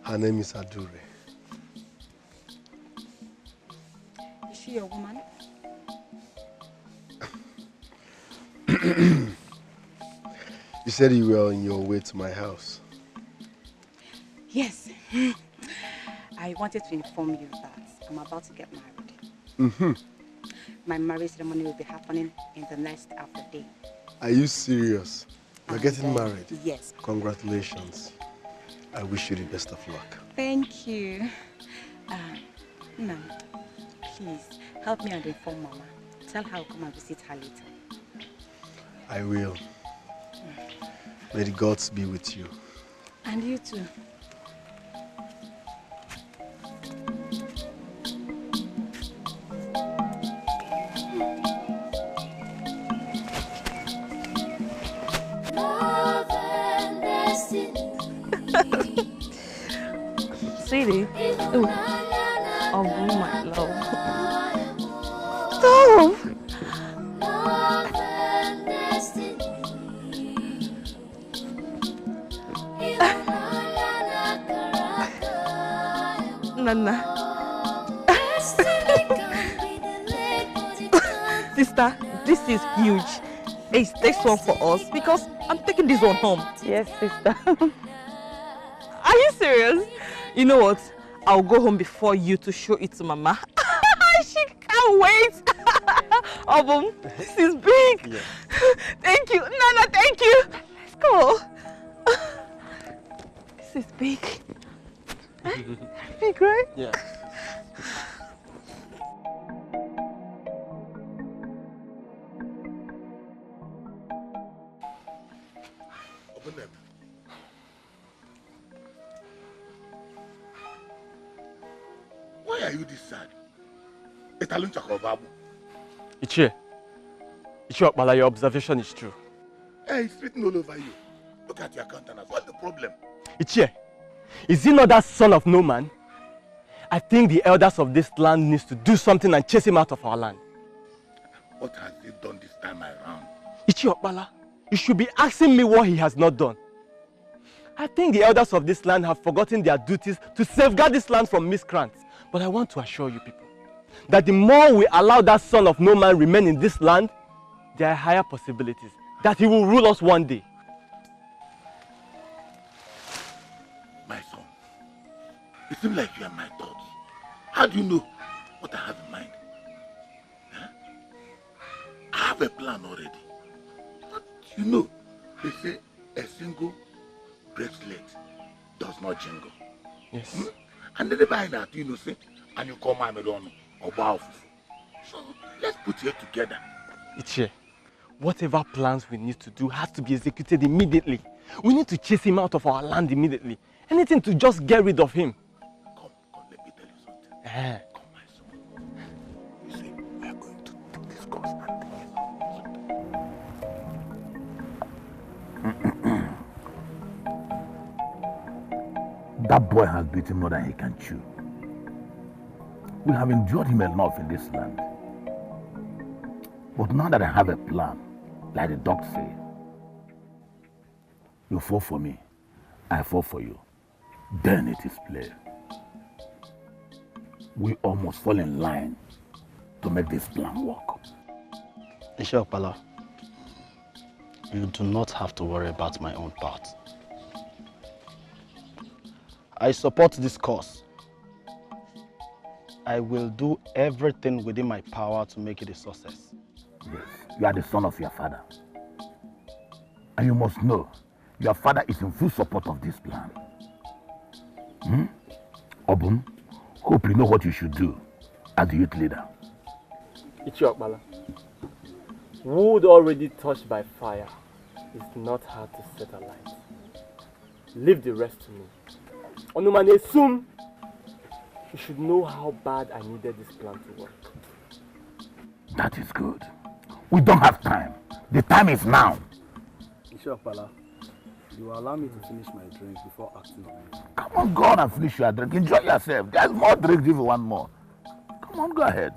Her name is Adure. Is she your woman? You said you were on your way to my house. Yes. I wanted to inform you that I'm about to get married. Mm-hmm. My marriage ceremony will be happening in the next half a day. Are you serious? You're getting then, married? Yes. Congratulations. I wish you the best of luck. Thank you. Ma'am, please help me and inform Mama. Tell her I'll come and visit her later. I will. May the gods be with you. And you too. Sweetie. Ooh. Oh, my love. Stop. Nana. Sister, this is huge. Hey, take one for us because I'm taking this one home. Yes, sister. Are you serious? You know what? I'll go home before you to show it to Mama. She can't wait. This is big. Yeah. Thank you. Nana, thank you. Let's go. This is big. Big, right? Yeah. Open them. Why are you this sad? Ichie Okpala, your observation is true. Hey, it's written all over you. Look at your countenance. What's the problem? Ichie, is he not that son of no man? I think the elders of this land needs to do something and chase him out of our land. What has he done this time around? Ichie Okpala, you should be asking me what he has not done. I think the elders of this land have forgotten their duties to safeguard this land from miscreants. But I want to assure you people that the more we allow that son of no man remain in this land, there are higher possibilities that he will rule us one day. My son, it seems like you are my thoughts. How do you know what I have in mind? Huh? I have a plan already. But you know, they say a single bracelet does not jingle. Yes. Hmm? And then by that, you know, say, and you call my medon or bow. So let's put it together. Ichie, whatever plans we need to do has to be executed immediately. We need to chase him out of our land immediately. Anything to just get rid of him. Come, let me tell you something. Come, my son. You see, we are going to discuss and That boy has beaten more than he can chew. We have endured him enough in this land. But now that I have a plan, like the doc say, you fall for me, I fall for you. Then it is play. We almost fall in line to make this plan work. Ichie Okpala, you do not have to worry about my own part. I support this cause. I will do everything within my power to make it a success. Yes, you are the son of your father. And you must know, your father is in full support of this plan. Obun, hope you know what you should do as the youth leader. Ichie Okpala, wood already touched by fire is not hard to set alight. Leave the rest to me. Onumane, soon you should know how bad I needed this plan to work. That is good. We don't have time. The time is now. Ichie Okpala, You will allow me to finish my drink before acting on it. Come on, go on and finish your drink. Enjoy yourself. There's more drinks if you want more. Come on, go ahead.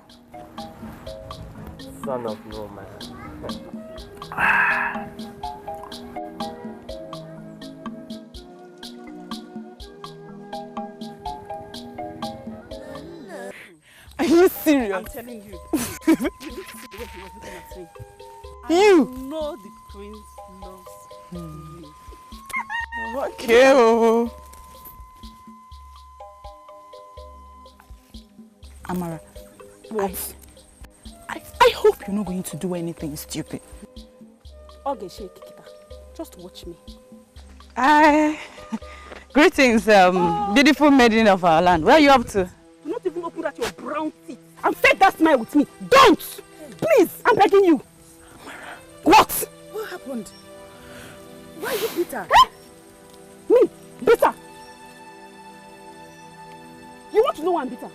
Son of no man. Are you serious? I'm telling you. You need to see the way he was looking at me. You? I know the prince loves you. Okay. Oh. Amara, what? I hope you're not going to do anything stupid. Okay, shake Kikita. Just watch me. Greetings, beautiful maiden of our land. Where are you up to? Do not even open that your brown teeth and set that smile with me. Don't! Please, I'm begging you. What? What happened? Why are you bitter? Me? Bitter? You want to know why I'm bitter?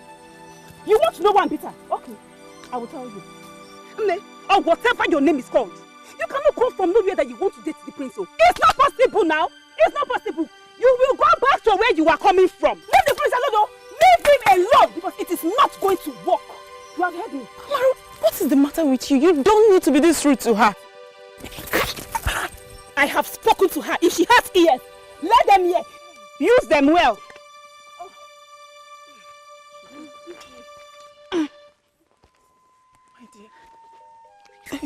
You want to know why I'm bitter? Okay, I will tell you. Nne, or whatever your name is called. You cannot come from nowhere that you want to date the prince. It's not possible now. It's not possible. You will go back to where you are coming from. Leave the prince alone, though. Leave him alone because it is not going to work. You have heard me. Amaru, what is the matter with you? You don't need to be this rude to her. I have spoken to her. If she has ears, let them hear. Use them well.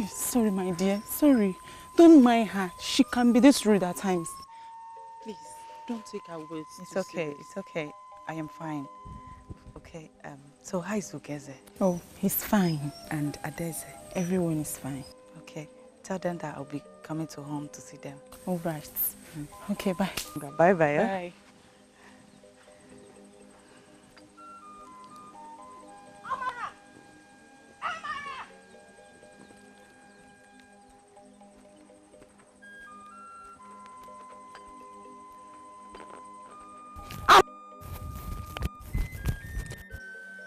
Sorry, my dear. Sorry. Don't mind her. She can be this rude at times. Please, don't take her words. It's okay. It's okay. I am fine. Okay. So how is Ugeze? Oh, he's fine. And Adeze? Everyone is fine. Okay. Tell them that I'll be coming to home to see them. All right. Okay, bye. Bye-bye. Bye.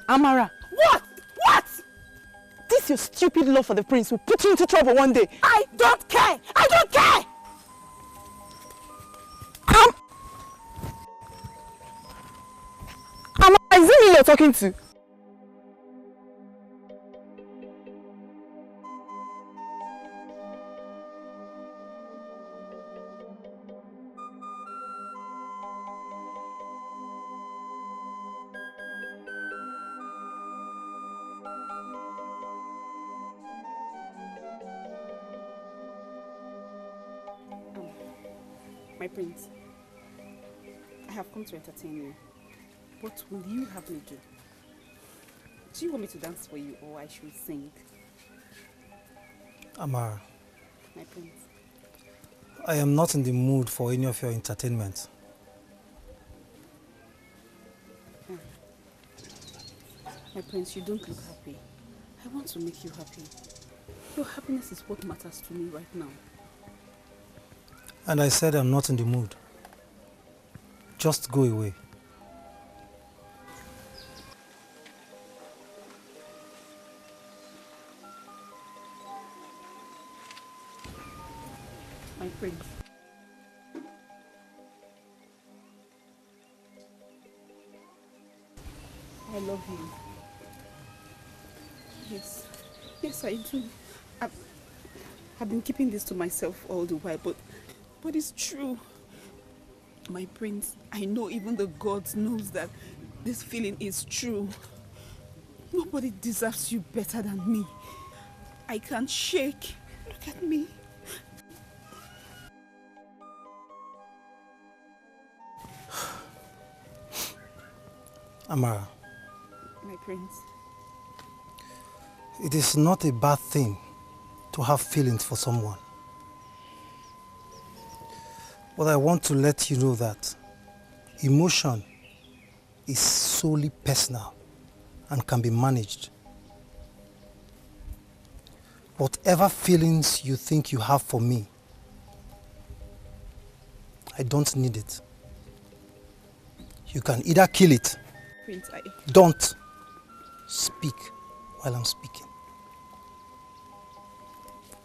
Amara. What? What? This your stupid love for the prince will put you into trouble one day. I don't care. I don't care. Amara, is it me you're talking to? My prince, I have come to entertain you. What will you have me do? Do you want me to dance for you or I should sing? Amara, My prince. I am not in the mood for any of your entertainment. My prince, you don't look happy. I want to make you happy. Your happiness is what matters to me right now. And I said I'm not in the mood. Just go away. My prince. I love you. Yes. Yes, I do. I've been keeping this to myself all the while, but it's true. My prince, I know even the gods knows that this feeling is true. Nobody deserves you better than me. I can't shake. Look at me. Amara, My prince. it is not a bad thing to have feelings for someone. But I want to let you know that emotion is solely personal and can be managed. Whatever feelings you think you have for me, I don't need it. You can either kill it. Prince, Don't speak while I'm speaking.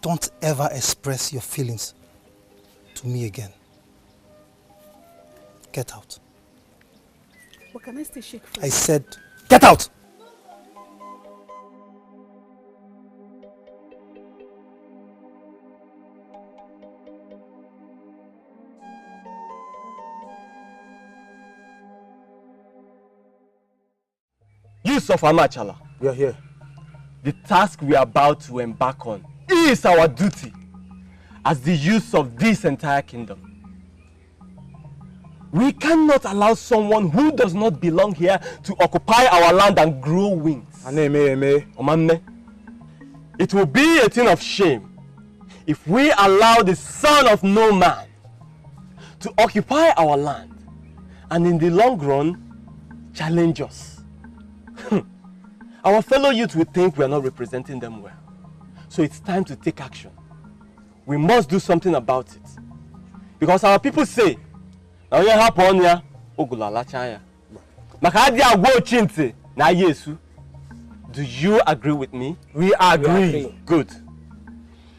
Don't ever express your feelings to me again. Get out. But can I still shake first? I said, get out! Youths of Amachala, we are here. The task we are about to embark on is our duty as the youths of this entire kingdom. We cannot allow someone who does not belong here to occupy our land and grow wings. It will be a thing of shame if we allow the son of no man to occupy our land and in the long run challenge us. Our fellow youth will think we are not representing them well. So it's time to take action. We must do something about it. Because our people say, do you agree with me? We agree. Good.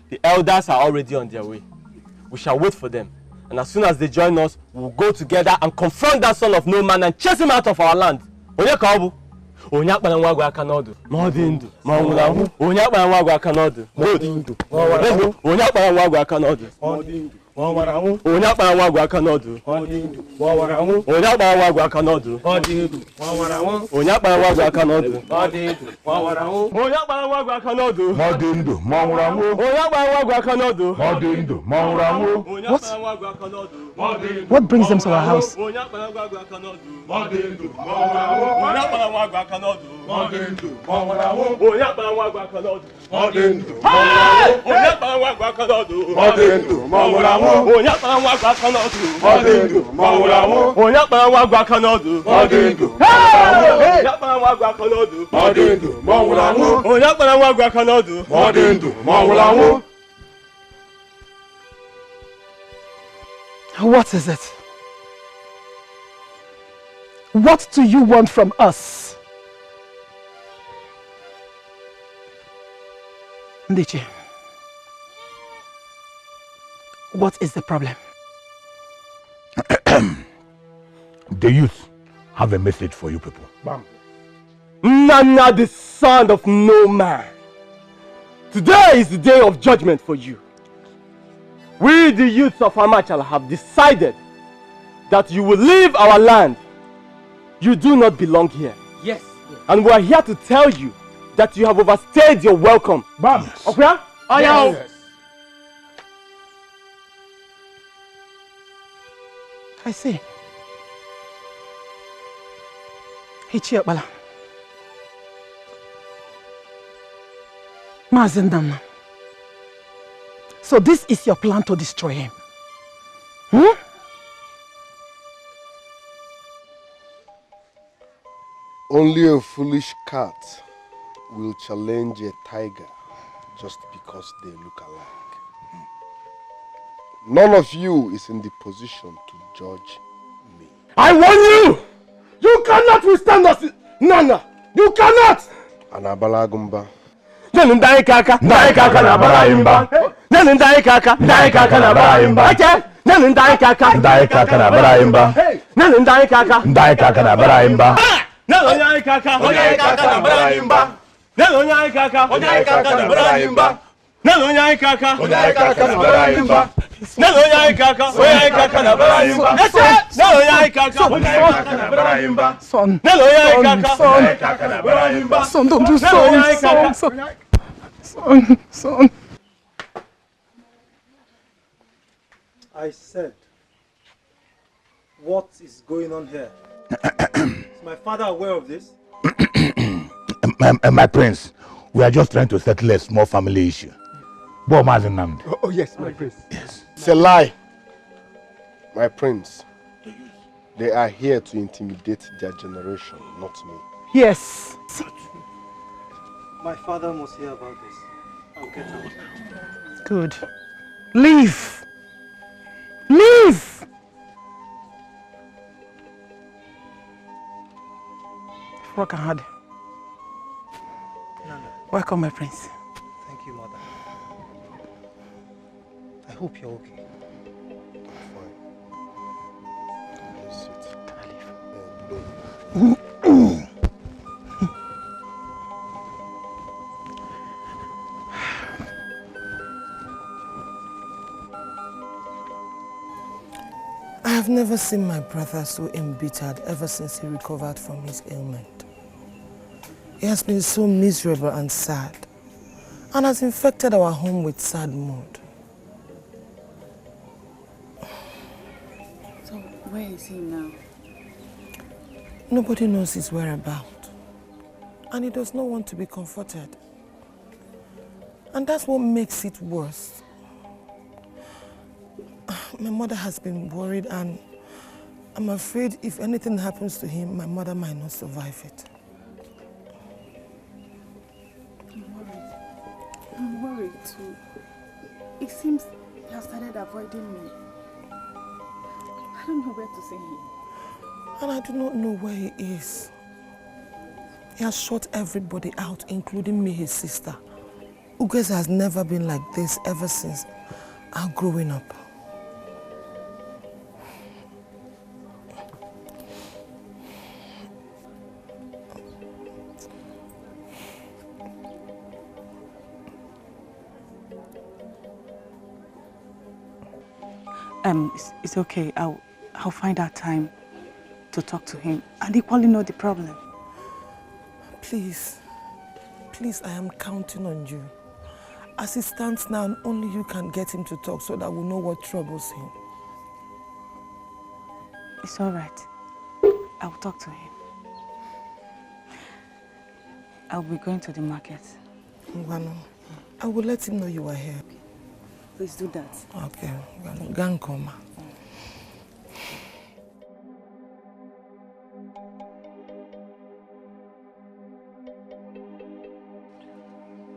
The elders are already on their way. We shall wait for them. And as soon as they join us, we'll go together and confront that son of no man and chase him out of our land. Onye akpana nwa agwa aka n'ọdụ ma ọ dị ndụ ma ọ nwụrụ anwụ onye akpana nwa agwa aka n'ọdụ onye akpana nwa agwa aka n'ọdụ onye akpana nwa agwa aka n'ọdụ onye akpana nwa agwa aka n'ọdụ onye akpana nwa agwa aka n'ọdụ onye akpana nwa agwa aka n'ọdụ ma ọ dị ndụ ma ọ nwụrụ anwụ onye akpana nwa agwa aka n'ọdụ ma ọ dị ndụ ma ọ nwụrụ anwụ onye akpana nwa agwa aka n'ọdụ What brings them to our house? onye akpana nwa agwa aka n'ọdụ ma ọ dị ndụ ma ọ nwụrụ anwụ onye akpana nwa agwa aka n'ọdụ ma ọ dị ndụ ma ọ nwụrụ anwụ onye akpana nwa agwa aka n'ọdụ ma ọ dị ndụ ma ọ nwụrụ anwụ onye akpana nwa agwa aka n'ọdụ ma ọ dị ndụ ma ọ nwụrụ anwụ onye akpana nwa agwa aka n'ọdụ ma ọ dị ndụ ma ọ nwụrụ anwụ onye akpana nwa agwa aka n'ọdụ ma ọ dị ndụ onye akpana nwa agwa aka n'ọdụ ma ọ dị ndụ ma ọ nwụrụ anwụ onye akpana nwa agwa aka n'ọdụ ma ọ dị ndụ ma ọ nwụrụ anwụ. What is it? What do you want from us? Ndiche, what is the problem? The youth have a message for you people. Bam. Nana, the son of no man. Today is the day of judgment for you. We, the youths of Amachala, have decided that you will leave our land. You do not belong here. Yes. And we are here to tell you that you have overstayed your welcome. Bam. Okay? Yes. I see. Hichiabala. Mazindam. So this is your plan to destroy him? Hmm? Only a foolish cat will challenge a tiger just because they look alike. None of you is in the position to judge me. I warn you! You cannot withstand us! Nana! You cannot! Anabalagumba. Ndai kaka na baraimba. Ndai kaka na baraimba. Ndai kaka na baraimba. Ndai kaka na baraimba. Ndai kaka na baraimba. Ndai kaka na baraimba. Ndai kaka na baraimba. Son, don't do son. I said, what is going on here? Is my father aware of this? My prince, we are just trying to settle a small family issue. Oh yes, my prince. Yes. It's a lie. My prince, they are here to intimidate their generation, not me. Yes. My father must hear about this. I'll get out. Good. Leave. Leave. Work hard. Welcome, my prince. Thank you, mother. I hope you're okay. Fine. Bless I've never seen my brother so embittered ever since he recovered from his ailment. He has been so miserable and sad, and has infected our home with sad mood. So, where is he now? Nobody knows his whereabouts, and he does not want to be comforted. And that's what makes it worse. My mother has been worried, and I'm afraid if anything happens to him, my mother might not survive it. I'm worried too. It seems he has started avoiding me. I don't know where to see him. And I do not know where he is. He has shut everybody out, including me, his sister. Ugeza has never been like this ever since our growing up. It's okay. I'll find out time to talk to him and equally know the problem. Please, I am counting on you. As it stands now, only you can get him to talk so that we'll know what troubles him. It's all right. I'll talk to him. I'll be going to the market. Ngwano, I will let him know you are here. Please do that. Okay, Gankoma.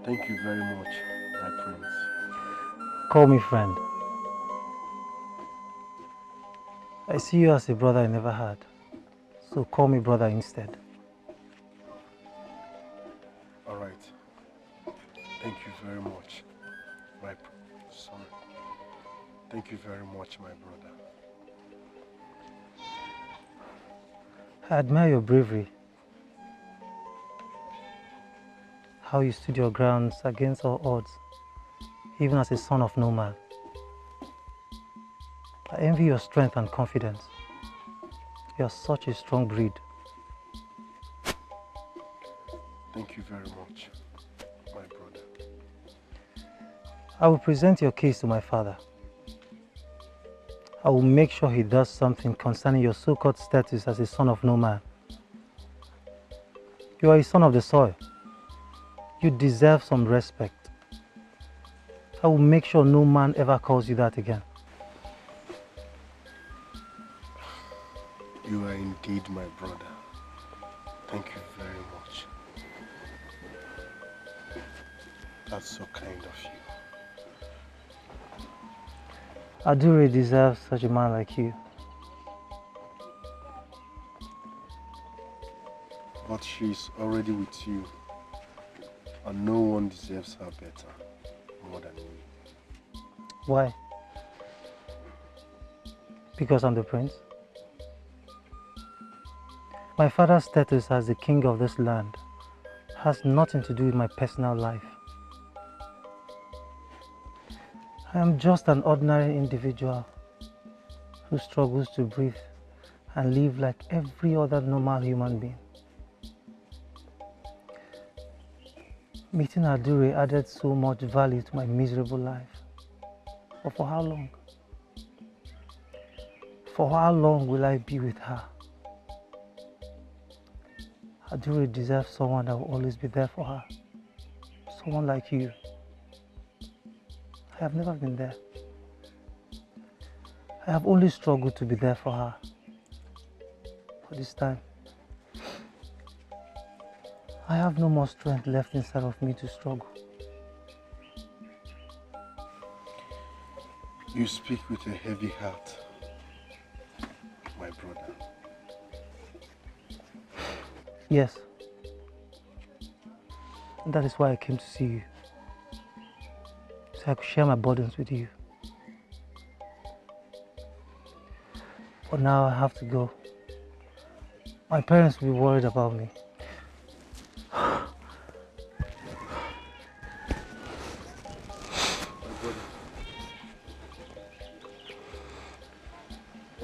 Thank you very much, my prince. Call me friend. I see you as a brother I never had, so call me brother instead. All right. Thank you very much, my son. Thank you very much, my brother. I admire your bravery. How you stood your grounds against all odds, even as a son of no man. I envy your strength and confidence. You are such a strong breed. Thank you very much, my brother. I will present your case to my father. I will make sure he does something concerning your so-called status as a son of no man. You are a son of the soil. You deserve some respect. I will make sure no man ever calls you that again. You are indeed my brother. Thank you very much. That's so kind of you. Adure deserves such a man like you. But she's already with you, and no one deserves her better, more than me. Why? Because I'm the prince? My father's status as the king of this land has nothing to do with my personal life. I am just an ordinary individual who struggles to breathe and live like every other normal human being. Meeting Adure added so much value to my miserable life. But for how long? For how long will I be with her? Adure deserves someone that will always be there for her. Someone like you. I have never been there. I have only struggled to be there for her. For this time, I have no more strength left inside of me to struggle. You speak with a heavy heart, my brother. Yes. And that is why I came to see you. So I could share my burdens with you. But now I have to go. My parents will be worried about me.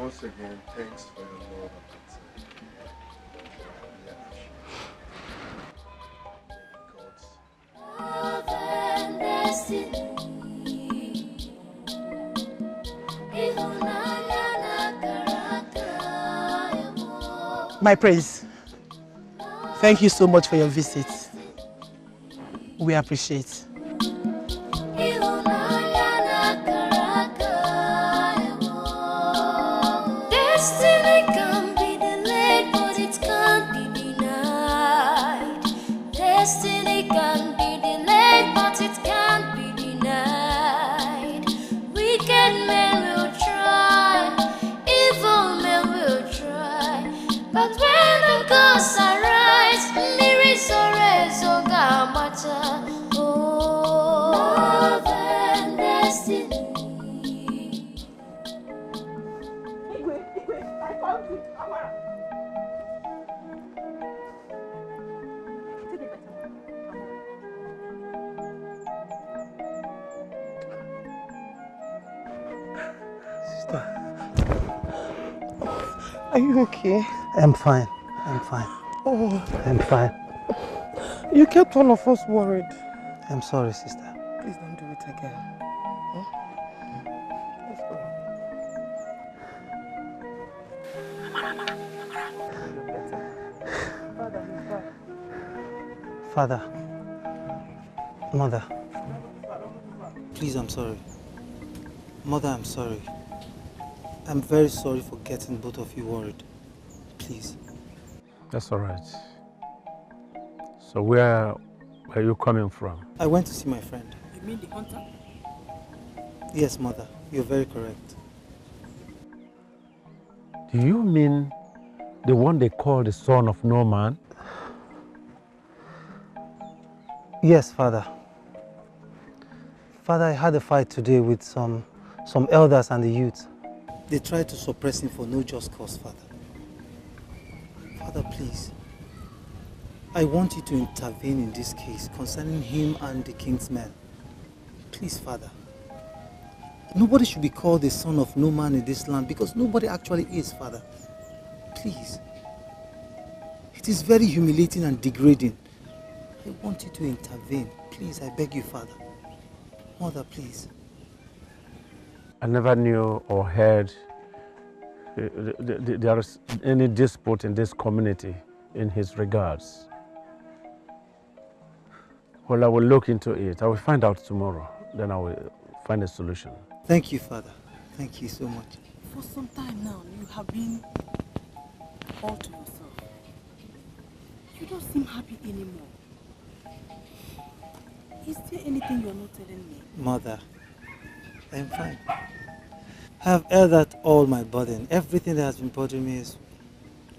Once again, Thanks for your love and concern. I appreciate. My praise. Thank you so much for your visit. We appreciate. Destiny can be delayed, but it can't be denied. Destiny can be delayed, but it can't be denied. Wicked men will try, evil men will try, but when the gods arise, miracles are gamata. More than destiny. Are you okay? I'm fine. I'm fine. Oh. I'm fine. You kept all of us worried. I'm sorry, sister. Please don't do it again. Huh? Let's go. Father, Mother, please, I'm sorry. Mother, I'm sorry. I'm very sorry for getting both of you worried. Please. That's all right. So where are you coming from? I went to see my friend. You mean the hunter? Yes, Mother. You're very correct. Do you mean the one they call the son of no man? Yes, Father. Father, I had a fight today with some elders and the youth. They tried to suppress him for no just cause, Father. Father, please. I want you to intervene in this case concerning him and the king's men. Please, Father. Nobody should be called the son of no man in this land because nobody actually is, Father. Please. It is very humiliating and degrading. I want you to intervene. Please, I beg you, Father. Mother, please. I never knew or heard there is any dispute in this community in his regards. Well, I will look into it. I will find out tomorrow. Then I will find a solution. Thank you, Father. Thank you so much. For some time now, you have been all to yourself. You don't seem happy anymore. Is there anything you're not telling me? Mother, I'm fine. I have aired out all my burden. Everything that has been bothering me is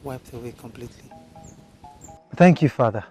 wiped away completely. Thank you, Father.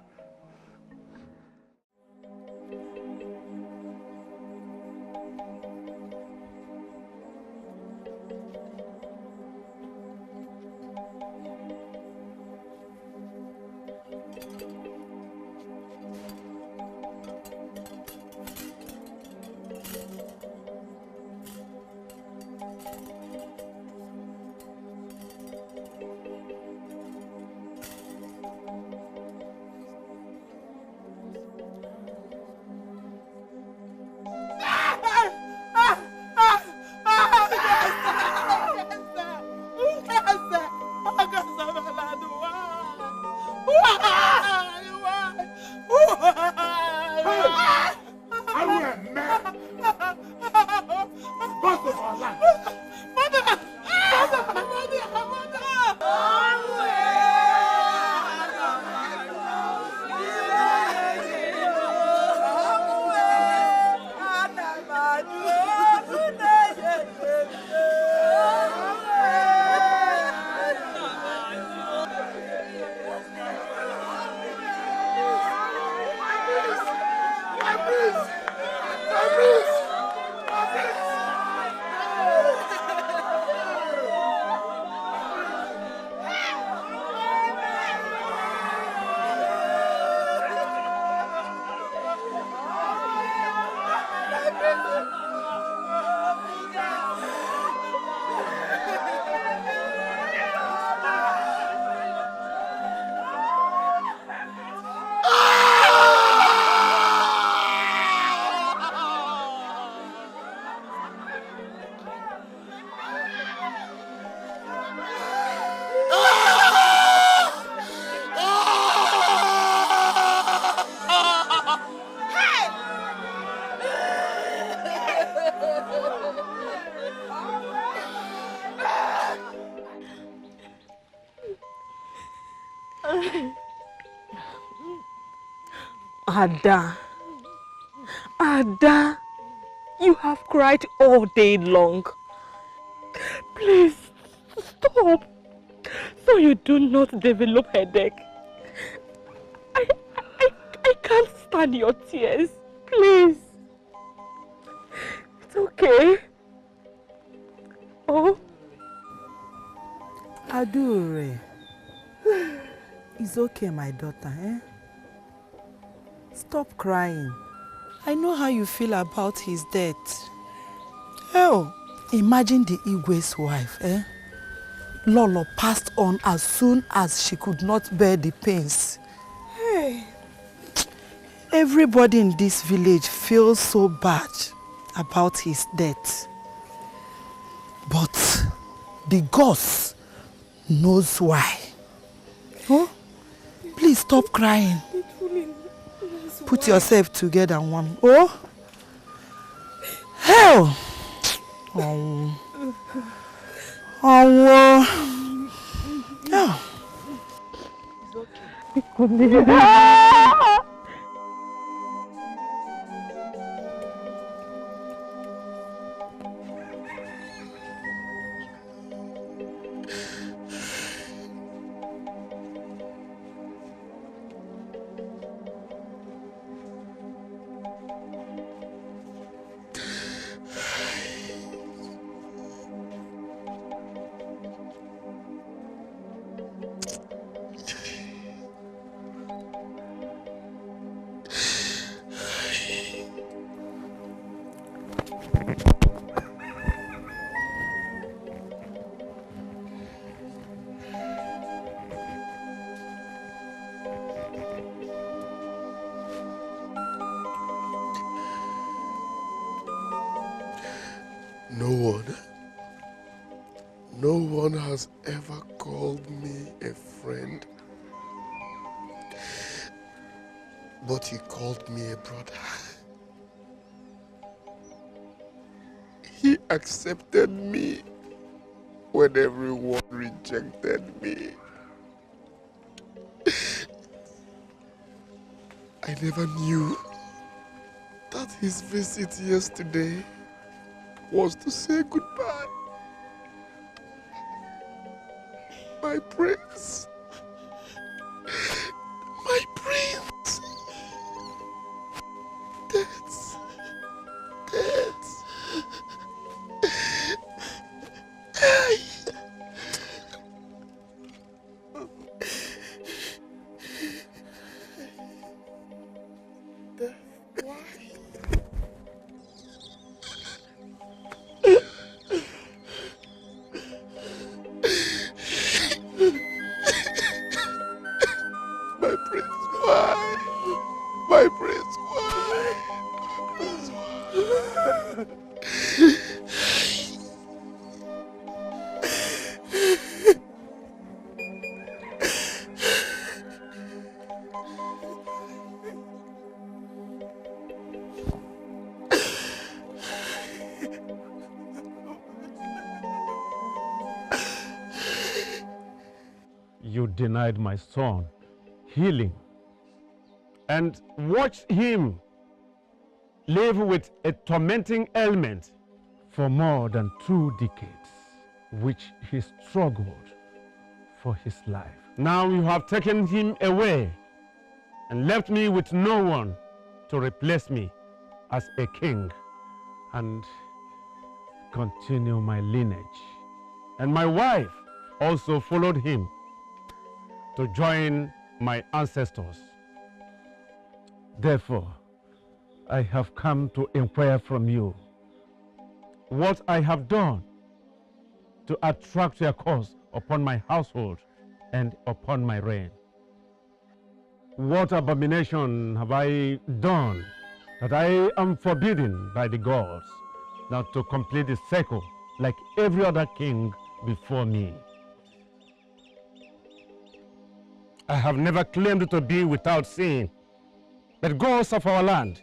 Ada. Ada. You have cried all day long. Please, stop. So you do not develop headache. I can't stand your tears. Please. It's okay. Oh. Adure. It's okay, my daughter, eh? Stop crying. I know how you feel about his death. Hell, imagine the Igwe's wife, eh? Lolo passed on as soon as she could not bear the pains. Hey. Everybody in this village feels so bad about his death. But the gods knows why. Oh? Please stop crying. Put yourself together, one. Oh? Hell! Oh. Oh. Yeah. No one has ever called me a friend, but he called me a brother. He accepted me when everyone rejected me. I never knew that his visit yesterday was to say goodbye. My prince. My prince. Death. Death. You denied my son healing and watched him live with a tormenting ailment for more than 2 decades, which he struggled for his life. Now you have taken him away and left me with no one to replace me as a king and continue my lineage. And my wife also followed him to join my ancestors. Therefore, I have come to inquire from you what I have done to attract your curse upon my household and upon my reign. What abomination have I done that I am forbidden by the gods not to complete the cycle like every other king before me? I have never claimed to be without sin, but gods of our land,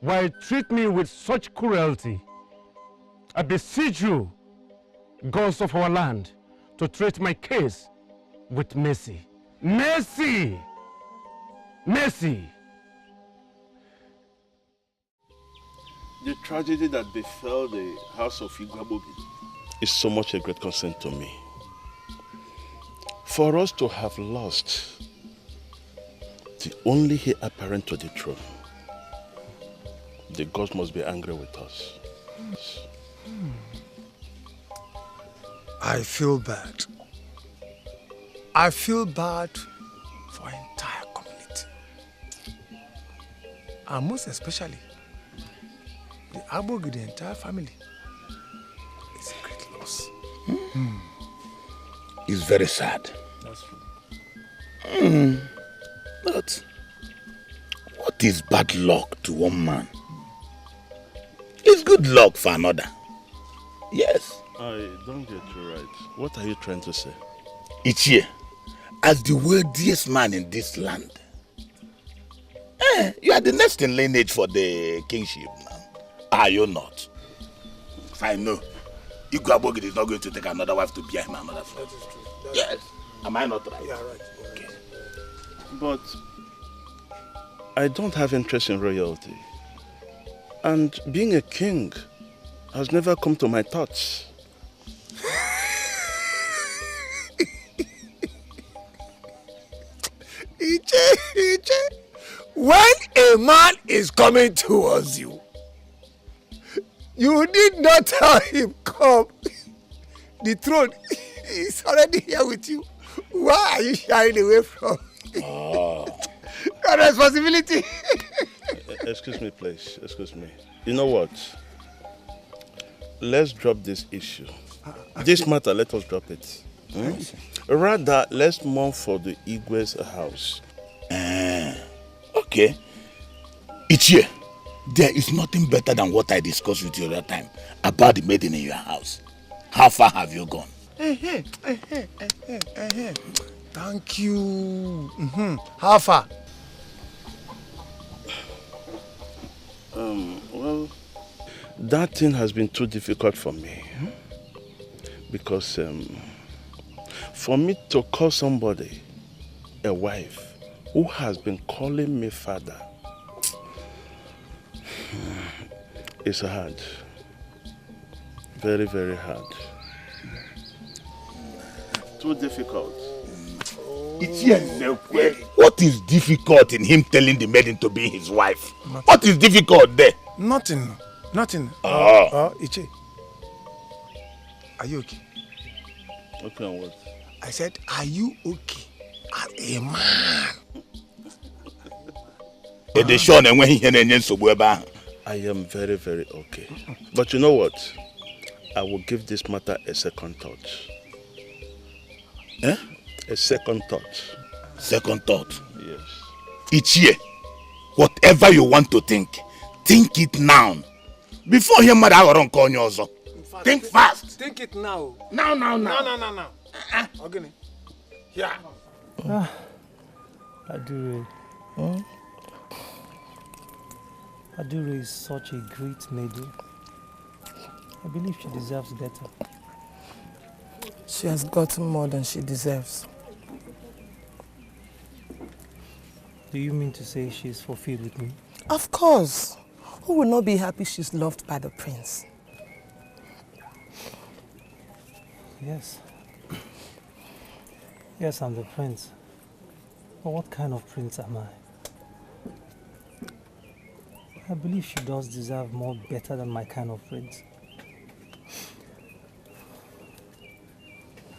why treat me with such cruelty? I beseech you, gods of our land, to treat my case with mercy. Mercy! Mercy! The tragedy that befell the house of Igwabogi is so much a great concern to me. For us to have lost the only heir apparent to the throne, the gods must be angry with us. I feel bad. I feel bad for our entire community. And most especially, the Abogi, the entire family. It's a great loss. It's very sad. That's true. But what is bad luck to one man? It's good luck for another. Yes. I don't get you right. What are you trying to say? Ichie, as the wealthiest man in this land, you are the next in lineage for the kingship now. Are you not? If I know, Igwabogi is not going to take another wife to bear him another son. That is true. Yes. Am I not right? Yeah, right. Okay. But I don't have interest in royalty. And being a king has never come to my thoughts. Iche, when a man is coming towards you, you need not tell him, come. The throne is already here with you. Why are you shying away from your responsibility? Excuse me, please. Excuse me. You know what? Let's drop this issue. This matter, let us drop it. Rather, let's mourn for the Igwe's house. Okay. Ichie, there is nothing better than what I discussed with you that time about the maiden in your house. How far have you gone? Thank you. How far? Well, that thing has been too difficult for me. Because for me to call somebody a wife who has been calling me father, it's hard. Very, very hard. Too difficult. What is difficult in him telling the maiden to be his wife? Nothing. What is difficult there? Nothing. Iche, are you okay? Okay, on what? I said, are you okay as a man? I am very, very okay. But you know what? I will give this matter a second thought. A second thought. Second thought? Yes. Ichie, whatever you want to think it now. Before your mother will call you also. Think fast. Think it now. Now. No. Okay. Yeah. Adure. Adure is such a great lady. I believe she deserves better. She has gotten more than she deserves. Do you mean to say she's fulfilled with me? Of course. Who will not be happy she's loved by the prince? Yes. Yes, I'm the prince. But what kind of prince am I? I believe she does deserve more better than my kind of prince.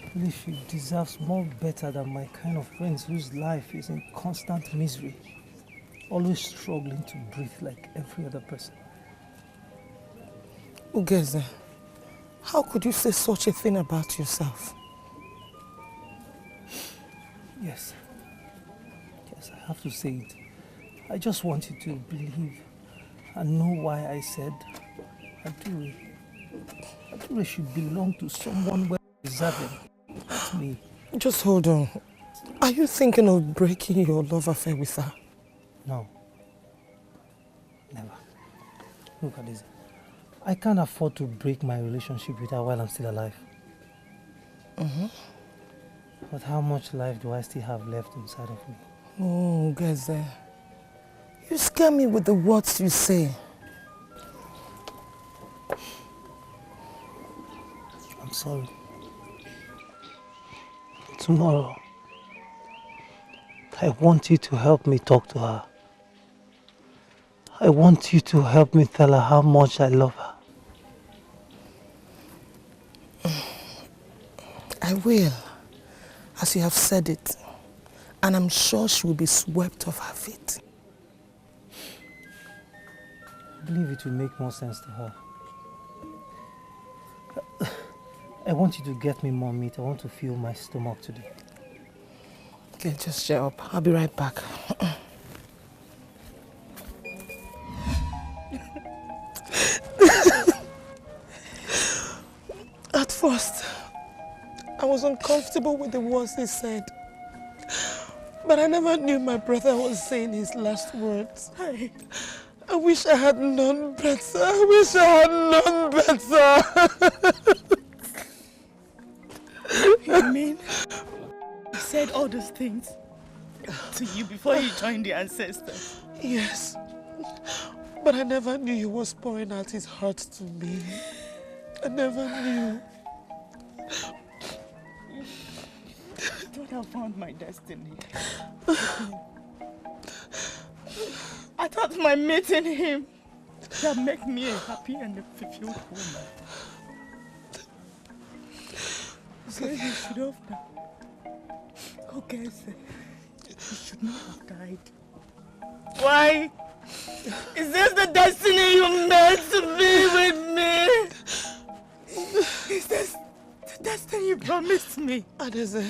I believe she deserves more better than my kind of prince whose life is in constant misery, always struggling to breathe like every other person. Ugeze, how could you say such a thing about yourself? Yes, I have to say it. I just want you to believe and know why I said Adure should belong to someone well deserving. That's me. Just hold on. Are you thinking of breaking your love affair with her? No. Never. Look at this. I can't afford to break my relationship with her while I'm still alive. But how much life do I still have left inside of me? Oh, Geze, you scare me with the words you say. I'm sorry. Tomorrow, I want you to help me talk to her. I want you to help me tell her how much I love her. I will, as you have said it. And I'm sure she will be swept off her feet. I believe it will make more sense to her. I want you to get me more meat. I want to fill my stomach today. Okay, just shut up. I'll be right back. At first, I was uncomfortable with the words he said. But I never knew my brother was saying his last words. I wish I had known better. I wish I had known better. You mean he said all those things to you before you joined the ancestors? Yes. But I never knew he was pouring out his heart to me. I never knew. I thought I found my destiny. I thought my meeting him that make me a happy and a fulfilled woman. So you should have died. Okay, sir. You should not have died. Why? Is this the destiny you meant to be with me? Is this the destiny you promised me? Adeze.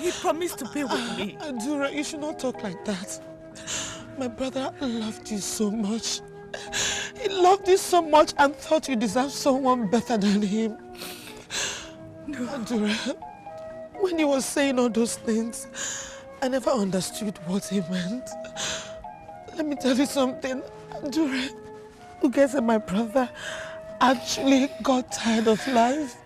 You promised to be with me. Adura, you should not talk like that. My brother loved you so much. He loved you so much and thought you deserved someone better than him. No. Adura, when he was saying all those things, I never understood what he meant. Let me tell you something. Adura, Ugeze, my brother, actually got tired of life.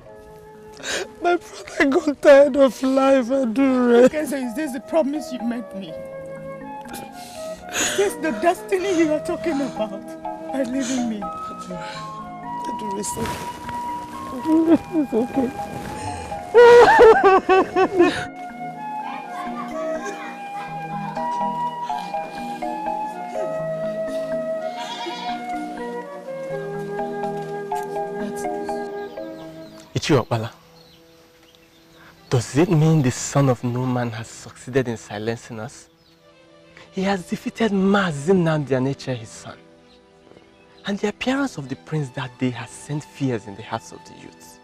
My brother got tired of life, Adura. Ugeze, is this the promise you made me? Is this the destiny you are talking about by leaving me? Adura, it's okay. Adura, it's okay. Uju Okoli, does it mean the son of no man has succeeded in silencing us? He has defeated Mazin Nnamdi, his son. And the appearance of the prince that day has sent fears in the hearts of the youths.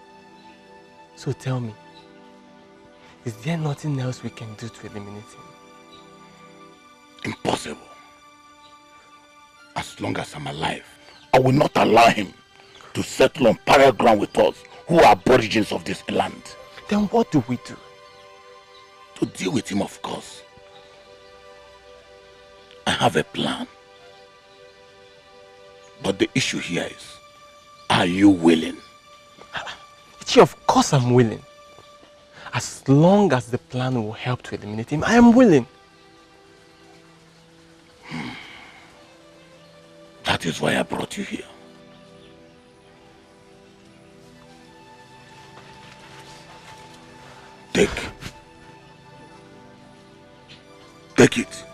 So tell me, is there nothing else we can do to eliminate him? Impossible. As long as I'm alive, I will not allow him to settle on parallel ground with us, who are aborigines of this land. Then what do we do? To deal with him, of course. I have a plan. But the issue here is, are you willing? Of course I'm willing. As long as the plan will help to eliminate him, I am willing. That is why I brought you here. Take it.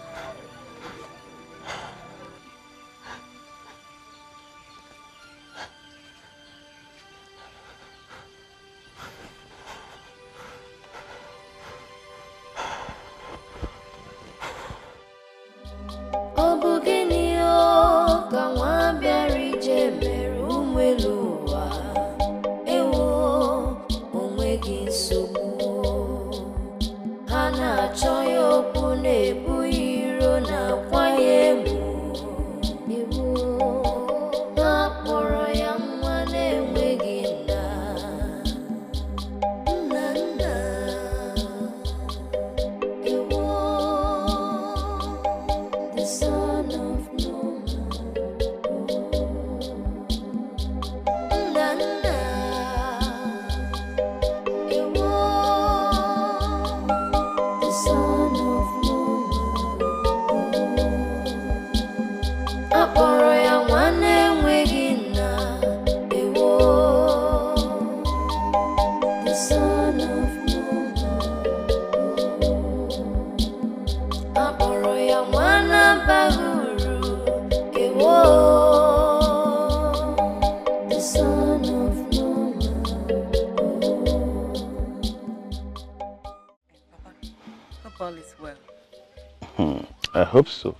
hope so.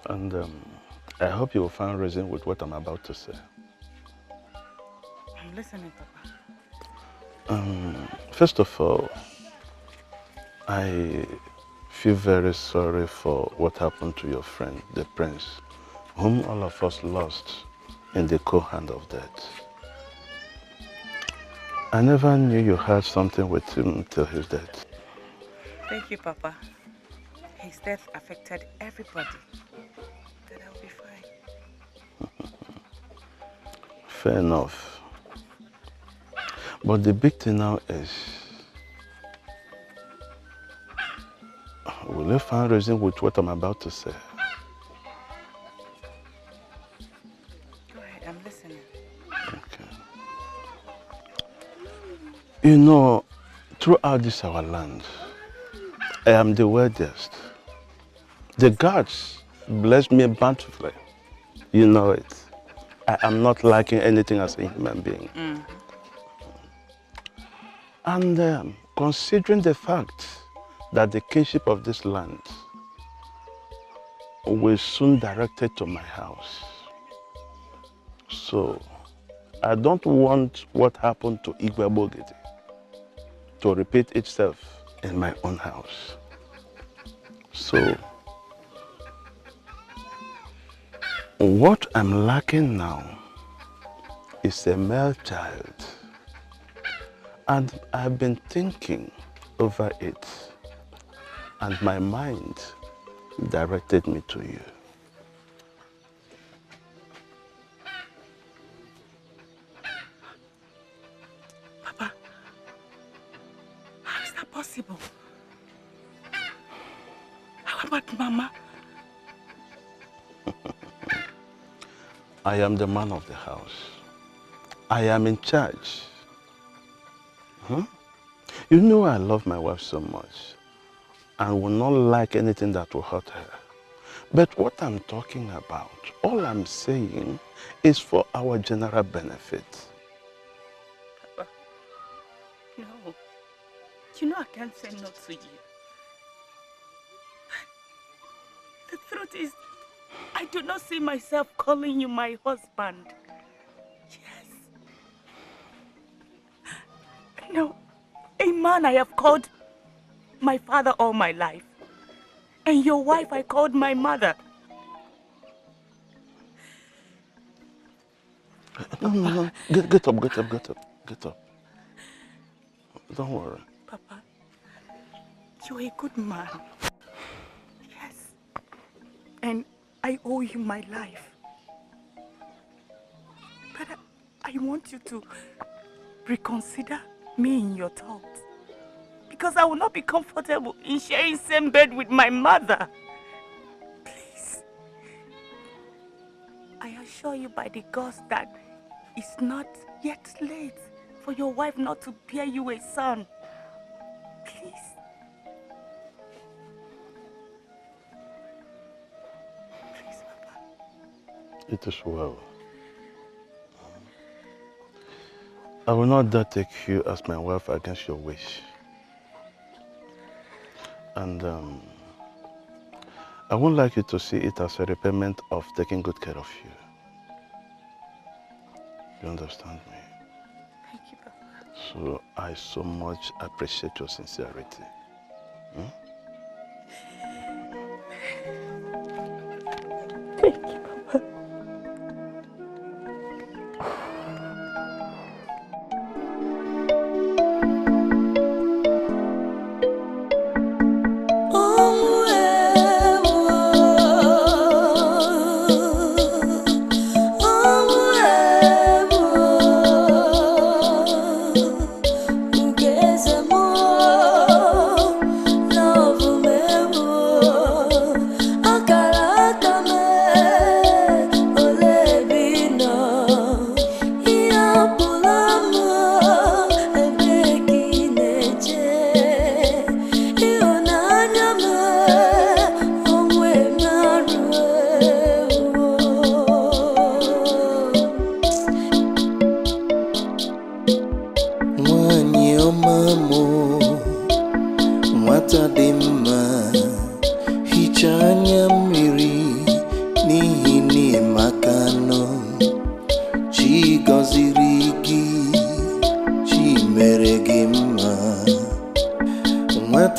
And I hope you will find reason with what I'm about to say. I'm listening, Papa. First of all, I feel very sorry for what happened to your friend, the prince, whom all of us lost in the cold hand of death. I never knew you had something with him till his death. Thank you, Papa. His death affected everybody. But I'll be fine. Fair enough. But the big thing now is, will you find reason with what I'm about to say? Go ahead, I'm listening. Okay. You know, throughout this our land, I am the wealthiest. The gods bless me bountifully. You know it. I am not lacking anything as a human being. And considering the fact that the kingship of this land will soon direct it to my house. So, I don't want what happened to Igwe Bogidi to repeat itself in my own house. So, what I'm lacking now is a male child. And I've been thinking over it, and my mind directed me to you. Papa, how is that possible? How about Mama? I am the man of the house. I am in charge. You know I love my wife so much and will not like anything that will hurt her. But what I'm talking about, all I'm saying is for our general benefit. Papa, no. You know I can't say no to you. The truth is, I do not see myself calling you my husband. Yes. No. A man I have called my father all my life. And your wife I called my mother. No. Get up. Don't worry. Papa, you're a good man. Yes. And I owe you my life. But I want you to reconsider me in your thoughts. Because I will not be comfortable in sharing same bed with my mother. Please. I assure you by the gods that it's not yet late for your wife not to bear you a son. Please. Please, Papa. It is well. I will not dare take you as my wife against your wish. And I would like you to see it as a repayment of taking good care of you. You understand me? Thank you, Papa. So I so much appreciate your sincerity. Thank you, Papa. No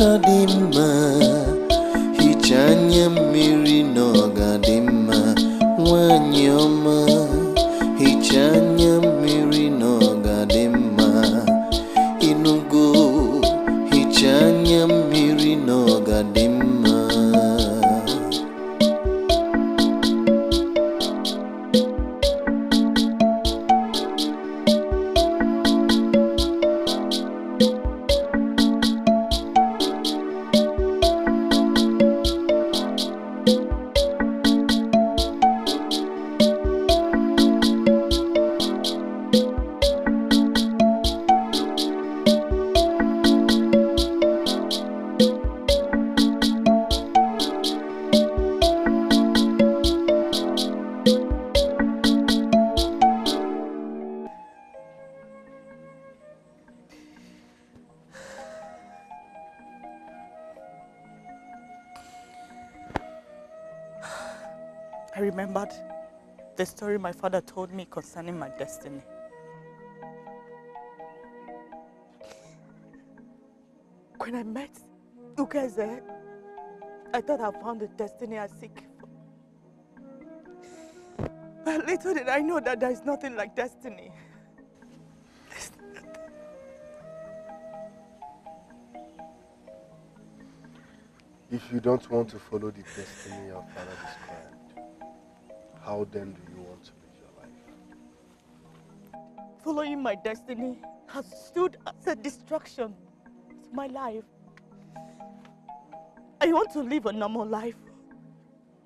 nwata dị mma, hichaa anya mmiri na ọ ga-adị mma. Nwanyị ọma, hichaa anya mmiri na ọ ga-adị mma. Ịnụgo, hichaa anya mmiri na ọ ga-adị mma. I remembered the story my father told me concerning my destiny. When I met you guys there, I thought I found the destiny I seek for. But little did I know that there is nothing like destiny. If you don't want to follow the destiny your father described, how then do you want to live your life? Following my destiny has stood as a distraction to my life. I want to live a normal life.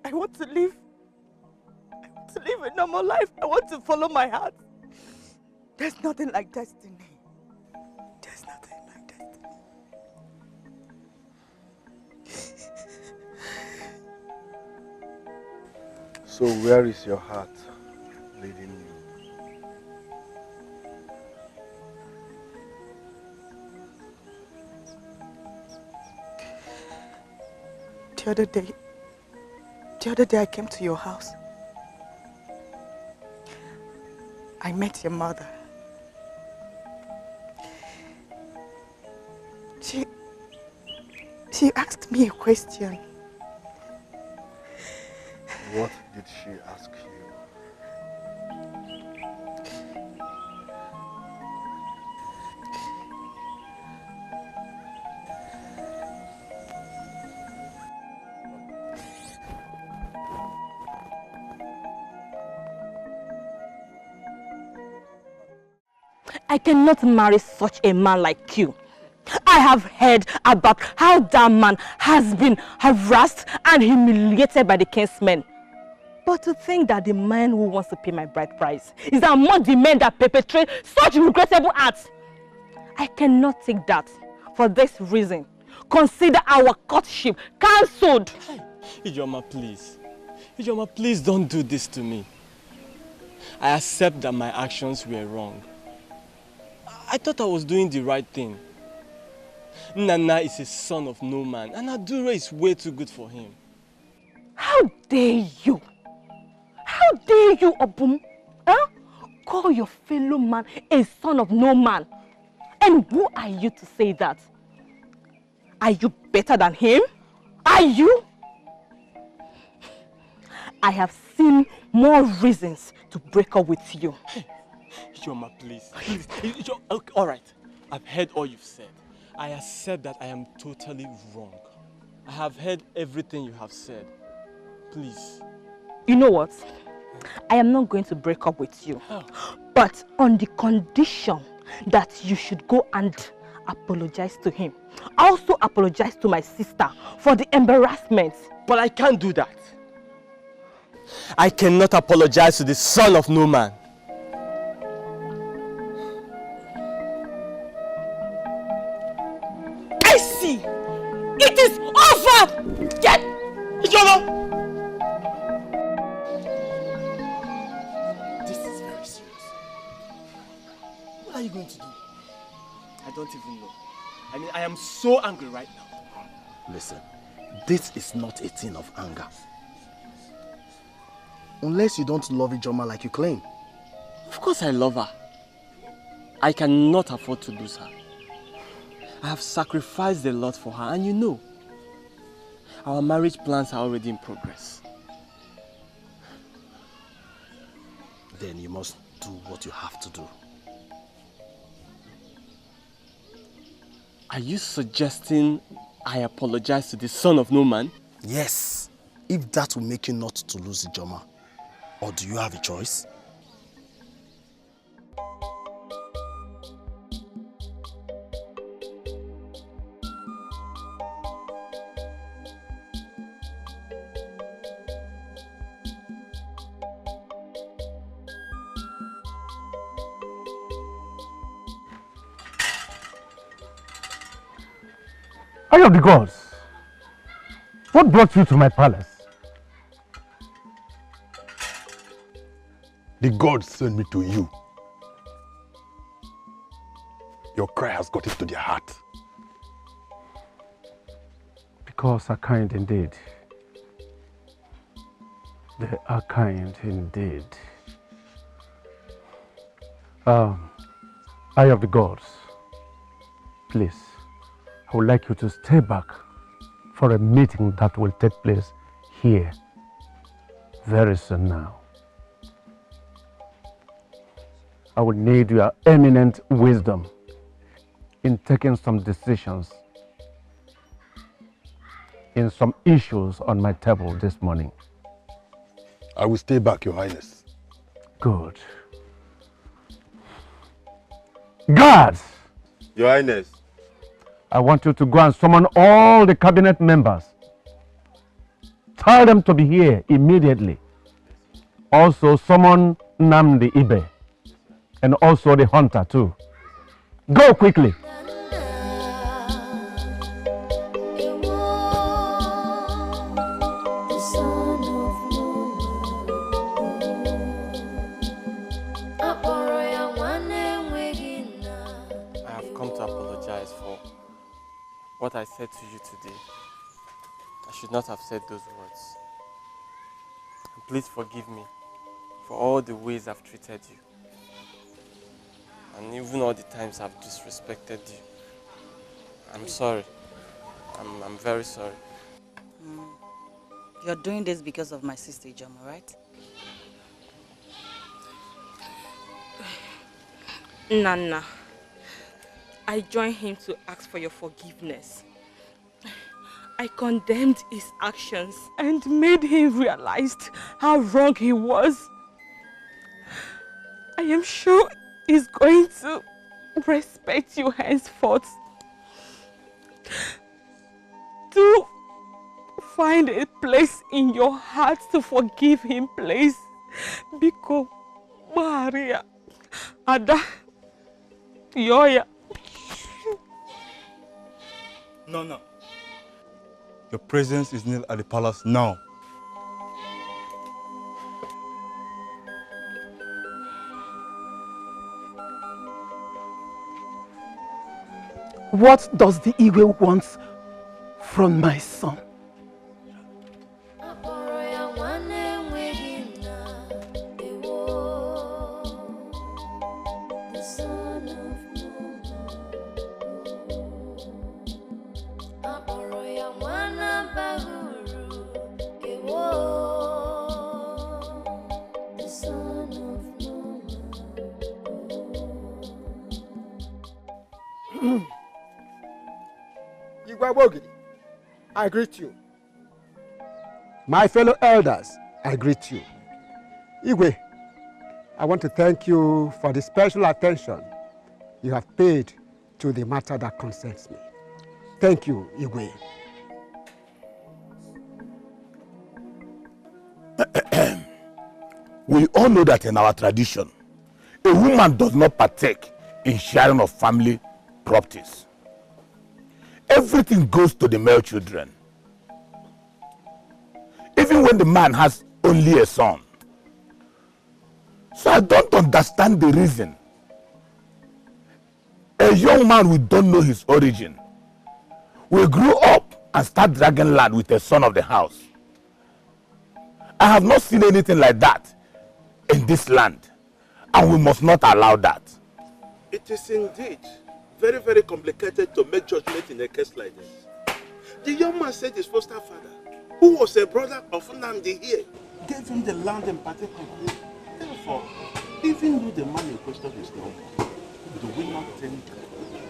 I want to live a normal life. I want to follow my heart. There's nothing like destiny. There's nothing like destiny. So where is your heart leading you? The other day I came to your house. I met your mother. She asked me a question. What did she ask you? I cannot marry such a man like you. I have heard about how that man has been harassed and humiliated by the king's men. But to think that the man who wants to pay my bride price is among the men that perpetrate such regrettable acts, I cannot take that. For this reason, consider our courtship cancelled. Ijoma, please. Ijoma, please don't do this to me. I accept that my actions were wrong. I thought I was doing the right thing. Nana is a son of no man, and Adura is way too good for him. How dare you? How dare you, Obum? Huh? Call your fellow man a son of no man. And who are you to say that? Are you better than him? Are you? I have seen more reasons to break up with you. Ijoma, please. Okay, all right. I've heard all you've said. I accept that I am totally wrong. I have heard everything you have said. Please. You know what? I am not going to break up with you. But on the condition that you should go and apologize to him. Also apologize to my sister for the embarrassment. But I can't do that. I cannot apologize to the son of no man. I see! It is over! Get Ijoma! This is very serious. What are you going to do? I don't even know. I mean, I am so angry right now. Listen, this is not a thing of anger. Unless you don't love Ijoma like you claim. Of course I love her. I cannot afford to lose her. I have sacrificed a lot for her, and you know, our marriage plans are already in progress. Then you must do what you have to do. Are you suggesting I apologize to the son of no man? Yes, if that will make you not to lose Ijoma. Or do you have a choice? Eye of the gods, what brought you to my palace? The gods sent me to you. Your cry has got into their heart. Because are kind indeed. They are kind indeed. Eye of the gods, please, I would like you to stay back for a meeting that will take place here very soon now. I will need your eminent wisdom in taking some decisions in some issues on my table this morning. I will stay back, Your Highness. Good. Guards! Your Highness. I want you to go and summon all the cabinet members. Tell them to be here immediately. Also summon Namdi Ibe and also the hunter too. Go quickly. What I said to you today, I should not have said those words. And please forgive me for all the ways I've treated you. And even all the times I've disrespected you. I'm sorry. I'm very sorry. You're doing this because of my sister Ijoma, right? Nana, I joined him to ask for your forgiveness. I condemned his actions and made him realize how wrong he was. I am sure he's going to respect you henceforth. To find a place in your heart to forgive him, please. Because Maria, Ada, Yoya. No. Your presence is needed at the palace now. What does the Igwe want from my son? I greet you. My fellow elders, I greet you. Igwe, I want to thank you for the special attention you have paid to the matter that concerns me. Thank you, Igwe. We all know that in our tradition, a woman does not partake in sharing of family properties. Everything goes to the male children. Even when the man has only a son. So I don't understand the reason. A young man we don't know his origin will grow up and start dragging land with a son of the house. I have not seen anything like that in this land, and we must not allow that. It is indeed very, very complicated to make judgment in a case like this. The young man said his foster father, who was a brother of Nnamdi here, gave him the land in particular. Therefore, even though the man in question is not, do we not think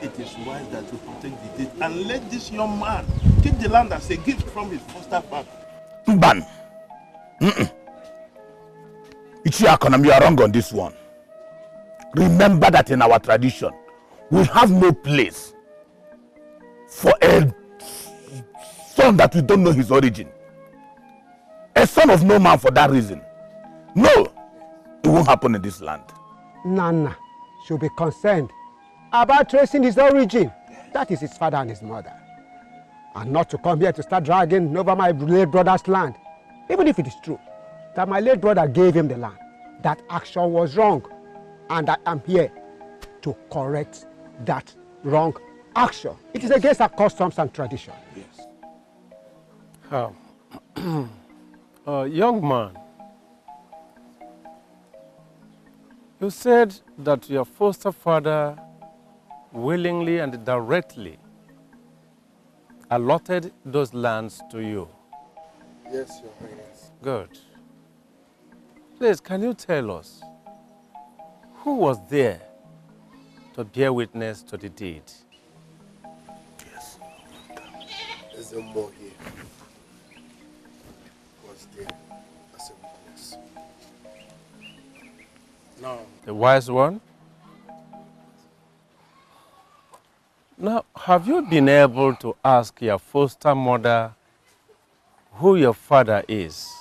it is wise that we protect the deed and let this young man keep the land as a gift from his foster father? Mban. Ichiakonam, you are wrong on this one. Remember that in our tradition, we have no place for a son that we don't know his origin. A son of no man for that reason. No, it won't happen in this land. Nana should be concerned about tracing his origin. That is his father and his mother. And not to come here to start dragging over my late brother's land. Even if it is true that my late brother gave him the land, that action was wrong. And I am here to correct that wrong action. It is against our customs and tradition. Yes. Young man, you said that your foster father willingly and directly allotted those lands to you. Yes, Your Highness. Good. Please, can you tell us who was there to bear witness to the deed? Yes. There's a more here. Was there as a witness. No. The wise one? Now, have you been able to ask your foster mother who your father is?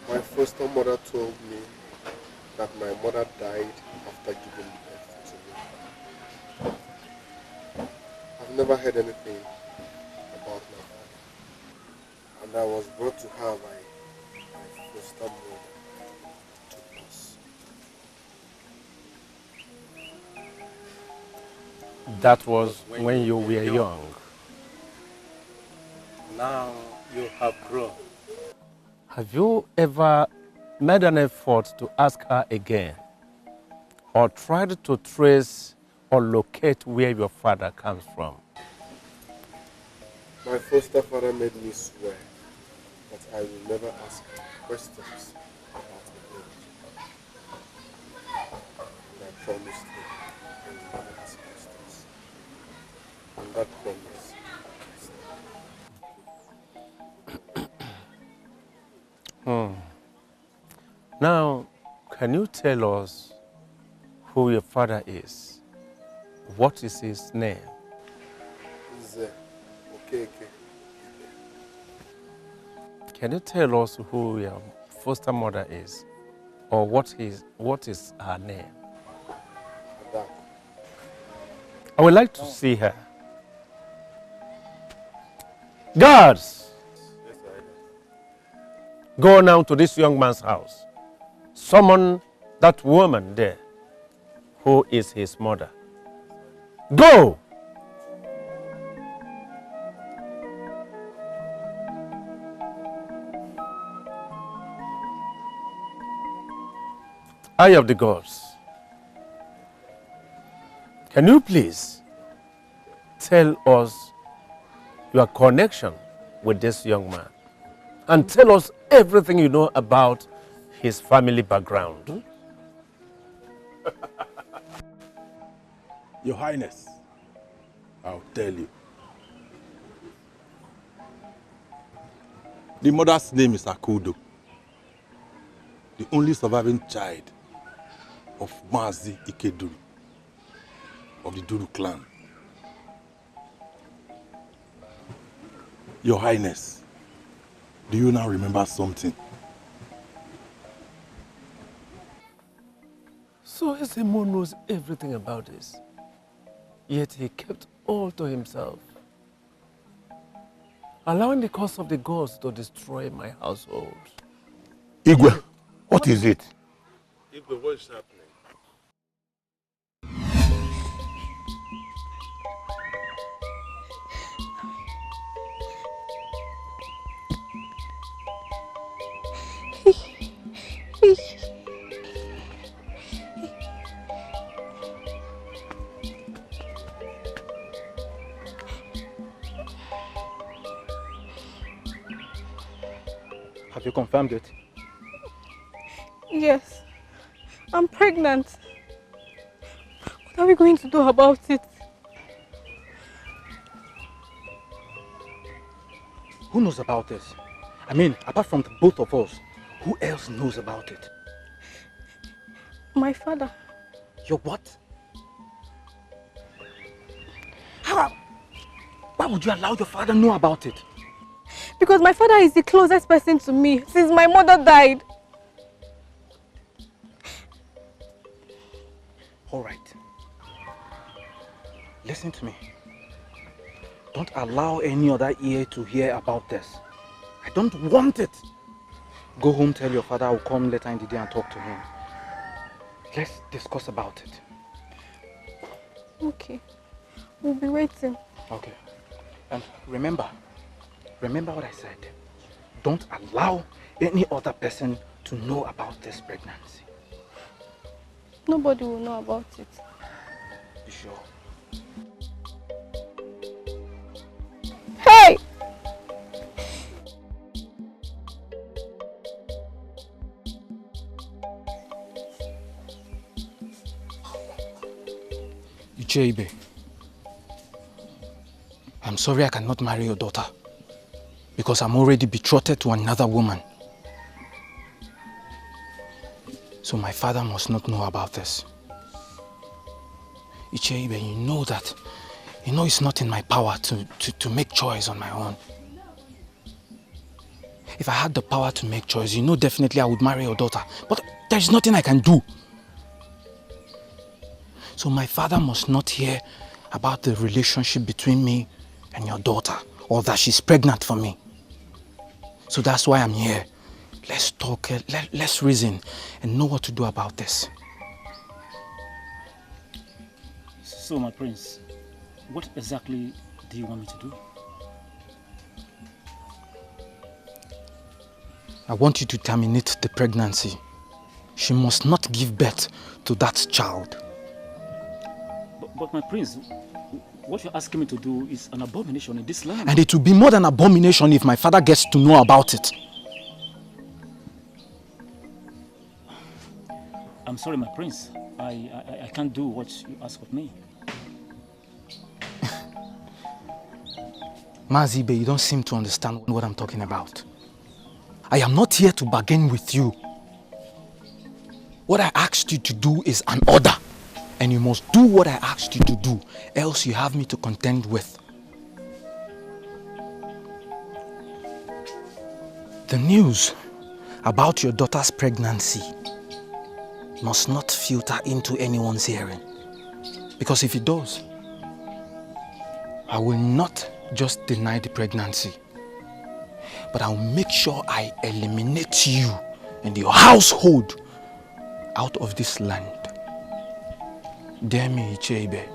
My foster mother told me that my mother died after giving birth to me. I've never heard anything about my father. And I was brought to her by my foster mother to pass. That was when you were young. Now you have grown. Have you ever made an effort to ask her again, or tried to trace or locate where your father comes from? My foster father made me swear that I will never ask questions about my origin. And I promised him I will never ask questions. And that promise. Now, can you tell us who your father is? What is his name? Okay. Can you tell us who your foster mother is? Or what is her name? I would like to see her. Guards! Go now to this young man's house. Summon that woman there, who is his mother. Go! Eye of the gods, can you please tell us your connection with this young man and tell us everything you know about his family background? Your Highness, I'll tell you. The mother's name is Akudo, the only surviving child of Mazi Ikeduru of the Duru clan. Your Highness, do you now remember something? So Ezemo knows everything about this, yet he kept all to himself, allowing the curse of the gods to destroy my household. Igwe, what is it? Igwe, what is happening? Have you confirmed it? Yes, I'm pregnant. What are we going to do about it? Who knows about this? I mean, apart from the both of us, who else knows about it? My father. Your what? How? Why would you allow your father know about it? Because my father is the closest person to me since my mother died. All right. Listen to me. Don't allow any other ear to hear about this. I don't want it. Go home, tell your father I'll come later in the day and talk to him. Let's discuss about it. Okay. We'll be waiting. Okay. And remember what I said. Don't allow any other person to know about this pregnancy. Nobody will know about it. You sure? Hey! Icheibe, I'm sorry I cannot marry your daughter because I'm already betrothed to another woman. So my father must not know about this. Icheibe, you know that. You know it's not in my power to make choice on my own. If I had the power to make choice, you know definitely I would marry your daughter. But there's nothing I can do. So my father must not hear about the relationship between me and your daughter, or that she's pregnant for me. So that's why I'm here. Let's talk, let's reason and know what to do about this. So my prince, what exactly do you want me to do? I want you to terminate the pregnancy. She must not give birth to that child. But my prince, what you're asking me to do is an abomination in this land. And it will be more than abomination if my father gets to know about it. I'm sorry, my prince. I can't do what you ask of me. Mazibe, you don't seem to understand what I'm talking about. I am not here to bargain with you. What I asked you to do is an order. And you must do what I asked you to do, else you have me to contend with. The news about your daughter's pregnancy must not filter into anyone's hearing. Because if it does, I will not just deny the pregnancy, but I'll make sure I eliminate you and your household out of this land. Demi Icheibe.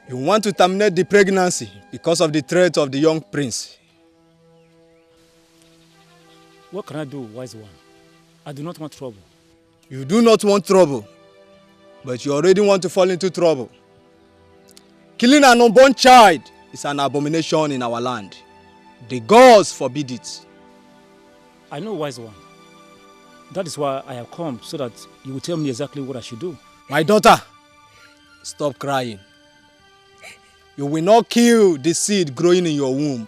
You want to terminate the pregnancy because of the threat of the young prince. What can I do, wise one? I do not want trouble. You do not want trouble, but you already want to fall into trouble. Killing an unborn child is an abomination in our land. The gods forbid it. I know, wise one. That is why I have come, so that you will tell me exactly what I should do. My daughter, stop crying. You will not kill the seed growing in your womb.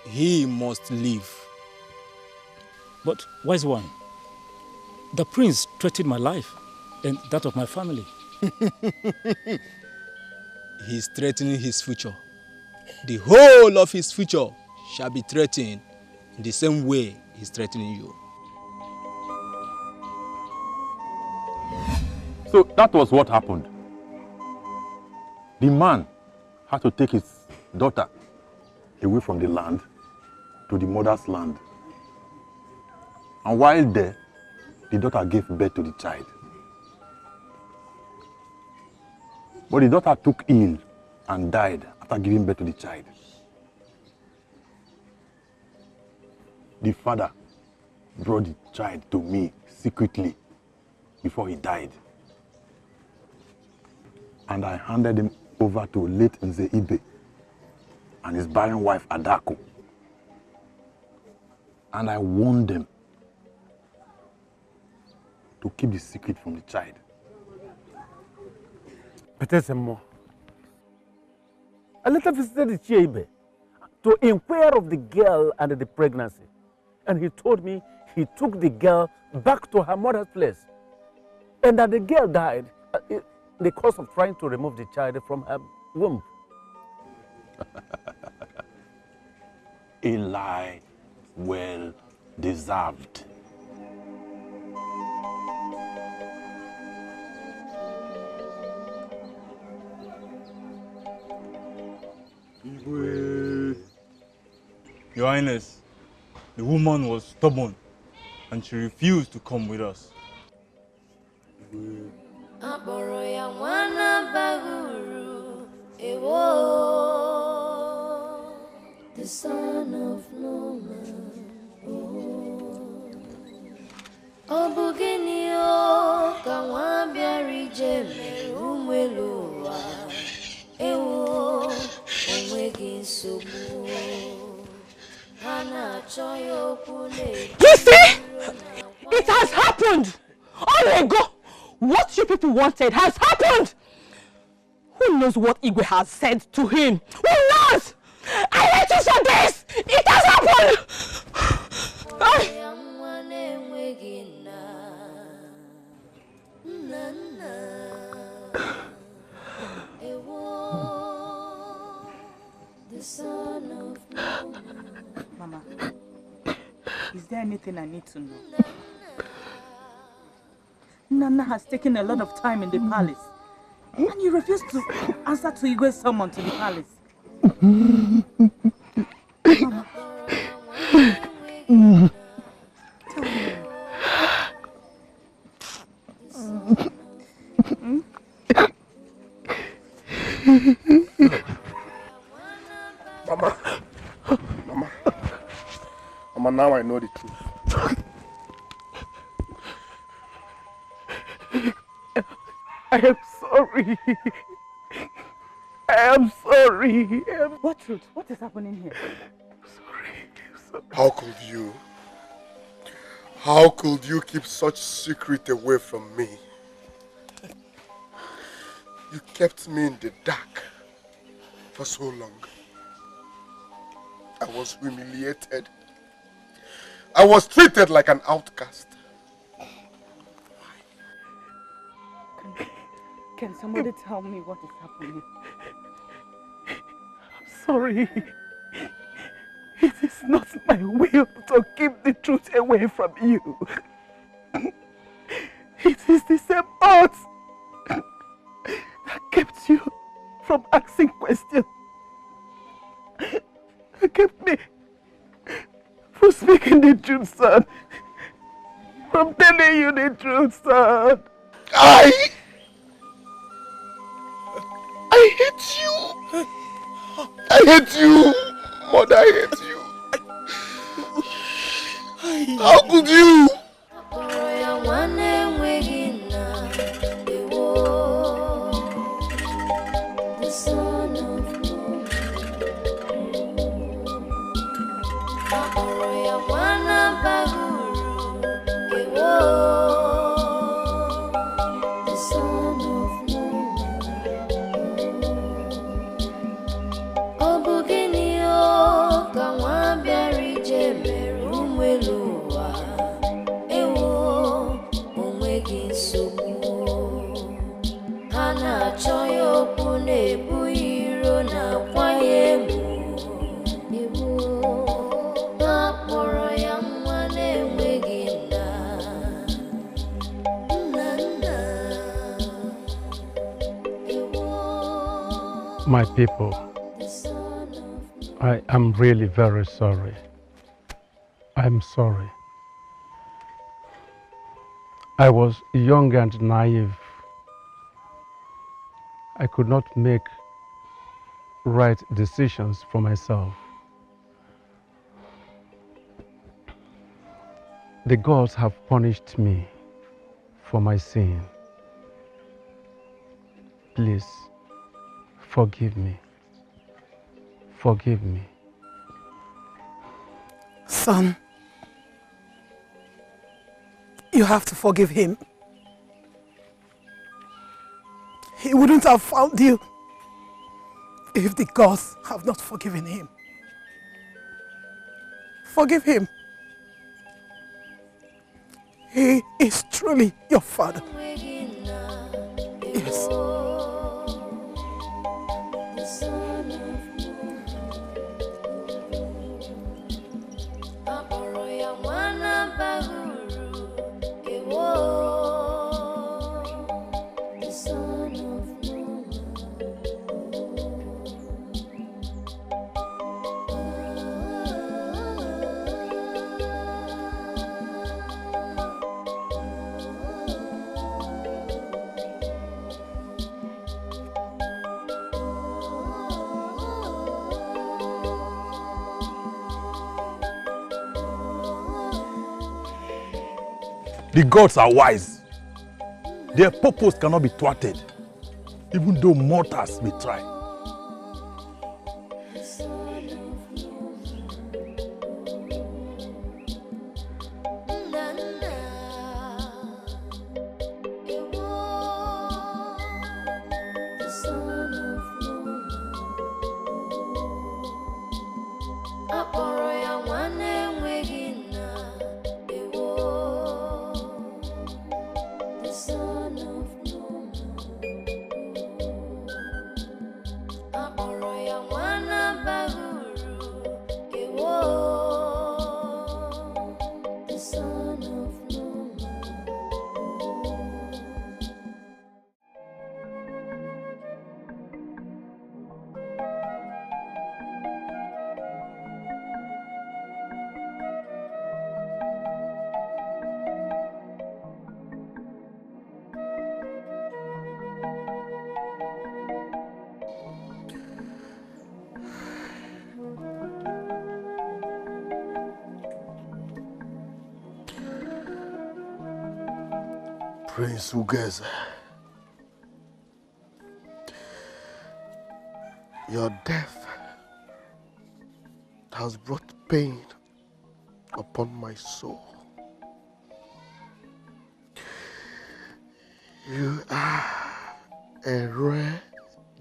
He must live. But, wise one, the prince threatened my life and that of my family. He's threatening his future. the whole of his future shall be threatened in the same way he's threatening you. So that was what happened. The man had to take his daughter away from the land to the mother's land. And while there, the daughter gave birth to the child. But the daughter took ill and died after giving birth to the child. The father brought the child to me secretly before he died. And I handed him over to late Nze Ibe and his barren wife Adako. And I warned them to keep the secret from the child. Petesemo, I later visited the Chiebe to inquire of the girl and the pregnancy. And he told me he took the girl back to her mother's place. And that the girl died in the course of trying to remove the child from her womb. A lie well deserved. Your Highness, the woman was stubborn and she refused to come with us. The son of no man. Obugenio kawabiari jeme umweluwa. Ewo omwegi subu. You see? It has happened! Orego! What you people wanted has happened! Who knows what Igwe has said to him? Who knows? I hate you for this! It has happened! Mama, is there anything I need to know? Nana has taken a lot of time in the palace. And you refuse to answer to Igwe's summon to the palace. Mama. Tell me. Mama, now I know the truth. I am sorry. I am sorry. What truth? What is happening here? Sorry. How could you keep such secret away from me? You kept me in the dark for so long. I was humiliated. I was treated like an outcast. Can somebody tell me what is happening? I'm sorry. It is not my will to keep the truth away from you. It is the same odds that kept you from asking questions. That kept me from speaking the truth, son. From telling you the truth, son. I hate you. I hate you. Mother, I hate you. How could you? The son of My people, I am really very sorry. I'm sorry. I was young and naive. I could not make right decisions for myself. The gods have punished me for my sin. Please, forgive me. Forgive me. Son, you have to forgive him. He wouldn't have found you if the gods have not forgiven him. Forgive him. He is truly your father. Yes. The gods are wise. Their purpose cannot be thwarted, even though mortals may try. Prince Ugeze, your death has brought pain upon my soul. You are a rare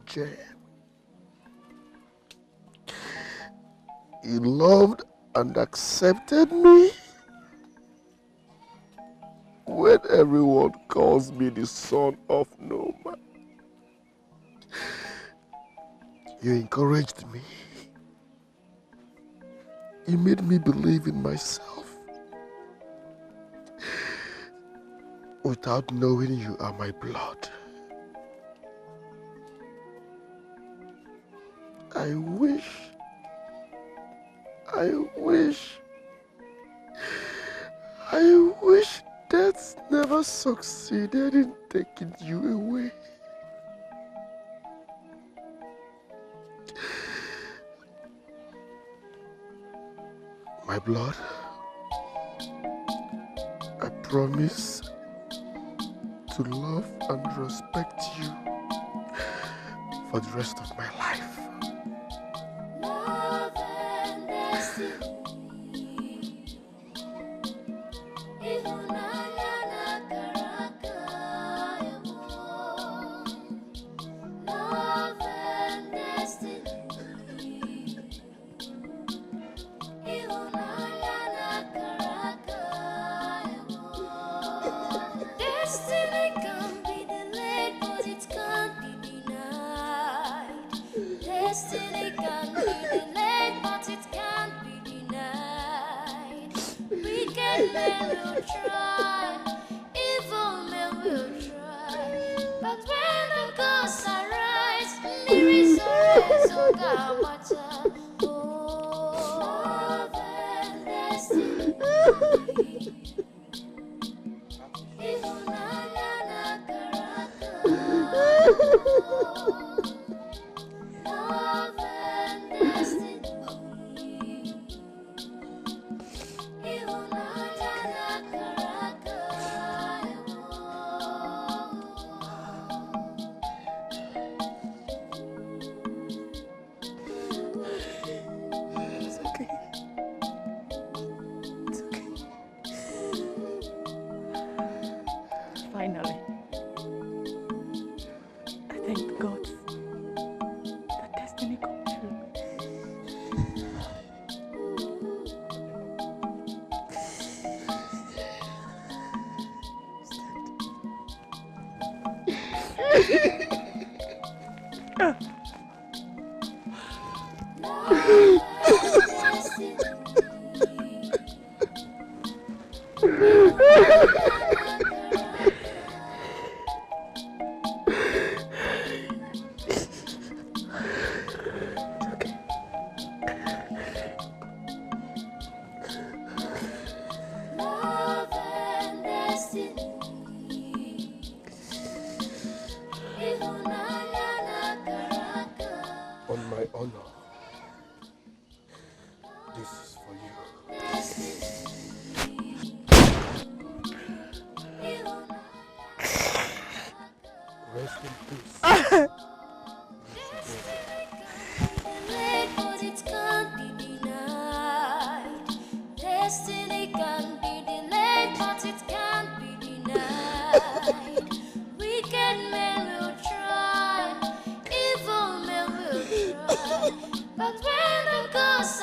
gem. You loved and accepted me when everyone calls me the son of no man. You encouraged me. You made me believe in myself. Without knowing you are my blood. I wish death never succeeded in taking you away. My blood, I promise to love and respect you for the rest of my life. Mirrors On my honor, this is for you. Rest in peace. But it can't be denied. Destiny can be delayed, but it can't be denied. Wicked men will try, evil men will try, but when the gods